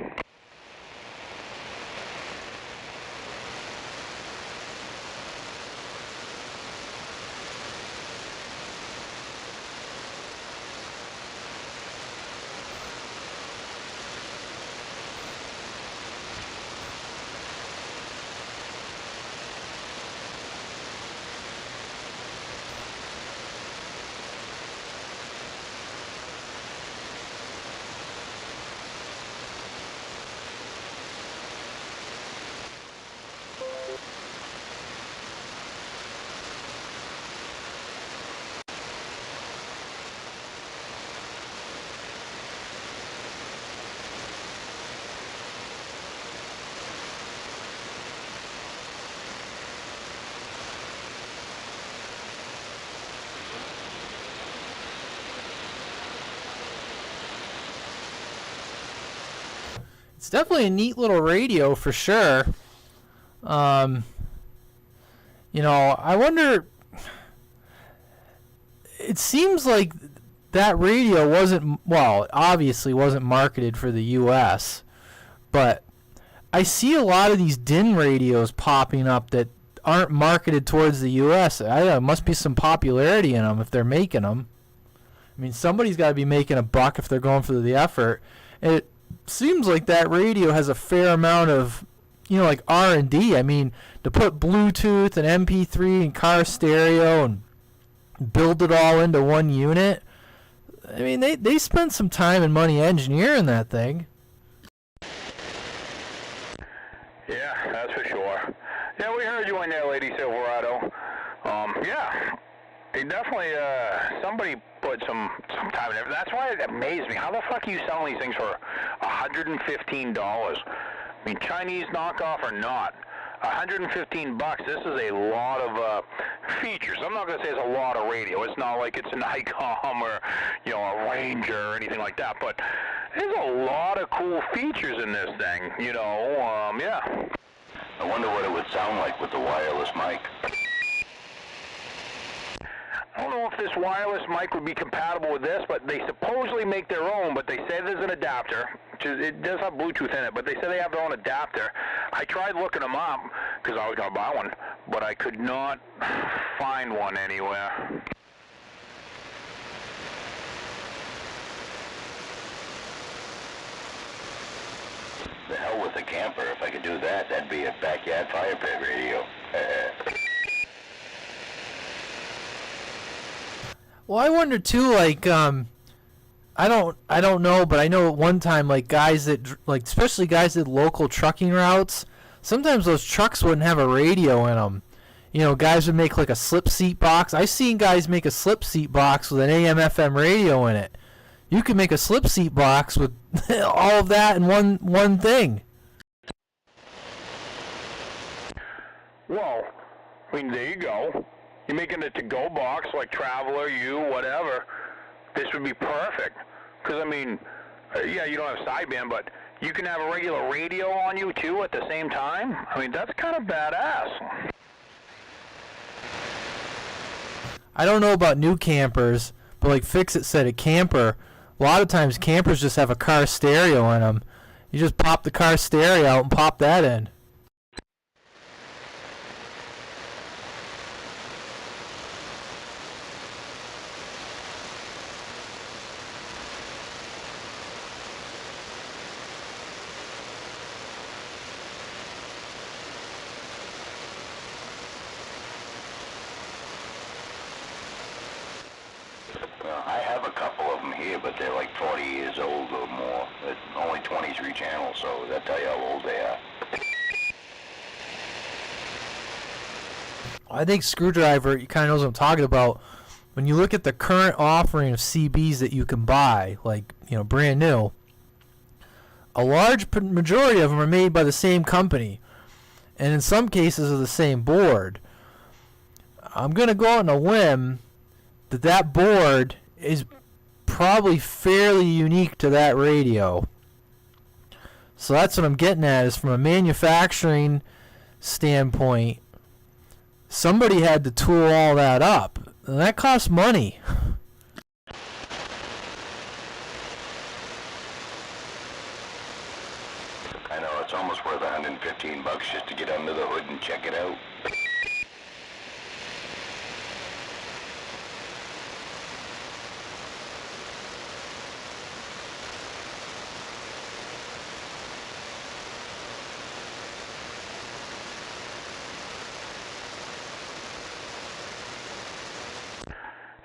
[SPEAKER 2] It's definitely a neat little radio for sure. You know, I wonder, it seems like that radio wasn't, well, obviously wasn't marketed for the US, but I see a lot of these DIN radios popping up that aren't marketed towards the US. There must be some popularity in them if they're making them. I mean, somebody's got to be making a buck if they're going for the effort. And it seems like that radio has a fair amount of, you know, like R&D. I mean, to put Bluetooth and MP3 and car stereo and build it all into one unit, I mean, they spent some time and money engineering that thing.
[SPEAKER 6] Yeah, that's for sure. Yeah, we heard you in there, Lady Silverado. Yeah, they definitely, somebody put some time in it. That's why it amazed me. How the fuck are you selling these things for $115? I mean, Chinese knockoff or not, $115. This is a lot of features. I'm not going to say it's a lot of radio. It's not like it's an ICOM or, you know, a Ranger or anything like that. But there's a lot of cool features in this thing, you know, yeah.
[SPEAKER 8] I wonder what it would sound like with the wireless mic.
[SPEAKER 6] I don't know if this wireless mic would be compatible with this, but they supposedly make their own, but they say there's an adapter. It does have Bluetooth in it, but they say they have their own adapter. I tried looking them up, because I was going to buy one, but I could not find one anywhere.
[SPEAKER 8] The hell with the camper. If I could do that, that'd be a backyard fire pit radio.
[SPEAKER 2] Well, I wonder too, like, I don't know, but I know at one time, like, guys that, like, especially guys that local trucking routes, sometimes those trucks wouldn't have a radio in them. You know, guys would make like a slip seat box. I've seen guys make a slip seat box with an AM/FM radio in it. You can make a slip seat box with all of that in one thing.
[SPEAKER 6] Well, I mean, there you go. You're making a to-go box like Traveler, you, whatever. This would be perfect. Because, I mean, yeah, you don't have sideband, but you can have a regular radio on you, too, at the same time. I mean, that's kind of badass.
[SPEAKER 2] I don't know about new campers, but like Fix-It said, a camper, a lot of times campers just have a car stereo in them. You just pop the car stereo out and pop that in.
[SPEAKER 8] I have a couple of them here, but they're like 40 years old or more. It's only 23 channels, so that tell you how old they are.
[SPEAKER 2] I think Screwdriver, you kind of knows what I'm talking about. When you look at the current offering of CBs that you can buy, like, you know, brand new, a large majority of them are made by the same company, and in some cases are the same board. I'm going to go out on a limb that board is probably fairly unique to that radio. So that's what I'm getting at, is from a manufacturing standpoint, somebody had to tool all that up, and that costs money.
[SPEAKER 8] I know, it's almost worth $115 just to get under the hood and check it out.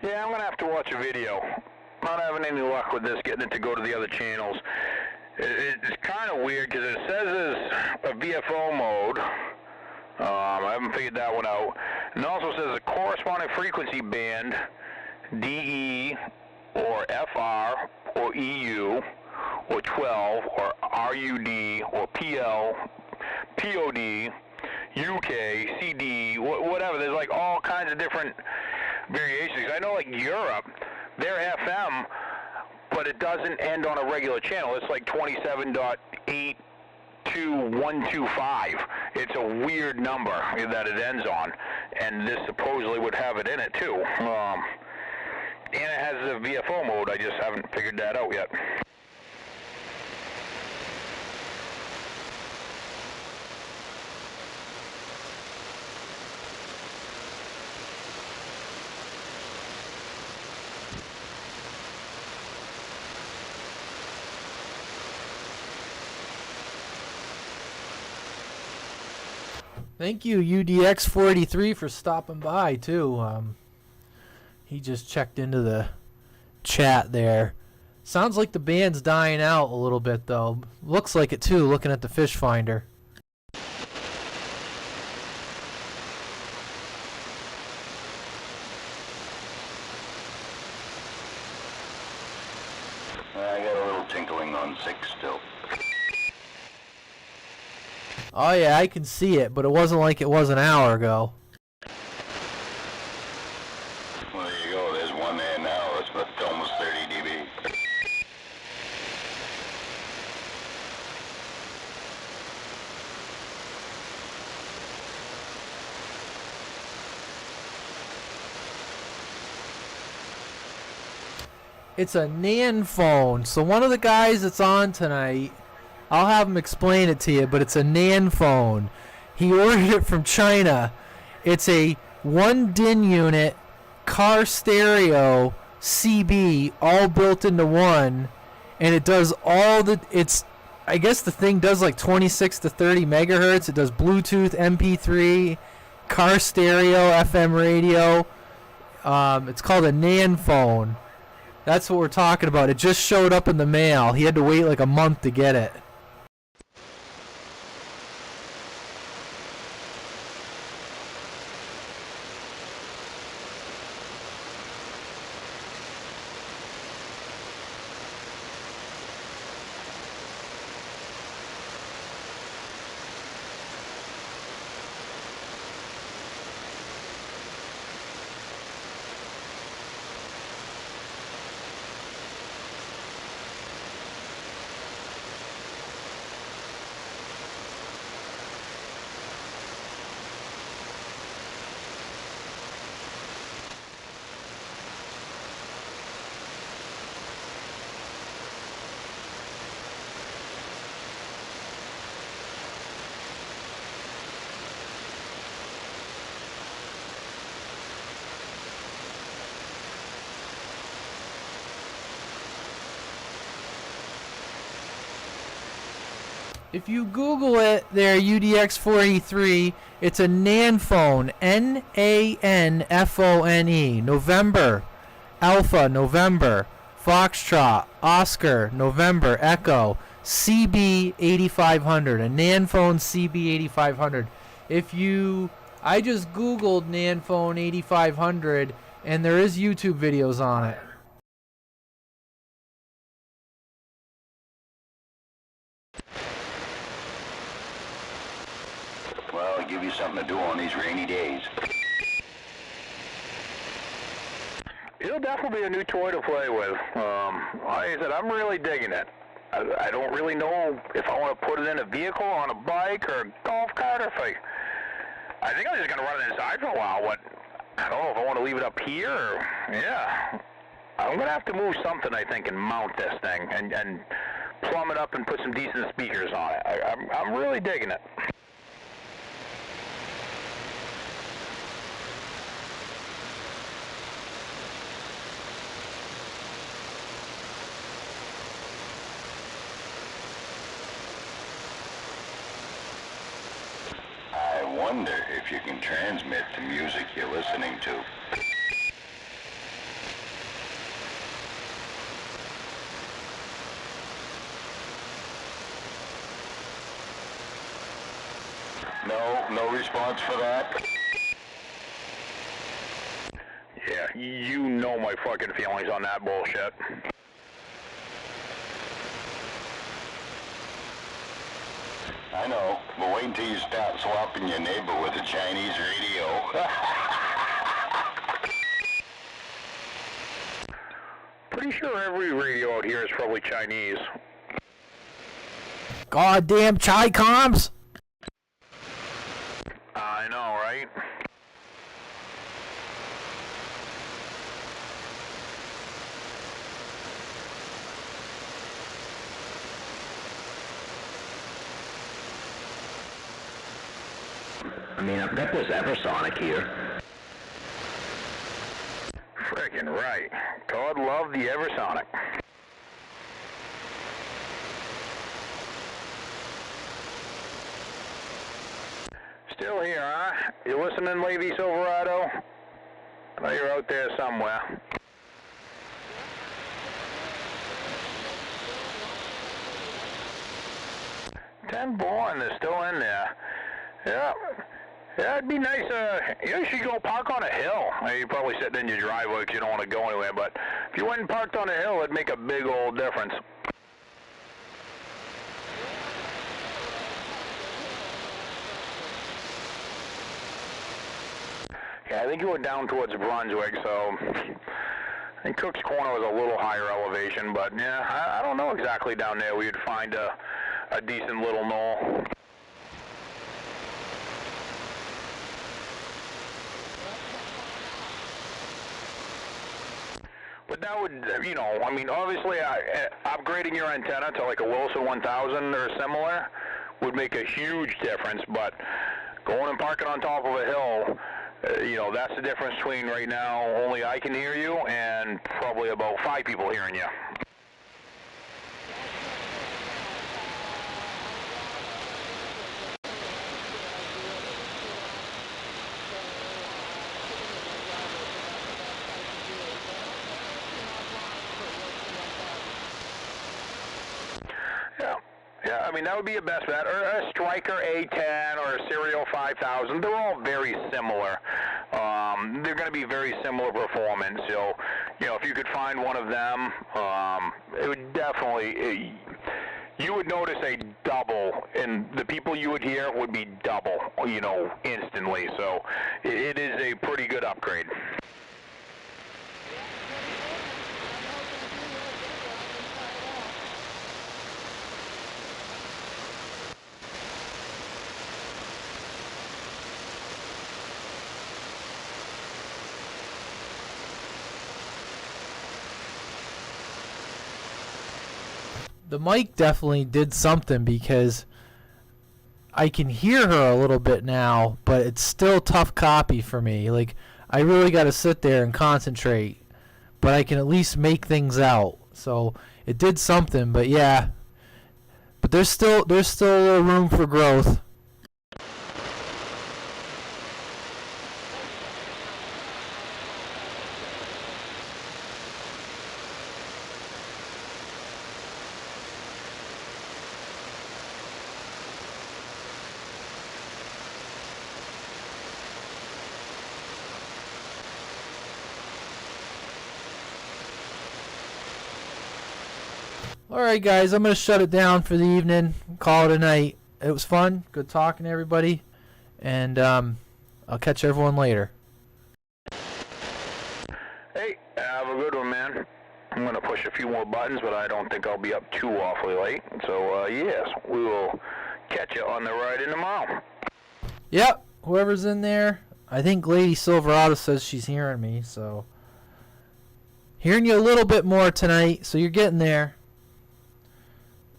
[SPEAKER 6] Yeah, I'm going to have to watch a video. Not having any luck with this, getting it to go to the other channels. It's kind of weird because it says it's a VFO mode. I haven't figured that one out. And it also says a corresponding frequency band, DE or FR or EU or 12 or RUD or PL, POD, UK, CD, whatever. There's like all kinds of different variations. I know like Europe, they're FM, but it doesn't end on a regular channel. It's like 27.82125. It's a weird number that it ends on, and this supposedly would have it in it too. And it has the VFO mode. I just haven't figured that out yet.
[SPEAKER 2] Thank you, UDX43, for stopping by, too. He just checked into the chat there. Sounds like the band's dying out a little bit, though. Looks like it, too, looking at the fish finder.
[SPEAKER 8] I got a little tinkling on 6 still.
[SPEAKER 2] Oh, yeah, I can see it, but it wasn't like it was an hour ago.
[SPEAKER 8] Well, there you go. There's one there now. It's almost 30 dB.
[SPEAKER 2] It's a NAN phone. So one of the guys that's on tonight, I'll have him explain it to you, but it's a NAN phone. He ordered it from China. It's a 1 DIN unit car stereo CB all built into one, and it does all the, I guess the thing does like 26 to 30 megahertz. It does Bluetooth, MP3, car stereo, FM radio. It's called a NAN phone. That's what we're talking about. It just showed up in the mail. He had to wait like a month to get it. If you Google it there, UDX483, it's a NAN phone, Nanfone, November, Alpha, November, Foxtrot, Oscar, November, Echo, CB8500, a NAN phone CB8500. I just Googled NAN phone 8500, and there is YouTube videos on it.
[SPEAKER 8] Well, I'll give you something to do on these rainy days.
[SPEAKER 6] It'll definitely be a new toy to play with. Like I said, I'm really digging it. I don't really know if I want to put it in a vehicle, on a bike, or a golf cart, or if I think I'm just going to run it inside for a while. But I don't know if I want to leave it up here, or, yeah. I'm going to have to move something, I think, and mount this thing, and plumb it up and put some decent speakers on it. I'm really digging it.
[SPEAKER 8] I wonder if you can transmit the music you're listening to. No response for that?
[SPEAKER 6] Yeah, you know my fucking feelings on that bullshit.
[SPEAKER 8] I know, but wait until you start swapping your neighbor with a Chinese radio.
[SPEAKER 6] Pretty sure every radio out here is probably Chinese.
[SPEAKER 2] Goddamn Chi-Coms!
[SPEAKER 6] I know, right?
[SPEAKER 5] I mean, I've got this Eversonic here.
[SPEAKER 6] Frickin' right. God love the Eversonic. Still here, huh? You listening, Levy Silverado? I know you're out there somewhere. Ten born, they're still in there. Yeah. Yeah, it'd be nice, you should go park on a hill. You're probably sitting in your driveway because you don't want to go anywhere, but if you went and parked on a hill, it'd make a big old difference. Yeah, I think you were down towards Brunswick, so I think Cook's Corner was a little higher elevation, but yeah, I don't know exactly down there where you'd find a decent little knoll. But that would, you know, I mean, obviously, upgrading your antenna to like a Wilson 1000 or similar would make a huge difference, but going and parking on top of a hill, you know, that's the difference between right now only I can hear you and probably about 5 people hearing you. Yeah, I mean, that would be a best bet. Or a Striker A10 or a Serial 5000. They're all very similar. They're going to be very similar performance. So, you know, if you could find one of them, it would definitely... you would notice a double, and the people you would hear would be double, you know, instantly. So it is a pretty good upgrade.
[SPEAKER 2] The mic definitely did something because I can hear her a little bit now, but it's still tough copy for me. Like, I really got to sit there and concentrate, but I can at least make things out. So it did something, but yeah, But there's still a little room for growth. Alright guys, I'm going to shut it down for the evening. Call it a night. It was fun. Good talking to everybody. And I'll catch everyone later.
[SPEAKER 6] Hey, have a good one, man. I'm going to push a few more buttons, but I don't think I'll be up too awfully late. So, yes, we will catch you on the ride in tomorrow.
[SPEAKER 2] Yep, whoever's in there. I think Lady Silverado says she's hearing me, so. Hearing you a little bit more tonight, so you're getting there.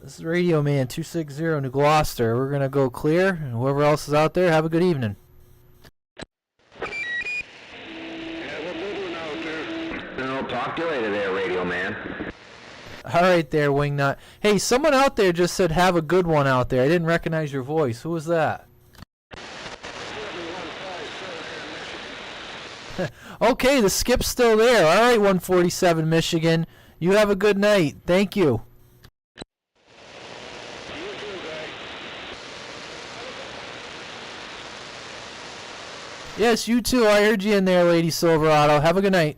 [SPEAKER 2] This is Radio Man 260 New Gloucester. We're going to go clear, and whoever else is out there, have a good evening.
[SPEAKER 4] I'll talk to you later there, Radio Man.
[SPEAKER 2] All right there, Wingnut. Hey, someone out there just said have a good one out there. I didn't recognize your voice. Who was that? Okay, the skip's still there. All right, 147 Michigan. You have a good night. Thank you. Yes, you too. I heard you in there, Lady Silverado. Have a good night.